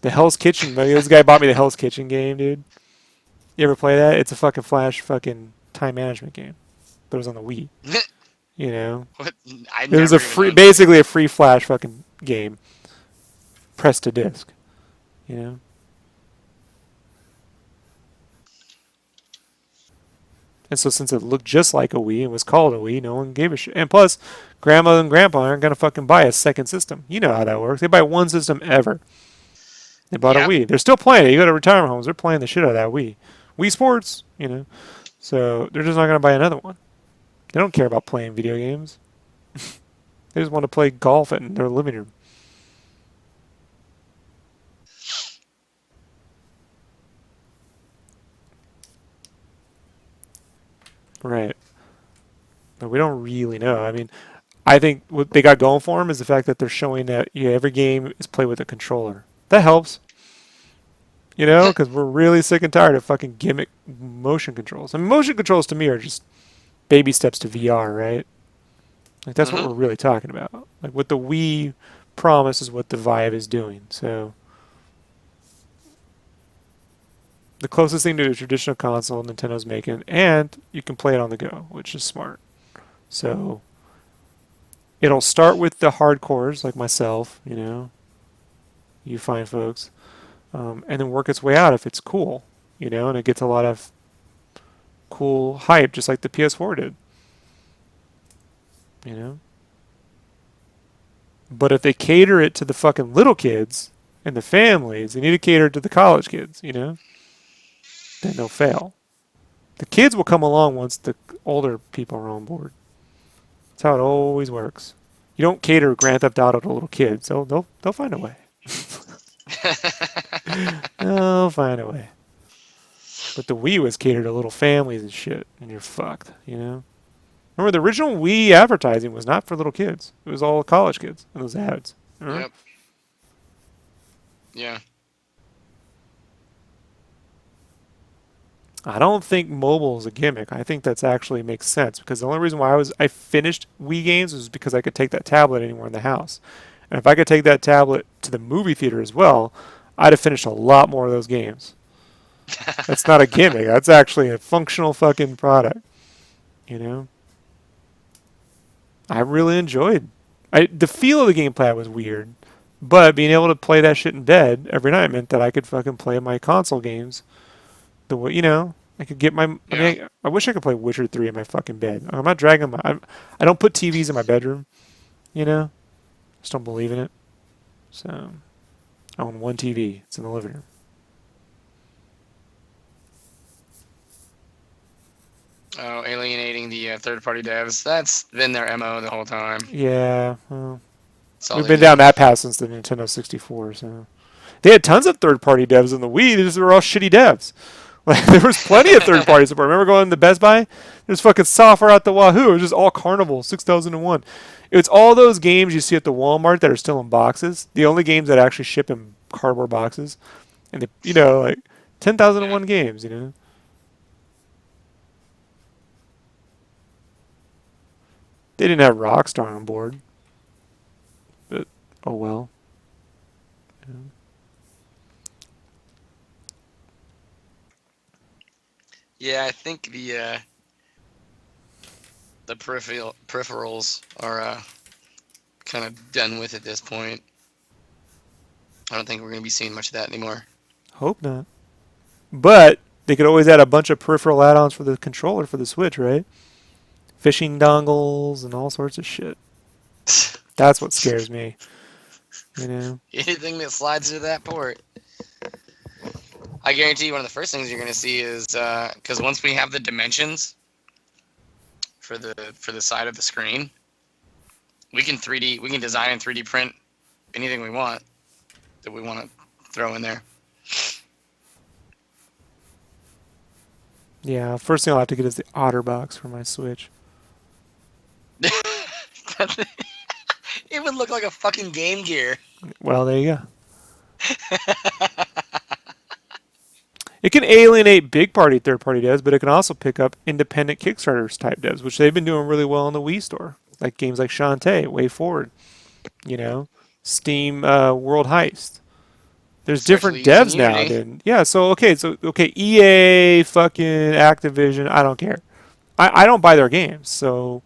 The Hell's Kitchen, this guy bought me the Hell's Kitchen game, dude. You ever play that? It's a fucking Flash fucking time management game, but it was on the Wii. You know, What? I it never was basically a free Flash fucking game, pressed to disc. You know. And so since it looked just like a Wii and was called a Wii, no one gave a shit. And plus, grandma and grandpa aren't going to fucking buy a second system. You know how that works. They buy one system ever. They bought a Yep. Wii. They're still playing it. You go to retirement homes, they're playing the shit out of that Wii. Wii Sports, you know. So they're just not going to buy another one. They don't care about playing video games. They just want to play golf in their living room. Right. But we don't really know. I mean, I think what they got going for them is the fact that they're showing that every game is played with a controller. That helps. You know, because we're really sick and tired of fucking gimmick motion controls. I mean, motion controls to me are just baby steps to VR, right? Like that's what we're really talking about. Like what the Wii promise is what the Vive is doing. So the closest thing to a traditional console Nintendo's making, and you can play it on the go, which is smart. So it'll start with the hardcores like myself, you know, you fine folks, and then work its way out if it's cool, you know, and it gets a lot of cool hype, just like the PS4 did, you know. But if they cater it to the fucking little kids and the families, they need to cater to the college kids, you know, then they'll fail. The kids will come along once the older people are on board. That's how it always works. You don't cater Grand Theft Auto to little kids. They'll find a way. They'll find a way. But the Wii was catered to little families and shit, and you're fucked, you know? Remember, the original Wii advertising was not for little kids. It was all college kids in those ads. Remember? Yep. Yeah. I don't think mobile is a gimmick. I think that's actually makes sense, because the only reason why I finished Wii games was because I could take that tablet anywhere in the house. And if I could take that tablet to the movie theater as well, I'd have finished a lot more of those games. That's not a gimmick. That's actually a functional fucking product. You know, I really enjoyed. The feel of the gameplay was weird, but being able to play that shit in bed every night meant that I could fucking play my console games the way I could get my. I Yeah. mean, I wish I could play Witcher 3 in my fucking bed. I'm not dragging my. I don't put TVs in my bedroom. You know, just don't believe in it. So I own one TV. It's in the living room. Oh, alienating the third-party devs. That's been their MO the whole time. Yeah, well, That's all we've they been do. down that path since the Nintendo 64. So they had tons of third-party devs in the Wii. They just were all shitty devs. Like there was plenty of third-party support. Remember going to Best Buy? There's fucking software out the wahoo. It was just all Carnival 6001. It's all those games you see at the Walmart that are still in boxes. The only games that actually ship in cardboard boxes, and like 10,001 games. They didn't have Rockstar on board, but oh well. Yeah. Yeah, I think the peripherals are kind of done with at this point. I don't think we're going to be seeing much of that anymore. Hope not. But they could always add a bunch of peripheral add-ons for the controller for the Switch, right? Fishing dongles and all sorts of shit. That's what scares me. Anything that slides into that port. I guarantee you one of the first things you're going to see is because once we have the dimensions for the side of the screen, we can design and 3D print anything we want that we want to throw in there. Yeah, first thing I'll have to get is the OtterBox for my Switch. It would look like a fucking Game Gear. Well, there you go. It can alienate big party third party devs, but it can also pick up independent Kickstarters type devs, which they've been doing really well in the Wii store. Like games like Shantae, Way Forward, Steam World Heist. There's different Especially devs using now. Unity. Then yeah, so okay, EA, fucking Activision, I don't care. I don't buy their games, so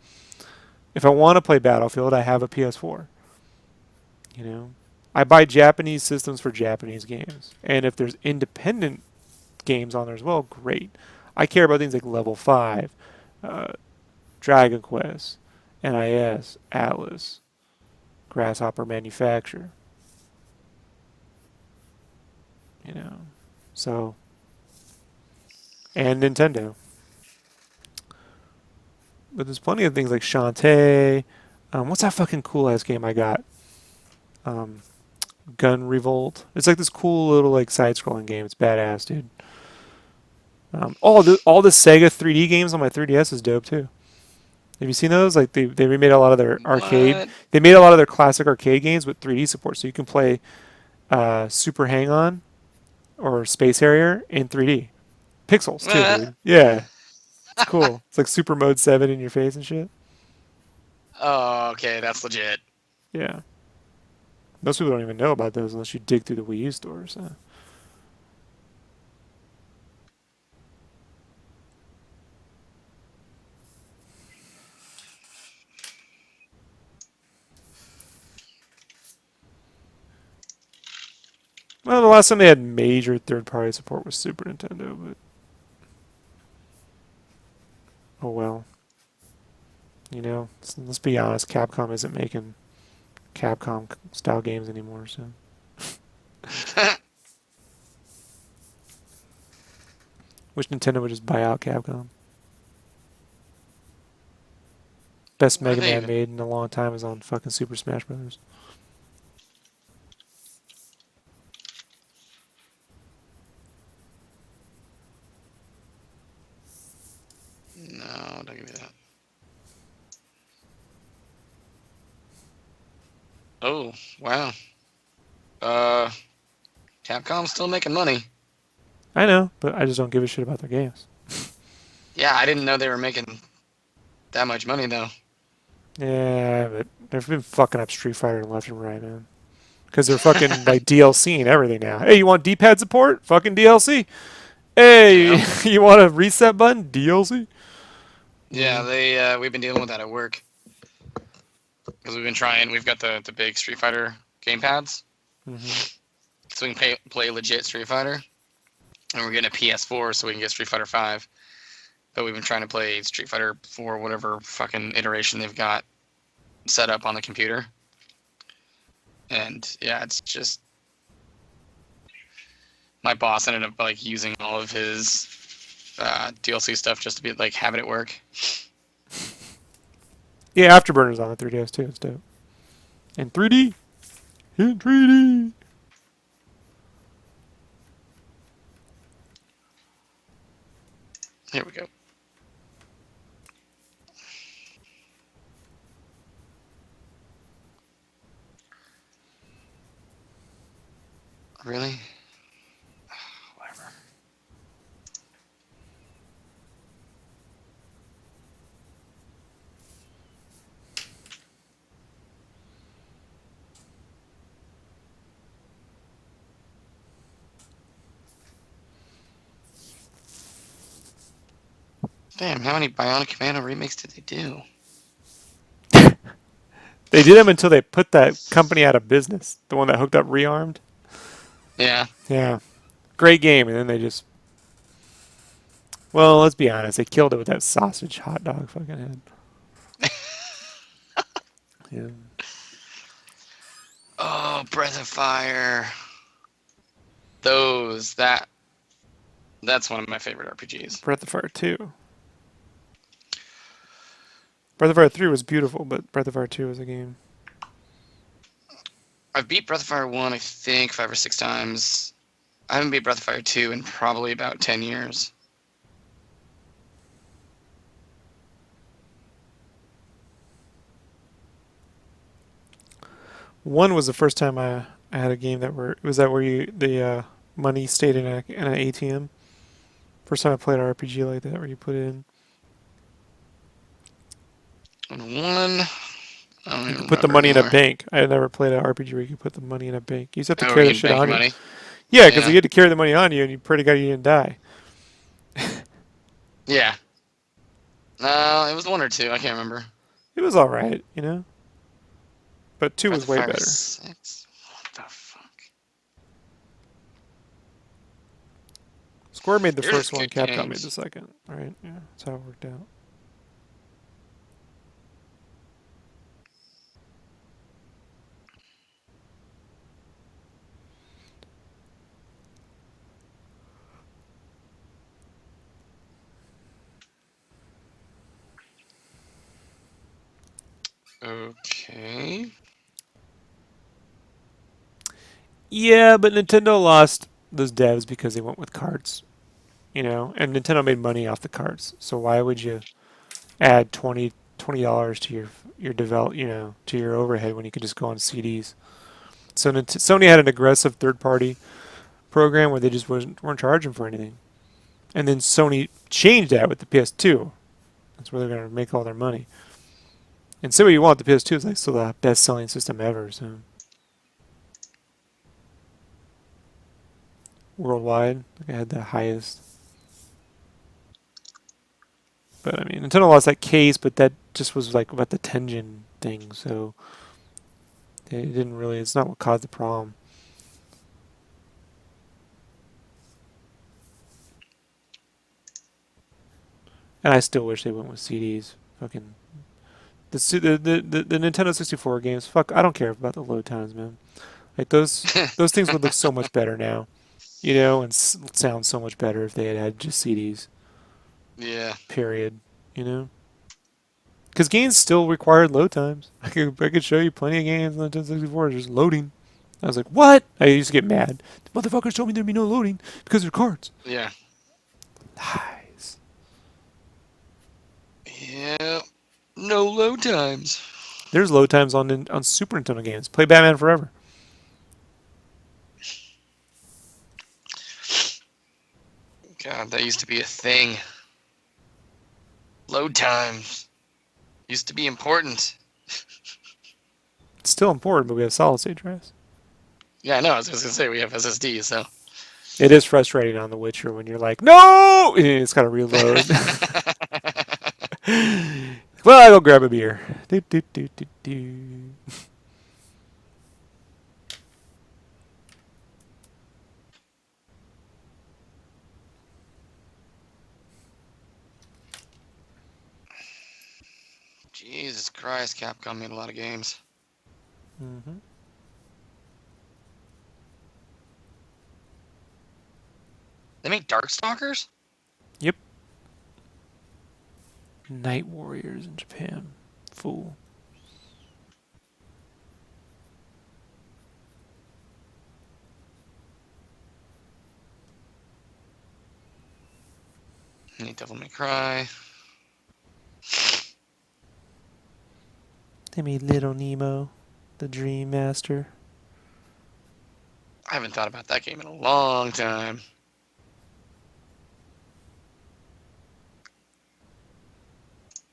if I want to play Battlefield, I have a PS4. I buy Japanese systems for Japanese games, and if there's independent games on there as well, great. I care about things like Level 5, Dragon Quest, NIS, Atlas, Grasshopper Manufacture. So, and Nintendo. But there's plenty of things like Shantae. What's that fucking cool ass game I got? Gun Revolt. It's like this cool little like side-scrolling game. It's badass, dude. All the Sega 3D games on my 3DS is dope too. Have you seen those? Like they remade a lot of their arcade. What? They made a lot of their classic arcade games with 3D support, so you can play Super Hang-On or Space Harrier in 3D. Pixels too, dude. Yeah, it's cool. It's like Super Mode 7 in your face and shit. Oh, okay, that's legit. Yeah. Most people don't even know about those unless you dig through the Wii U stores. So. Well, the last time they had major third-party support was Super Nintendo, but oh well. Let's be honest. Capcom isn't making Capcom-style games anymore, so. Wish Nintendo would just buy out Capcom. Best Why Mega they Man even- made in a long time is on fucking Super Smash Brothers. No, don't give me that. Oh, wow. Capcom's still making money. I know, but I just don't give a shit about their games. Yeah, I didn't know they were making that much money though. Yeah, but they've been fucking up Street Fighter left and right, man. Because they're fucking like DLC and everything now. Hey, you want D-pad support? Fucking DLC. You Hey, know? you want a reset button? DLC? Yeah, they we've been dealing with that at work because we've been trying. We've got the big Street Fighter gamepads, Mm-hmm. so we can play legit Street Fighter, and we're getting a PS4 so we can get Street Fighter 5. But we've been trying to play Street Fighter 4, whatever fucking iteration they've got set up on the computer. And yeah, it's just my boss ended up like using all of his DLC stuff just to be like have it at work. Yeah, Afterburner's on the 3DS too. It's dope. In 3D. In 3D. Here we go. Really? Whatever. Damn, how many Bionic Commando remakes did they do? They did them until they put that company out of business. The one that hooked up Rearmed. Yeah. Yeah. Great game. And then they just. Well, let's be honest. They killed it with that sausage hot dog fucking head. Yeah. Oh, Breath of Fire. That's one of my favorite RPGs. Breath of Fire 2. Breath of Fire 3 was beautiful, but Breath of Fire 2 was a game. I've beat Breath of Fire 1, I think, 5 or 6 times. I haven't beat Breath of Fire 2 in probably about 10 years. One was the first time I had a game where you the money stayed in an ATM. First time I played an RPG like that where you put it in. And one, I don't You even could put the remember money in a anymore. bank. I had never played an RPG where you could put the money in a bank. You used to have to Oh, carry you the can shit bank on you. money. Yeah, because Yeah. you had to carry the money on you, and you pray to God you didn't die. Yeah. No, it was 1 or 2. I can't remember. It was all right, you know. But 2 Breath was of way Fire better. 6. What the fuck? Square made the They're first just one. good Capcom made games. the second. All right, yeah, that's how it worked out. Okay. Yeah, but Nintendo lost those devs because they went with carts, you know, and Nintendo made money off the carts. So why would you add $20 to your to your overhead when you could just go on CDs? So Sony had an aggressive third-party program where they just weren't charging for anything, and then Sony changed that with the PS2. That's where they're going to make all their money. And say what you want, the PS2 is like still the best-selling system ever. So worldwide, like I had the highest. But I mean, Nintendo lost that case, but that just was like about the Tengen thing, so it didn't really. It's not what caused the problem. And I still wish they went with CDs. Fucking the Nintendo 64 games. Fuck, I don't care about the load times, man. Like those things would look so much better now, you know, and sound so much better if they had had just CDs. Yeah. Period. You know. Because games still required load times. I could show you plenty of games on the Nintendo 64 just loading. I was like, what? I used to get mad. The motherfuckers told me there'd be no loading because they're cards. Yeah. Lies. Yeah. No load times. There's load times on Super Nintendo games. Play Batman Forever. God, that used to be a thing. Load times used to be important. It's still important, but we have solid state drives. Yeah, I know. I was just gonna say we have SSDs, so It is frustrating on The Witcher when you're like, no! And it's got to reload. Well, I go grab a beer. Do, do, do, do, do. Jesus Christ, Capcom made a lot of games. Mm-hmm. They make Darkstalkers? Yep. Night Warriors in Japan. Fool. Need Devil May Cry. They made Little Nemo, the Dream Master. I haven't thought about that game in a long time.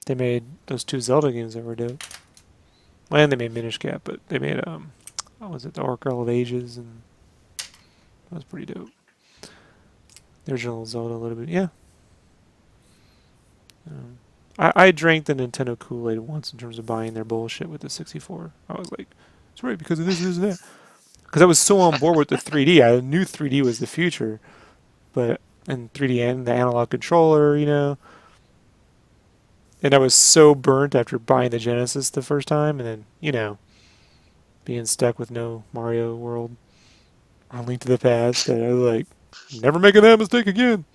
They made those 2 Zelda games that were dope. Well, and they made Minish Cap, but they made what was it, the Oracle of Ages, and that was pretty dope. The original Zelda a little bit, yeah. I drank the Nintendo Kool-Aid once in terms of buying their bullshit with the 64. I was like, it's right because of this, this, and that. Because I was so on board with the 3D. I knew 3D was the future, but and 3D and the analog controller, you know. And I was so burnt after buying the Genesis the first time, and then, you know, being stuck with no Mario World or Link to the Past, that I was like, never making that mistake again.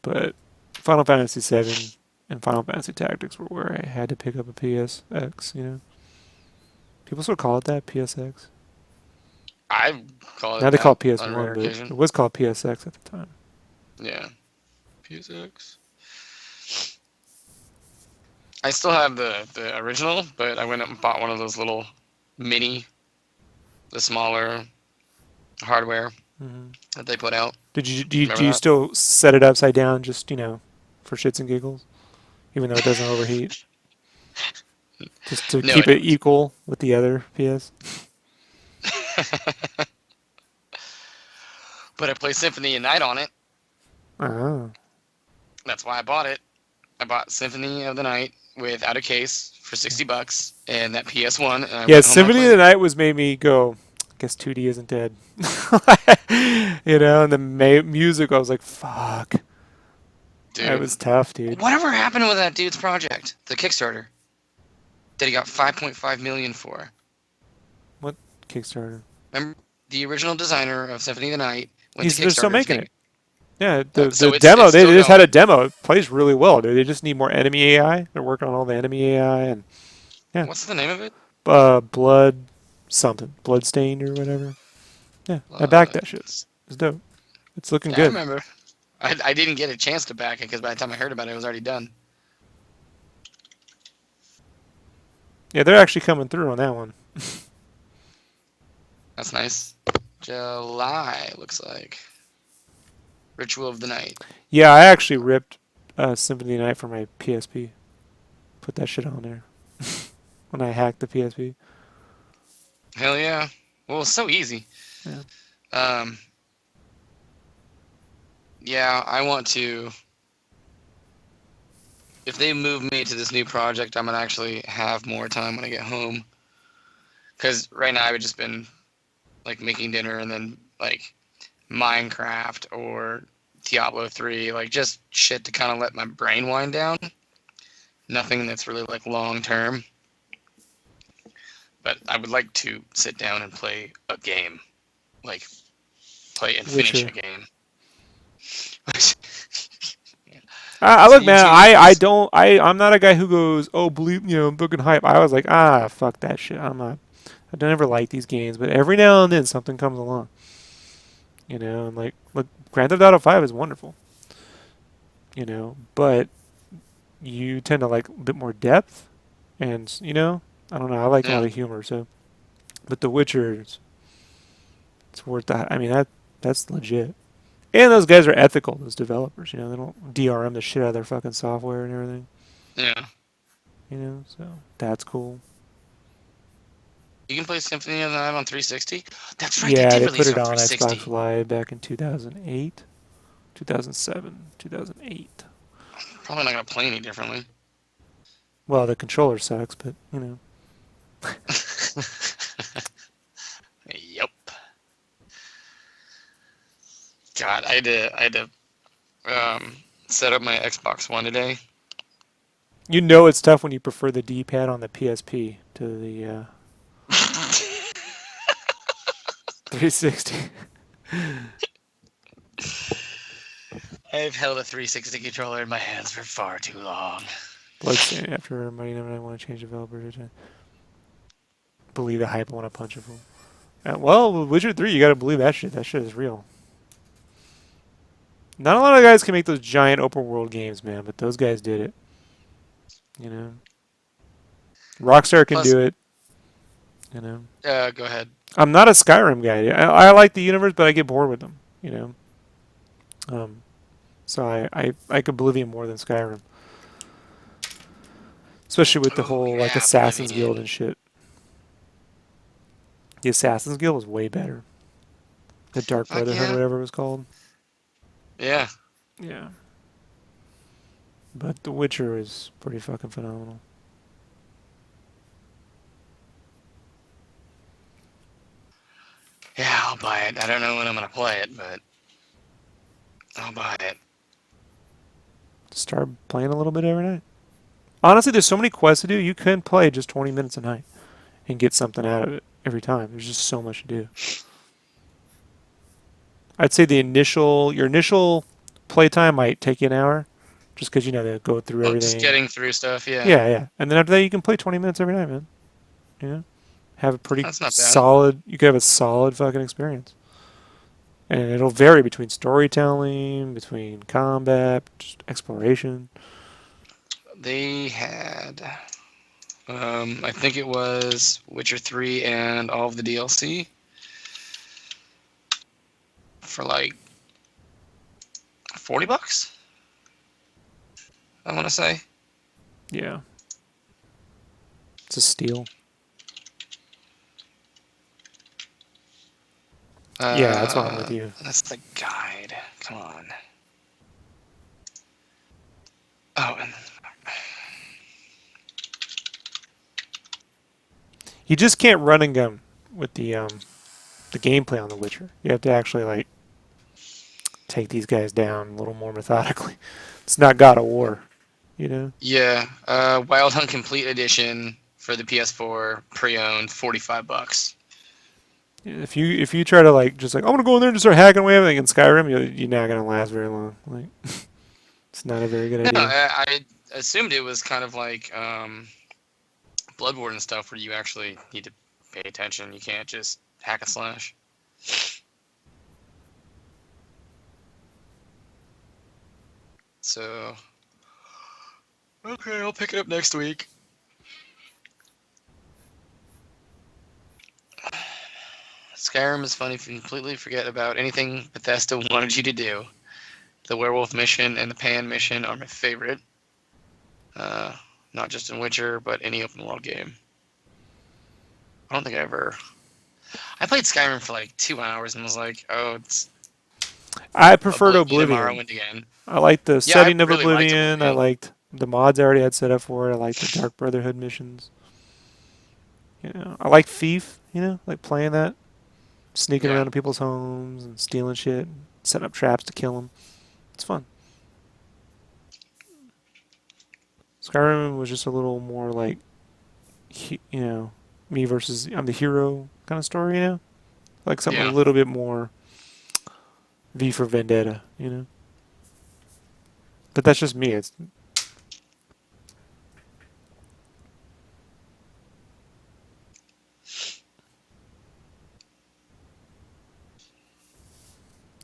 But Final Fantasy VII and Final Fantasy Tactics were where I had to pick up a PSX, you know. People still call it that, PSX. I call it Now they call it that on a rare PS1, but occasion. it was called PSX at the time. Yeah. PSX. I still have the original, but I went up and bought one of those little mini, the smaller hardware that they put out. Do Remember you that? still set it upside down just, you know, for shits and giggles? Even though it doesn't overheat? Just to No, keep I it equal with the other PS? don't. But I play Symphony of Night on it. Oh. That's why I bought it. I bought Symphony of the Night without a case for $60 and that PS1. And I Yeah, went home and Symphony of played the it. Night was made me go, I guess 2D isn't dead. You know, and the music, I was like, fuck. That Dude, was tough, dude. whatever happened with that dude's project? The Kickstarter that he got 5.5 million for. What Kickstarter? Remember the original designer of Symphony of the Night went to They're still Kickstarter. making it. Yeah, So the it's demo, they still just had going. a demo. It plays really well, dude. They just need more enemy AI. They're working on all the enemy AI and yeah. What's the name of it? Blood something. Bloodstained or whatever. Yeah, I backed that shit. It's dope. It's looking Yeah, I good. remember. I didn't get a chance to back it because by the time I heard about it, it was already done. Yeah, they're actually coming through on that one. That's nice. July looks like. Ritual of the Night. Yeah, I actually ripped Symphony of the Night for my PSP. Put that shit on there. When I hacked the PSP. Hell yeah. Well, it's so easy. Yeah. Yeah, I want to. If they move me to this new project, I'm gonna actually have more time when I get home. Because right now I've just been like making dinner and then like Minecraft or Diablo 3, like just shit to kind of let my brain wind down. Nothing that's really like long term. But I would like to sit down and play a game, like play and finish Witcher. a game. I look, man. YouTube I'm not a guy who goes, oh, believe, you know, I'm fucking hype. I was like, fuck that shit. I'm not. I don't ever like these games, but every now and then something comes along. You know, and like, look, Grand Theft Auto 5 is wonderful. You know, but you tend to like a bit more depth, and you know, I don't know. I like a lot Yeah, of humor, so. But The Witcher, it's worth that. I mean, that's legit. And those guys are ethical. Those developers, you know, they don't DRM the shit out of their fucking software and everything. yeah. You know, so that's cool. You can play Symphony of the Night on 360. That's right. They Yeah, did they put release it it on on Xbox 360. Live back in 2008, 2007, 2008. Probably not gonna play any differently. Well, the controller sucks, but you know. Yep. God, I had to set up my Xbox One today. You know it's tough when you prefer the D-pad on the PSP to the 360. I've held a 360 controller in my hands for far too long. Bloodstained after Mighty Number 9 want to change developers. I believe the hype. I want to punch a fool. Well, with Witcher 3, you got to believe that shit. That shit is real. Not a lot of guys can make those giant open world games, man, but those guys did it. You know, Rockstar can Plus, do it. You know, go ahead. I'm not a Skyrim guy. I like the universe, but I get bored with them. You know, so I like Oblivion more than Skyrim, especially with the Oh whole like yeah, Assassin's Guild Oblivion. and shit. The Assassin's Guild was way better. The Dark Fuck Brotherhood, yeah. whatever it was called. Yeah. Yeah. But The Witcher is pretty fucking phenomenal. Yeah, I'll buy it. I don't know when I'm gonna play it, but I'll buy it. Start playing a little bit every night. Honestly, there's so many quests to do. You can play just 20 minutes a night and get something out of it every time. There's just so much to do. I'd say your initial playtime might take you an hour, just because you know they go through Well, just everything. getting through stuff. Yeah, Yeah, yeah. And then after that, you can play 20 minutes every night, man. You know, have a pretty that's not bad. solid. You can have a solid fucking experience. And it'll vary between storytelling, between combat, just exploration. They had, I think it was Witcher 3 and all of the DLC for like $40. I want to say. Yeah. It's a steal. Yeah, that's why I'm with you. That's the guide. Come on. Oh, and You just can't run and gun with the gameplay on The Witcher. You have to actually like take these guys down a little more methodically. It's not God of War, you know. yeah, Wild Hunt Complete Edition for the PS4 pre-owned, $45. If you try to like just like I'm gonna go in there and just start hacking away everything in Skyrim, you're not gonna last very long. Like it's not a very good No, idea. I assumed it was kind of like Bloodborne and stuff where you actually need to pay attention. You can't just hack and slash. So, okay, I'll pick it up next week. Skyrim is fun if you completely forget about anything Bethesda wanted you to do. The werewolf mission and the pan mission are my favorite. Not just in Witcher, but any open world game. I don't think I played Skyrim for like 2 hours and was like, oh, it's I preferred Oblivion Oblivion. Morrowind again. I liked the Yeah, I setting of really liked Oblivion. I Oblivion. liked the mods I already had set up for it. I liked the Dark Brotherhood missions. You know, I like Thief. You know, like playing that, sneaking Yeah. around to people's homes and stealing shit, and setting up traps to kill them. It's fun. Skyrim was just a little more like, you know, me versus I'm the hero kind of story. You know, like something a Yeah. little bit more V for Vendetta. You know, but that's just me. It's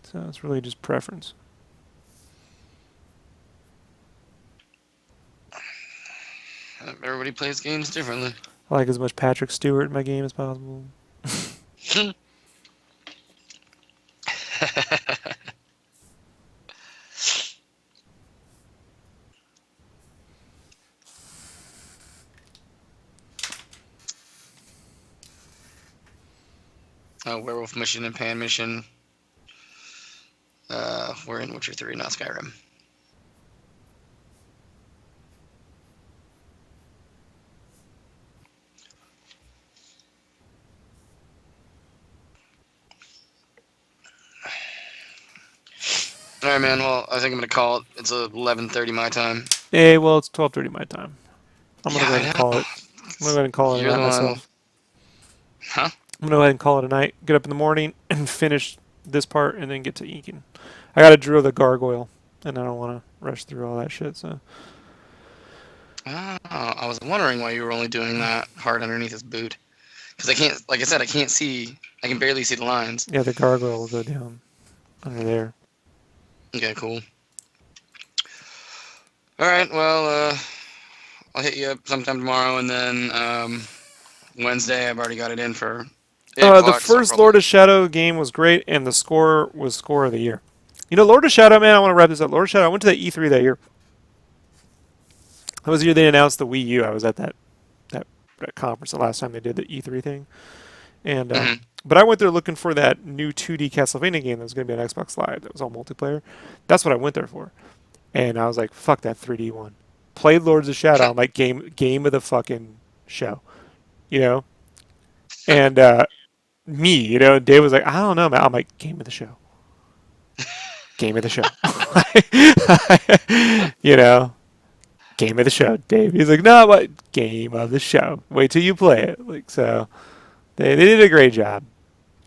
so it's really just preference. Everybody plays games differently. I like as much Patrick Stewart in my game as possible. Werewolf mission and Pan mission. We're in Witcher 3, not Skyrim. All right, man. Well, I think I'm gonna call it. It's 11:30 my time. Hey, well, it's 12:30 my time. I'm gonna Yeah, go I ahead and know. call it. I'm gonna go ahead and call it a You're night the one. myself. Huh? I'm gonna go ahead and call it a night. Get up in the morning and finish this part, and then get to inking. I gotta drill the gargoyle, and I don't want to rush through all that shit. So Oh, I was wondering why you were only doing that part underneath his boot. Because I can't, like I said, I can't see. I can barely see the lines. yeah, the gargoyle will go down under there. Okay, cool. All right, well, I'll hit you up sometime tomorrow, and then Wednesday I've already got it in for 8 The o'clock. So I'll first Lord probably. of Shadow game was great, and the score was score of the year. You know, Lord of Shadow, man. I want to wrap this up. Lord of Shadow. I went to that E3 that year. That was the year they announced the Wii U. I was at that conference the last time they did the E3 thing, and Mhm. but I went there looking for that new 2D Castlevania game that was going to be on Xbox Live. That was all multiplayer. That's what I went there for, and I was like, "Fuck that 3D one." Played Lords of Shadow. I'm like, game of the fucking show, you know. And Dave was like, "I don't know, man." I'm like, "Game of the show." Game of the show. you know, game of the show, Dave. He's like, no, what? Game of the show. Wait till you play it. Like, so they did a great job,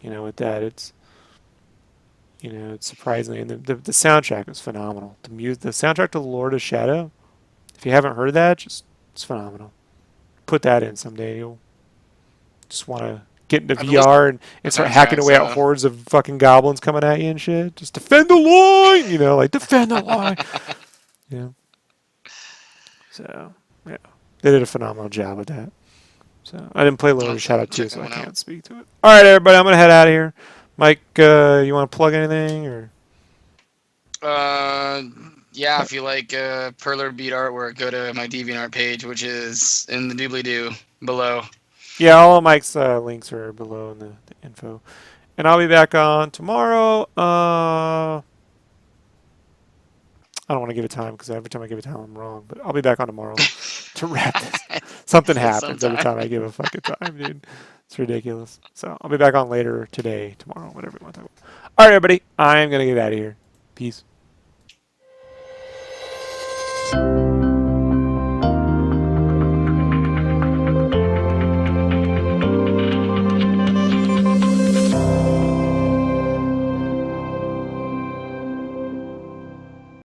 with that. It's surprisingly, and the soundtrack was phenomenal. The soundtrack to Lord of Shadow, if you haven't heard that, it's phenomenal. Put that in someday. You'll just want to get into I've been listening VR to and the start hacking soundtracks. away at hordes of fucking goblins coming at you and shit. Just defend the line, like defend the line. Yeah. So, yeah. They did a phenomenal job with that. So, I didn't play Lord of Shadow 2, Check so that I one out. can't speak to it. All right, everybody, I'm going to head out of here. Mike, you want to plug anything? Or Yeah, if you like Perler Beat artwork, go to my DeviantArt page, which is in the doobly-doo below. Yeah, all of Mike's links are below in the info. And I'll be back on tomorrow. I don't want to give a time because every time I give a time, I'm wrong. But I'll be back on tomorrow to wrap this. Something happens every Sometime. time I give a fucking time, dude. It's ridiculous. So I'll be back on later today, tomorrow, whatever you want to talk about. All right, everybody. I'm going to get out of here. Peace.